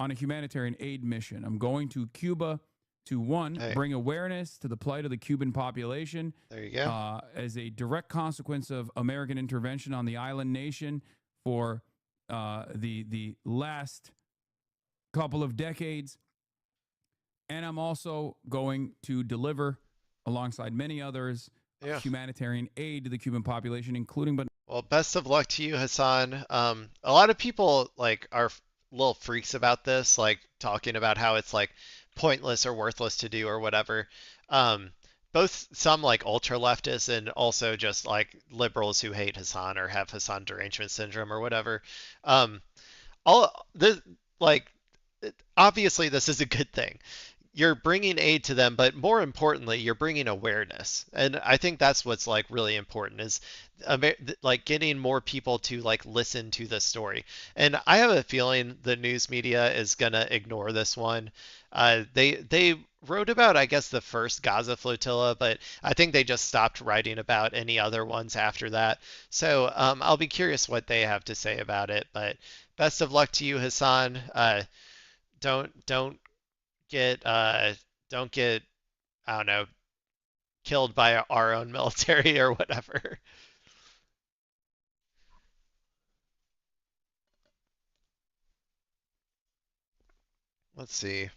on a humanitarian aid mission. I'm going to Cuba to bring awareness to the plight of the Cuban population. There you go. As a direct consequence of American intervention on the island nation for the last couple of decades. And I'm also going to deliver, alongside many others, humanitarian aid to the Cuban population, including but well, best of luck to you, Hassan. A lot of people like are little freaks about this, like talking about how it's like pointless or worthless to do or whatever. Um, Both some like ultra leftists and also just like liberals who hate Hassan or have Hassan derangement syndrome or whatever. Um, all this like obviously this is a good thing. You're bringing aid to them, but more importantly, you're bringing awareness. And I think that's what's like really important is like getting more people to like listen to this story. And I have a feeling the news media is gonna ignore this one. They wrote about, I guess, the first Gaza flotilla, but I think they just stopped writing about any other ones after that. So I'll be curious what they have to say about it. But best of luck to you, Hassan. Don't get don't get, I don't know, killed by our own military or whatever. Let's see.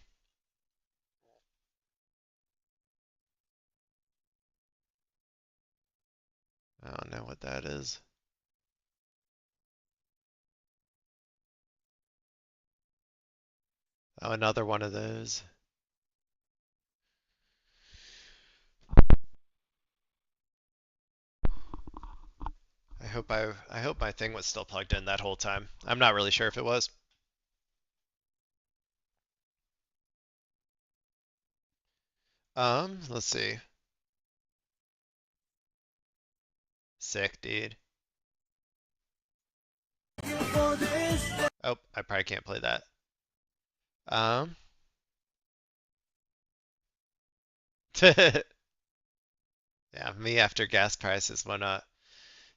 I don't know what that is. Oh, another one of those. I hope my thing was still plugged in that whole time. I'm not really sure if it was. Let's see. Sick, dude. Oh, I probably can't play that. Um. Yeah, me after gas prices went up.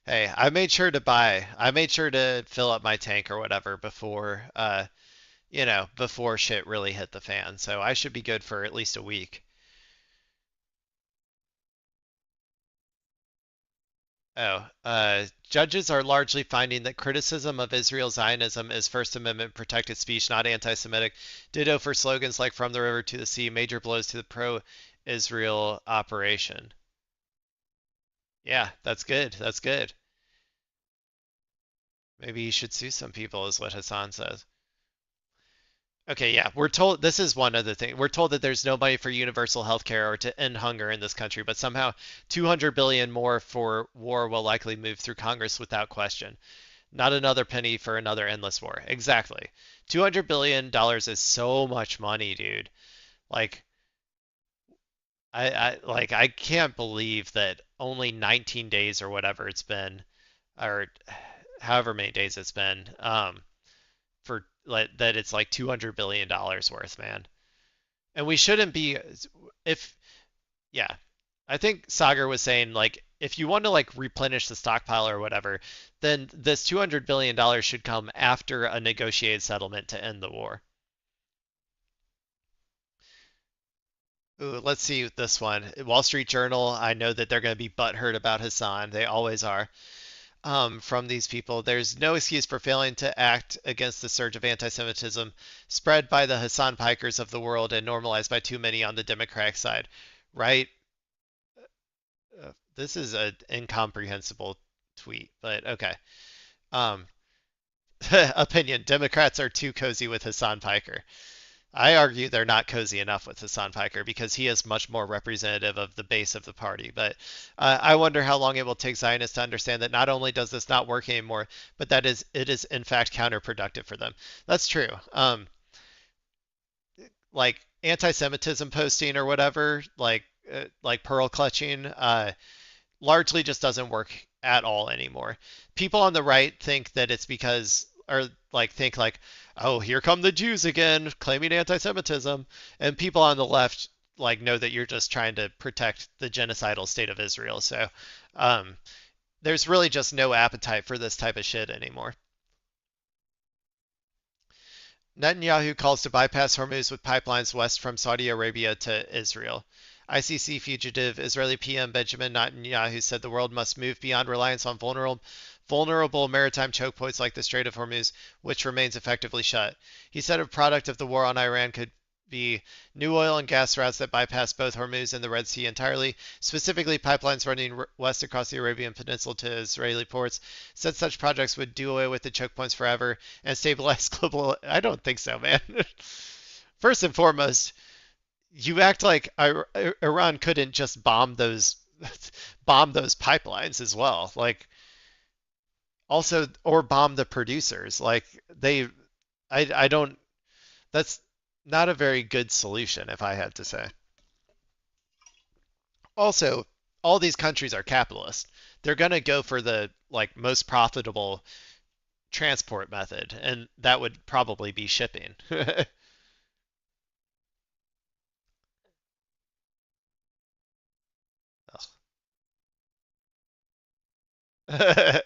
Hey, I made sure to fill up my tank or whatever before, before shit really hit the fan. So I should be good for at least a week. Oh, judges are largely finding that criticism of Israel Zionism is First Amendment protected speech, not anti-Semitic. Ditto for slogans like "From the River to the Sea," major blows to the pro-Israel operation. Yeah, that's good. That's good. Maybe you should sue some people, is what Hassan says. Okay, yeah, we're told this is one other thing. We're told that there's no money for universal health care or to end hunger in this country, but somehow 200 billion more for war will likely move through Congress without question. Not another penny for another endless war. Exactly. 200 billion dollars is so much money, dude. Like I can't believe that only 19 days or whatever it's been, or however many days it's been, for like that it's like 200 billion dollars worth, man. And we shouldn't be, if yeah, I think Sagar was saying like if you want to like replenish the stockpile or whatever, then this 200 billion dollars should come after a negotiated settlement to end the war. Ooh, let's see this one. Wall Street Journal. I know that they're going to be butthurt about Hassan. They always are. From these people. There's no excuse for failing to act against the surge of anti-Semitism spread by the Hassan Pikers of the world and normalized by too many on the Democratic side. Right? This is an incomprehensible tweet, but okay. Um, Opinion. Democrats are too cozy with Hassan Piker. I argue they're not cozy enough with Hassan Piker because he is much more representative of the base of the party. But I wonder how long it will take Zionists to understand that not only does this not work anymore, but that it is in fact counterproductive for them. That's true. Like anti-Semitism posting or whatever, like pearl clutching, largely just doesn't work at all anymore. People on the right think that it's because, or like think like, oh, here come the Jews again, claiming anti-Semitism, and people on the left like know that you're just trying to protect the genocidal state of Israel. So um, there's really just no appetite for this type of shit anymore. Netanyahu calls to bypass Hormuz with pipelines west from Saudi Arabia to Israel. ICC fugitive Israeli PM Benjamin Netanyahu said the world must move beyond reliance on vulnerable maritime choke points like the Strait of Hormuz, which remains effectively shut. He said a product of the war on Iran could be new oil and gas routes that bypass both Hormuz and the Red Sea entirely, specifically pipelines running west across the Arabian Peninsula to Israeli ports. Said such projects would do away with the choke points forever and stabilize global. I don't think so, man. First and foremost, you act like Iran couldn't just bomb those pipelines as well. Like, also, or bomb the producers. Like, I don't. That's not a very good solution, if I had to say. Also, all these countries are capitalist. They're gonna go for the like most profitable transport method, and that would probably be shipping. That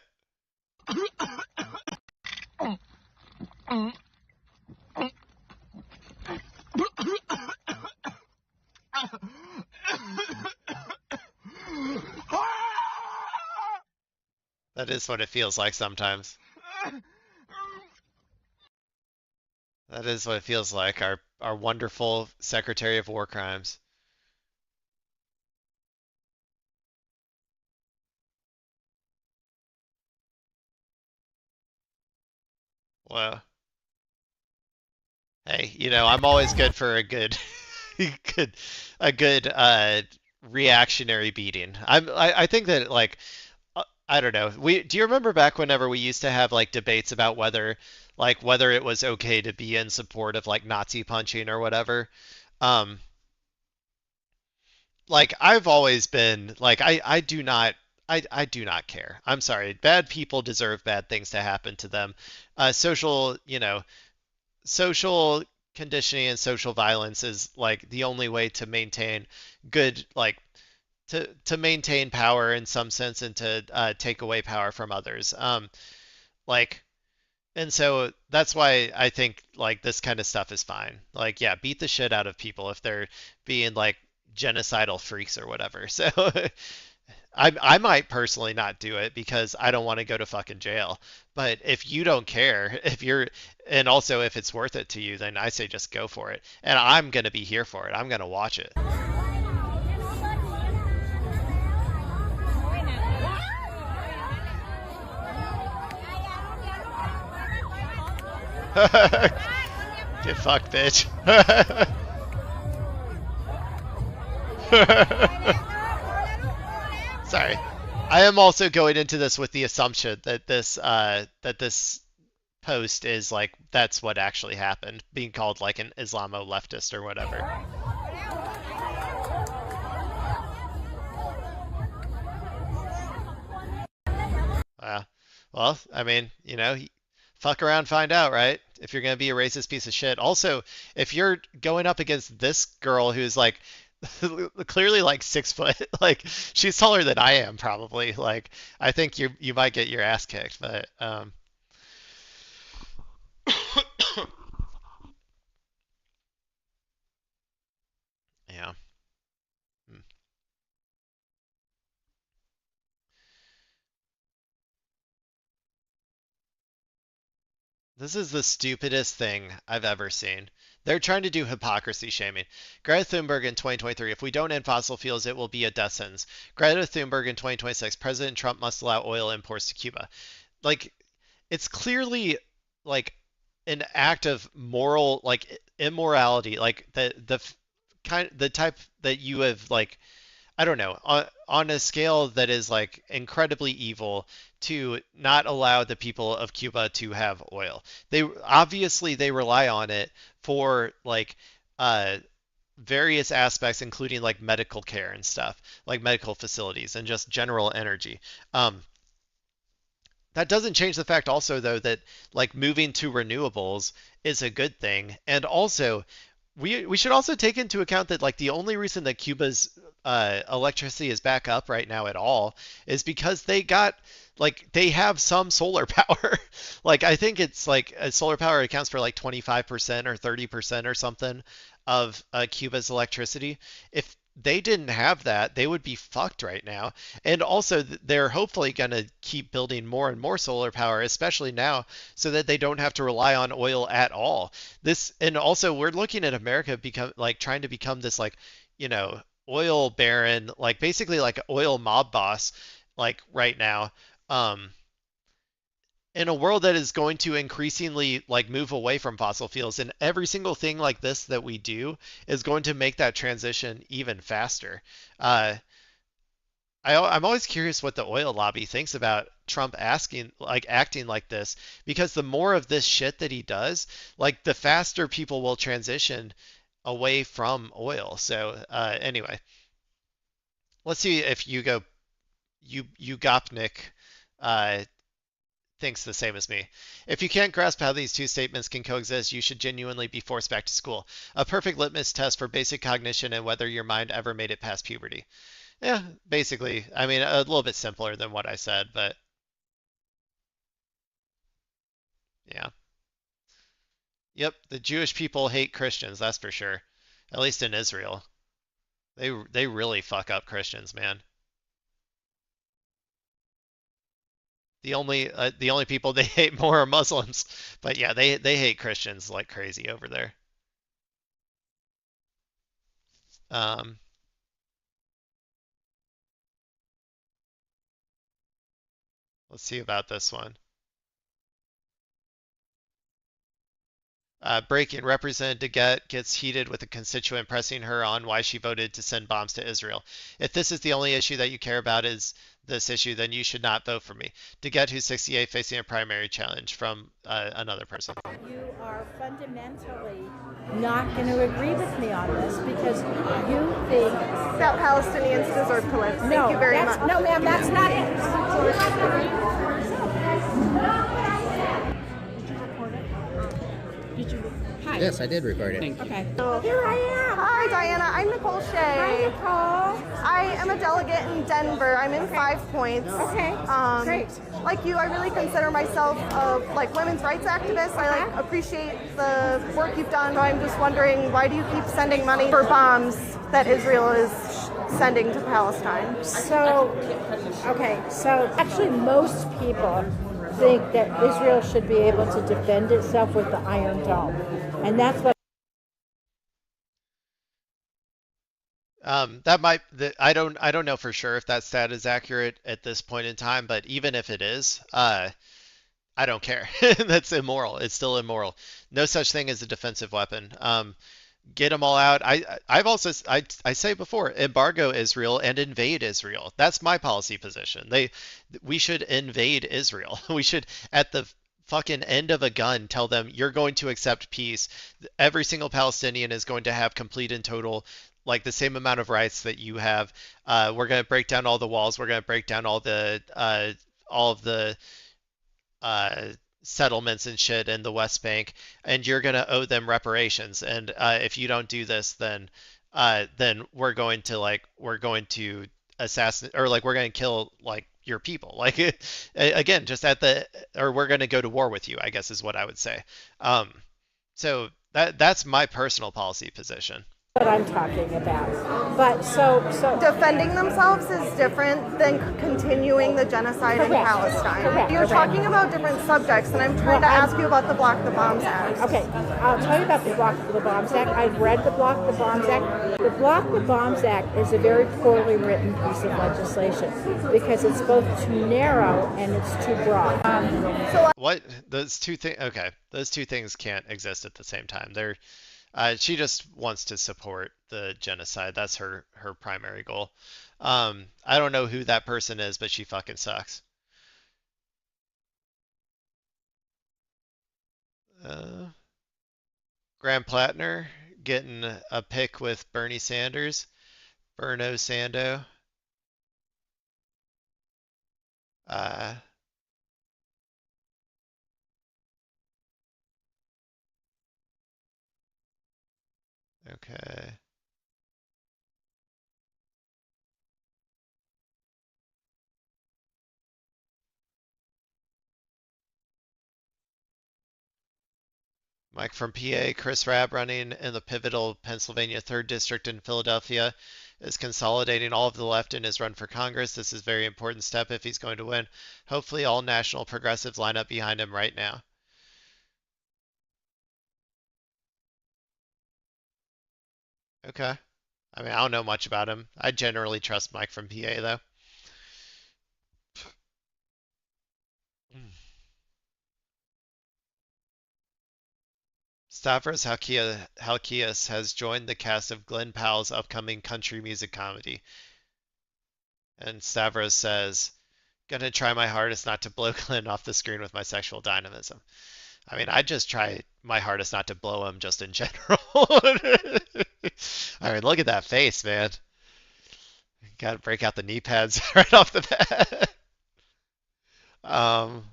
is what it feels like sometimes. That is what it feels like. Our wonderful Secretary of War Crimes. Well, hey, I'm always good for a good, good, a good reactionary beating. I think that like I don't know. Do you remember back whenever we used to have like debates about whether it was okay to be in support of like Nazi punching or whatever? Um, like I've always been like I do not care. I'm sorry. Bad people deserve bad things to happen to them. Social conditioning and social violence is like the only way to maintain good like to maintain power in some sense and to take away power from others. Like and so that's why I think like this kind of stuff is fine. Like yeah, beat the shit out of people if they're being like genocidal freaks or whatever. So I might personally not do it because I don't want to go to fucking jail. But if you don't care, and also if it's worth it to you, then I say just go for it. And I'm gonna be here for it. I'm gonna watch it. Get fucked, bitch. Sorry. I am also going into this with the assumption that this post is like that's what actually happened, being called like an Islamo leftist or whatever. Well, I mean, fuck around, find out, right? If you're gonna be a racist piece of shit. Also, if you're going up against this girl who's like clearly like 6 foot, like she's taller than I am probably. Like I think you might get your ass kicked, but yeah. Hmm. This is the stupidest thing I've ever seen. They're trying to do hypocrisy shaming. Greta Thunberg in 2023, if we don't end fossil fuels, it will be a death sentence. Greta Thunberg in 2026, President Trump must allow oil imports to Cuba. Like, it's clearly like an act of moral, like immorality, like the type that you have like I don't know, on a scale that is like incredibly evil to not allow the people of Cuba to have oil. They rely on it for like uh various aspects including like medical care and stuff, like medical facilities and just general energy. That doesn't change the fact also though that like moving to renewables is a good thing. And also we should also take into account that like the only reason that Cuba's electricity is back up right now at all is because they have some solar power. Like I think it's like solar power accounts for like 25% or 30% or something of Cuba's electricity. they didn't have that, they would be fucked right now. And also, they're hopefully going to keep building more and more solar power, especially now, so that they don't have to rely on oil at all. This, and also, we're looking at America become like trying to become this like, you know, oil baron, like basically like oil mob boss, like right now. In a world that is going to increasingly like move away from fossil fuels, and every single thing like this that we do is going to make that transition even faster. uh, I'm always curious what the oil lobby thinks about Trump asking like acting like this, because the more of this shit that he does, like the faster people will transition away from oil. So anyway, let's see if you Gopnik uh, thinks the same as me. If you can't grasp how these two statements can coexist, you should genuinely be forced back to school. A perfect litmus test for basic cognition and whether your mind ever made it past puberty. Yeah, basically. I mean, a little bit simpler than what I said, but yeah. Yep, the Jewish people hate Christians, that's for sure. At least in Israel. They really fuck up Christians, man. The only people they hate more are Muslims. But yeah, they hate Christians like crazy over there. Um, let's see about this one. Breaking. Representative DeGette gets heated with a constituent pressing her on why she voted to send bombs to Israel. If this is the only issue that you care about is this issue, then you should not vote for me. DeGette, who's 68, facing a primary challenge from another person. You are fundamentally not going to agree with me on this because you think that Palestinians deserve to live. No, Thank you very much. No, ma'am, that's not it. Did you? Hi. Yes, I did record it. Okay. Here I am. Hi, Diana. I'm Nicole Shea. Hi, Nicole. I am a delegate in Denver. I'm in 5 points. Okay. Great. Like you, I really consider myself a like women's rights activist. I like appreciate the work you've done. So I'm just wondering, why do you keep sending money for bombs that Israel is sending to Palestine? So actually most people think that Israel should be able to defend itself with the Iron Dome. And that's what I don't know for sure if that stat is accurate at this point in time, but even if it is, I don't care. That's immoral. It's still immoral. No such thing as a defensive weapon. Get them all out. I say before, embargo Israel and invade Israel. That's my policy position. We should invade Israel. We should, at the fucking end of a gun, tell them you're going to accept peace. Every single Palestinian is going to have complete and total, like the same amount of rights that you have. We're going to break down all the walls. We're going to break down all of the settlements and shit in the West Bank, and you're gonna owe them reparations. And if you don't do this, then we're going to assassinate, or like we're going to kill like your people. Like again, just or we're going to go to war with you, I guess is what I would say. So that's my personal policy position. What I'm talking about. But so defending themselves is different than continuing the genocide in Palestine. Correct. You're talking about different subjects, and I'm trying to ask you about the Block the Bombs Act. Okay, I'll tell you about the Block the Bombs Act. I've read the Block the Bombs Act. The Block the Bombs Act is a very poorly written piece of legislation because it's both too narrow and it's too broad. What? Those two things? Okay, those two things can't exist at the same time. She just wants to support the genocide. That's her primary goal. I don't know who that person is, but she fucking sucks. Graham Plattner getting a pick with Bernie Sanders. Berno Sando. Okay. Mike from PA, Chris Rabb running in the pivotal Pennsylvania 3rd District in Philadelphia. is consolidating all of the left in his run for Congress. This is a very important step if he's going to win. Hopefully all national progressives line up behind him right now. Okay. I mean, I don't know much about him. I generally trust Mike from PA, though. Stavros Halkias has joined the cast of Glenn Powell's upcoming country music comedy. And Stavros says, gonna try my hardest not to blow Glenn off the screen with my sexual dynamism. I mean, I just try my hardest not to blow him just in general. I mean, look at that face, man. Gotta break out the knee pads right off the bat. Um,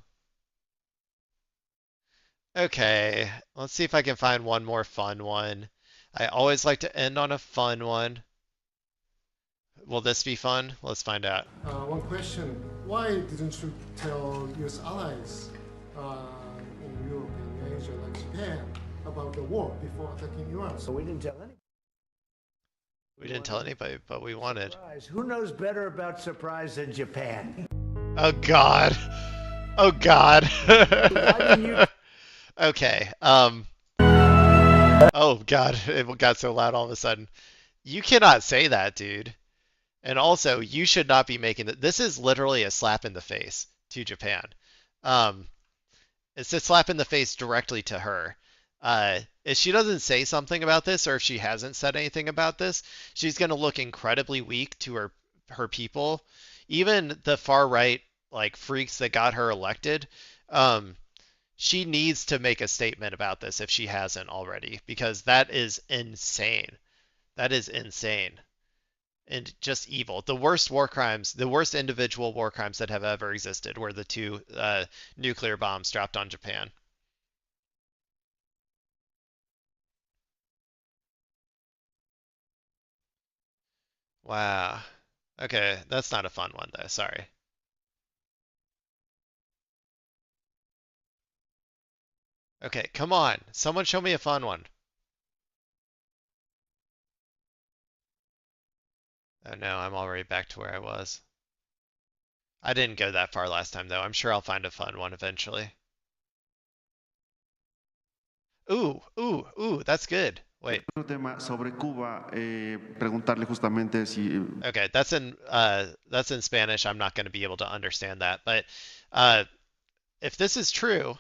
okay, let's see if I can find one more fun one. I always like to end on a fun one. Will this be fun? Let's find out. One question. Why didn't you tell US allies in Europe and Asia, like Japan, about the war before attacking Iran? So we didn't tell anybody. We didn't tell anybody, but we wanted. Surprise. Who knows better about surprise than Japan? Oh God. Oh God. Okay. Oh God, it got so loud all of a sudden. You cannot say that, dude. And also, you should not be making that. This is literally a slap in the face to Japan. It's a slap in the face directly to her. If she doesn't say something about this, or if she hasn't said anything about this, she's going to look incredibly weak to her people. Even the far right, like, freaks that got her elected, she needs to make a statement about this if she hasn't already, because that is insane. That is insane. And just evil. The worst war crimes, the worst individual war crimes that have ever existed were the two nuclear bombs dropped on Japan. Wow. Okay, that's not a fun one though, sorry. Okay, come on. Someone show me a fun one. Oh no, I'm already back to where I was. I didn't go that far last time though. I'm sure I'll find a fun one eventually. Ooh, that's good. Wait. Sobre Cuba, preguntarle justamente si. Okay, that's in Spanish. I'm not going to be able to understand that. But if this is true,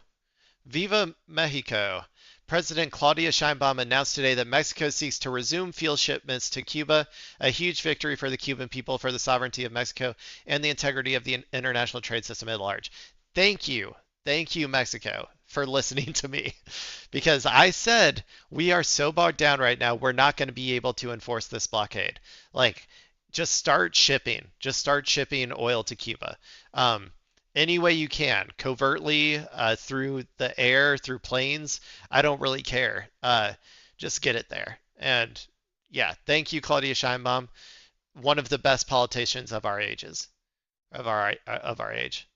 Viva Mexico. President Claudia Sheinbaum announced today that Mexico seeks to resume fuel shipments to Cuba, a huge victory for the Cuban people, for the sovereignty of Mexico, and the integrity of the international trade system at large. Thank you, Mexico, for listening to me. Because I said we are so bogged down right now, we're not going to be able to enforce this blockade. Like, just start shipping. Just start shipping oil to Cuba. Any way you can, covertly, through the air, through planes. I don't really care. Just get it there. And yeah, thank you, Claudia Sheinbaum, one of the best politicians of our ages, of our age.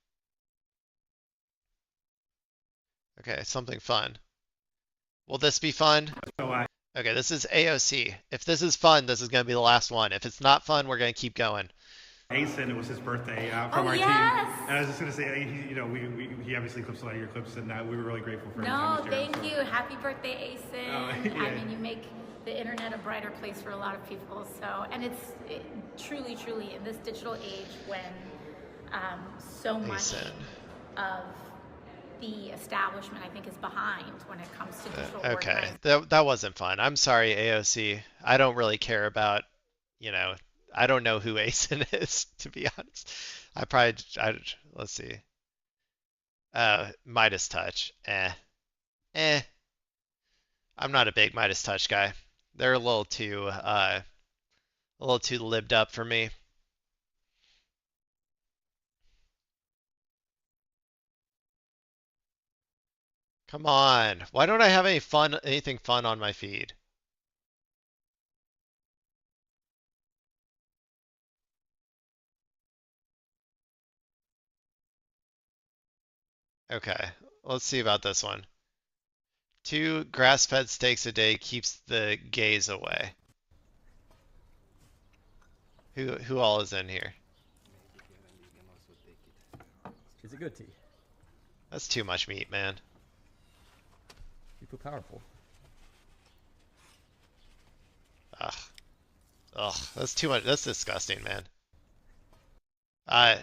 Okay, something fun. Will this be fun? Okay, this is AOC. If this is fun, this is going to be the last one. If it's not fun, we're going to keep going. Asen, it was his birthday from our team. And I was just going to say, he obviously clips a lot of your clips, and we were really grateful for him. No, thank you. Happy birthday, Asen. Yeah. I mean, you make the internet a brighter place for a lot of people. So, and it's truly, in this digital age when so much of the establishment, I think, is behind when it comes to digital organizing. That wasn't fun. I'm sorry, AOC. I don't really care about, I don't know who Asen is, to be honest. Let's see. Midas Touch. I'm not a big Midas Touch guy. They're a little too libbed up for me. Come on. Why don't I have anything fun on my feed? Okay, let's see about this one. 2 grass-fed steaks a day keeps the gays away. Who all is in here? Is it good tea? That's too much meat, man. You feel powerful. Ugh. Ugh. That's too much. That's disgusting, man. Uh,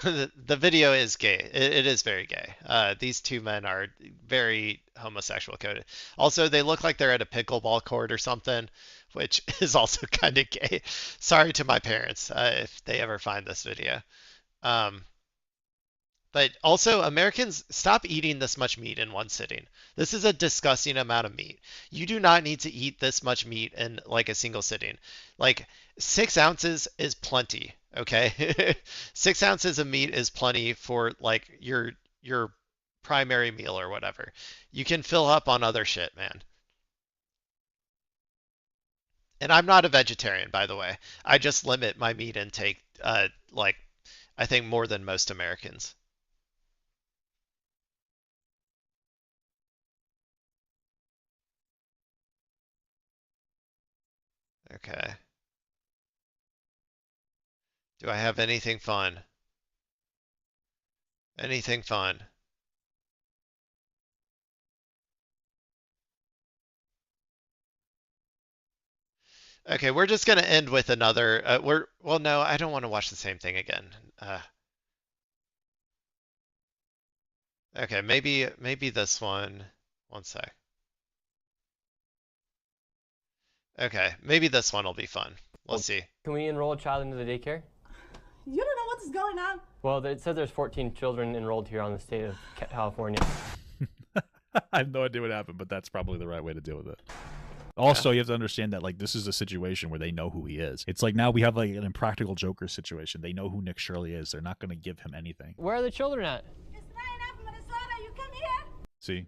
the video is gay. It is very gay. These two men are very homosexual coded. Also, they look like they're at a pickleball court or something, which is also kind of gay. Sorry to my parents if they ever find this video. Um, but also, Americans, stop eating this much meat in one sitting. This is a disgusting amount of meat. You do not need to eat this much meat in like a single sitting. Like 6 ounces is plenty, okay? 6 ounces of meat is plenty for like your primary meal or whatever. You can fill up on other shit, man. And I'm not a vegetarian, by the way. I just limit my meat intake, like I think more than most Americans. Okay. Do I have anything fun? Anything fun? Okay, we're just gonna end with another. Well, no, I don't want to watch the same thing again. Okay, maybe this one. One sec. Okay, maybe this one will be fun. Let's see. Can we enroll a child into the daycare? You don't know what's going on. Well, it says there's 14 children enrolled here on the state of California. I have no idea what happened, but that's probably the right way to deal with it. Also, you have to understand that like this is a situation where they know who he is. It's like now we have like an Impractical Joker situation. They know who Nick Shirley is. They're not going to give him anything. Where are the children at? See?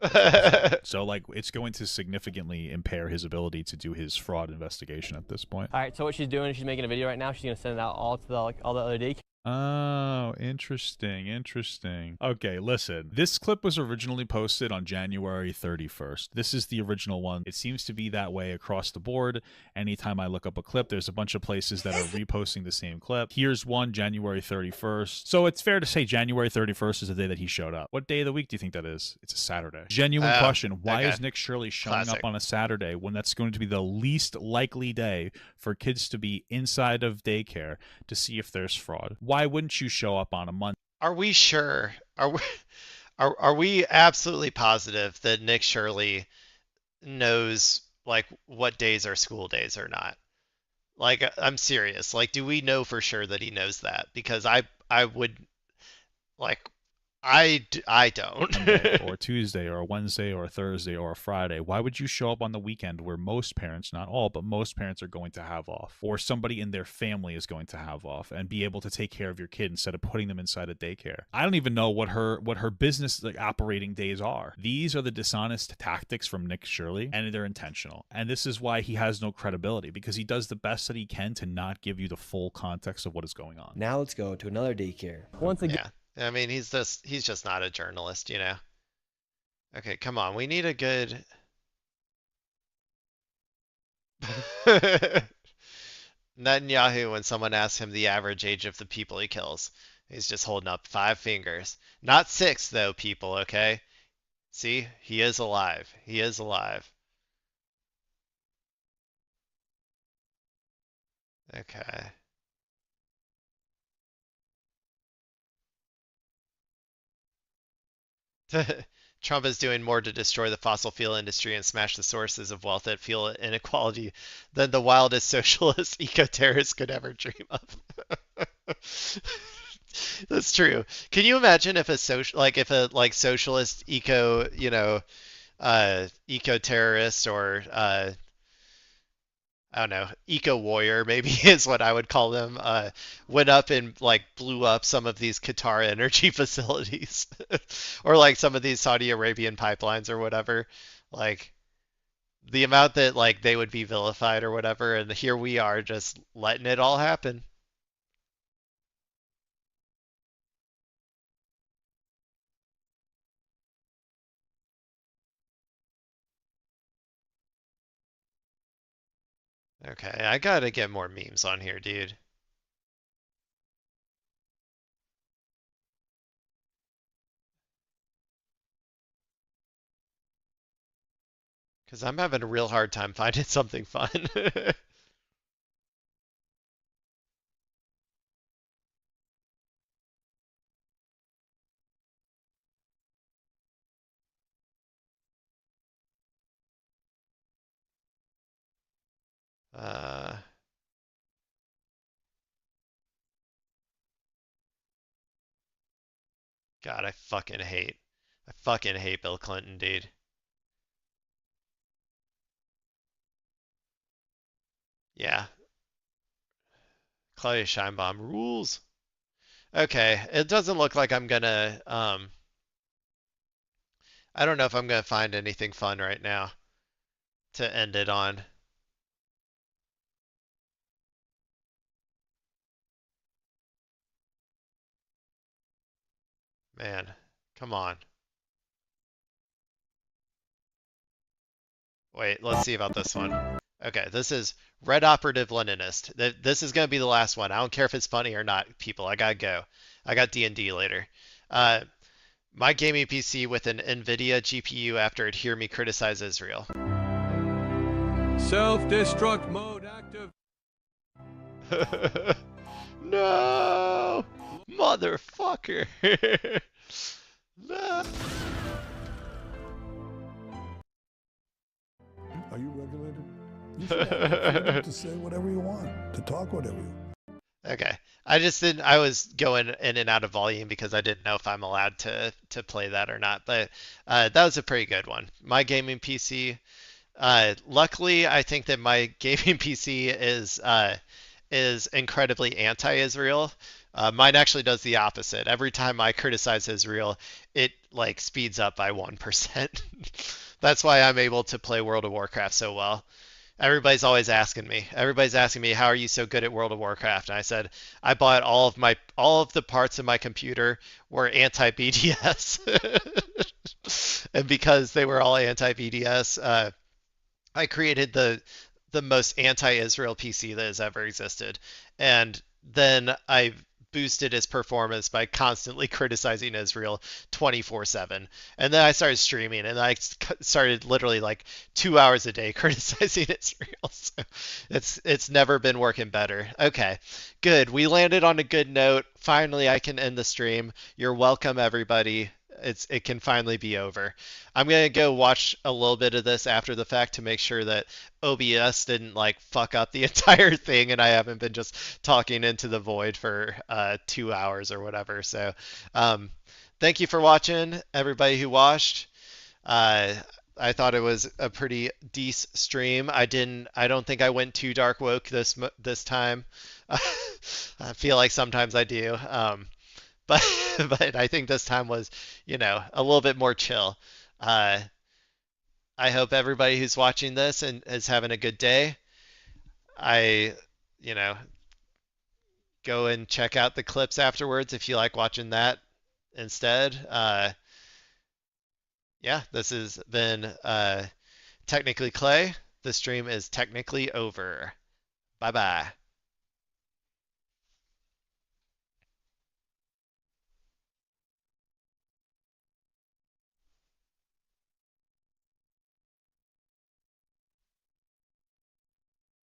So like it's going to significantly impair his ability to do his fraud investigation at this point. All right, so what she's doing is she's making a video right now. She's going to send it out all to all the other daycare. Oh, interesting. Okay, listen. This clip was originally posted on January 31st. This is the original one. It seems to be that way across the board. Anytime I look up a clip, there's a bunch of places that are reposting the same clip. Here's one, January 31st. So it's fair to say January 31st is the day that he showed up. What day of the week do you think that is? It's a Saturday. Genuine question. Why is Nick Shirley showing up on a Saturday when that's going to be the least likely day for kids to be inside of daycare to see if there's fraud? Why wouldn't you show up on a Monday? Are we sure? Are we absolutely positive that Nick Shirley knows like what days are school days or not? Like I'm serious. Like do we know for sure that he knows that? Because I would like I don't. Monday or Tuesday or a Wednesday or a Thursday or a Friday. Why would you show up on the weekend where most parents, not all, but most parents are going to have off, or somebody in their family is going to have off and be able to take care of your kid instead of putting them inside a daycare? I don't even know what her business like operating days are. These are the dishonest tactics from Nick Shirley, and they're intentional. And this is why he has no credibility, because he does the best that he can to not give you the full context of what is going on. Now let's go to another daycare. Once again. Yeah. I mean, he's just not a journalist, you know. Okay, come on. We need a good Netanyahu when someone asks him the average age of the people he kills. He's just holding up 5 fingers. Not 6 though, people, okay? See? He is alive. He is alive. Okay. Trump is doing more to destroy the fossil fuel industry and smash the sources of wealth that fuel inequality than the wildest socialist eco-terrorist could ever dream of. That's true. Can you imagine if a socialist eco-terrorist or I don't know, eco warrior maybe is what I would call them, went up and like blew up some of these Qatar energy facilities or like some of these Saudi Arabian pipelines or whatever. Like the amount that like they would be vilified or whatever, and here we are just letting it all happen. Okay, I gotta get more memes on here, dude. Because I'm having a real hard time finding something fun. uh, God, I fucking hate Bill Clinton, dude. Yeah, Claudia Scheinbaum rules. Okay, it doesn't look like I'm gonna, I don't know if I'm gonna find anything fun right now to end it on. Man, come on. Wait, let's see about this one. Okay, this is Red Operative Leninist. This is gonna be the last one. I don't care if it's funny or not, people. I gotta go. I got D&D later. Uh, my gaming PC with an NVIDIA GPU after it hear me criticize Israel. Self-destruct mode active. No, motherfucker. No. Are you regulated? You should have the freedom to say whatever you want, to talk whatever you want. Okay. I just didn't I was going in and out of volume because I didn't know if I'm allowed to play that or not. But that was a pretty good one. My gaming PC. Luckily, I think that my gaming PC is incredibly anti-Israel. Mine actually does the opposite. Every time I criticize Israel, it like speeds up by 1%. That's why I'm able to play World of Warcraft so well. Everybody's always asking me. Everybody's asking me, "How are you so good at World of Warcraft?" And I said, "I bought all of the parts of my computer were anti-BDS." And because they were all anti-BDS, I created the most anti-Israel PC that has ever existed. And then I boosted its performance by constantly criticizing Israel 24/7. And then I started streaming and I started literally like 2 hours a day criticizing Israel. So it's never been working better. Okay. Good. We landed on a good note. Finally I can end the stream. You're welcome everybody. It can finally be over. I'm gonna go watch a little bit of this after the fact to make sure that OBS didn't like fuck up the entire thing and I haven't been just talking into the void for 2 hours or whatever. So um, thank you for watching, everybody who watched. Uh, I thought it was a pretty decent stream. I don't think I went too dark woke this time. I feel like sometimes I do. But but I think this time was, a little bit more chill. Uh, I hope everybody who's watching this and is having a good day. I, you know, go and check out the clips afterwards if you like watching that instead. Yeah, this has been Technically Clay. The stream is technically over. Bye bye.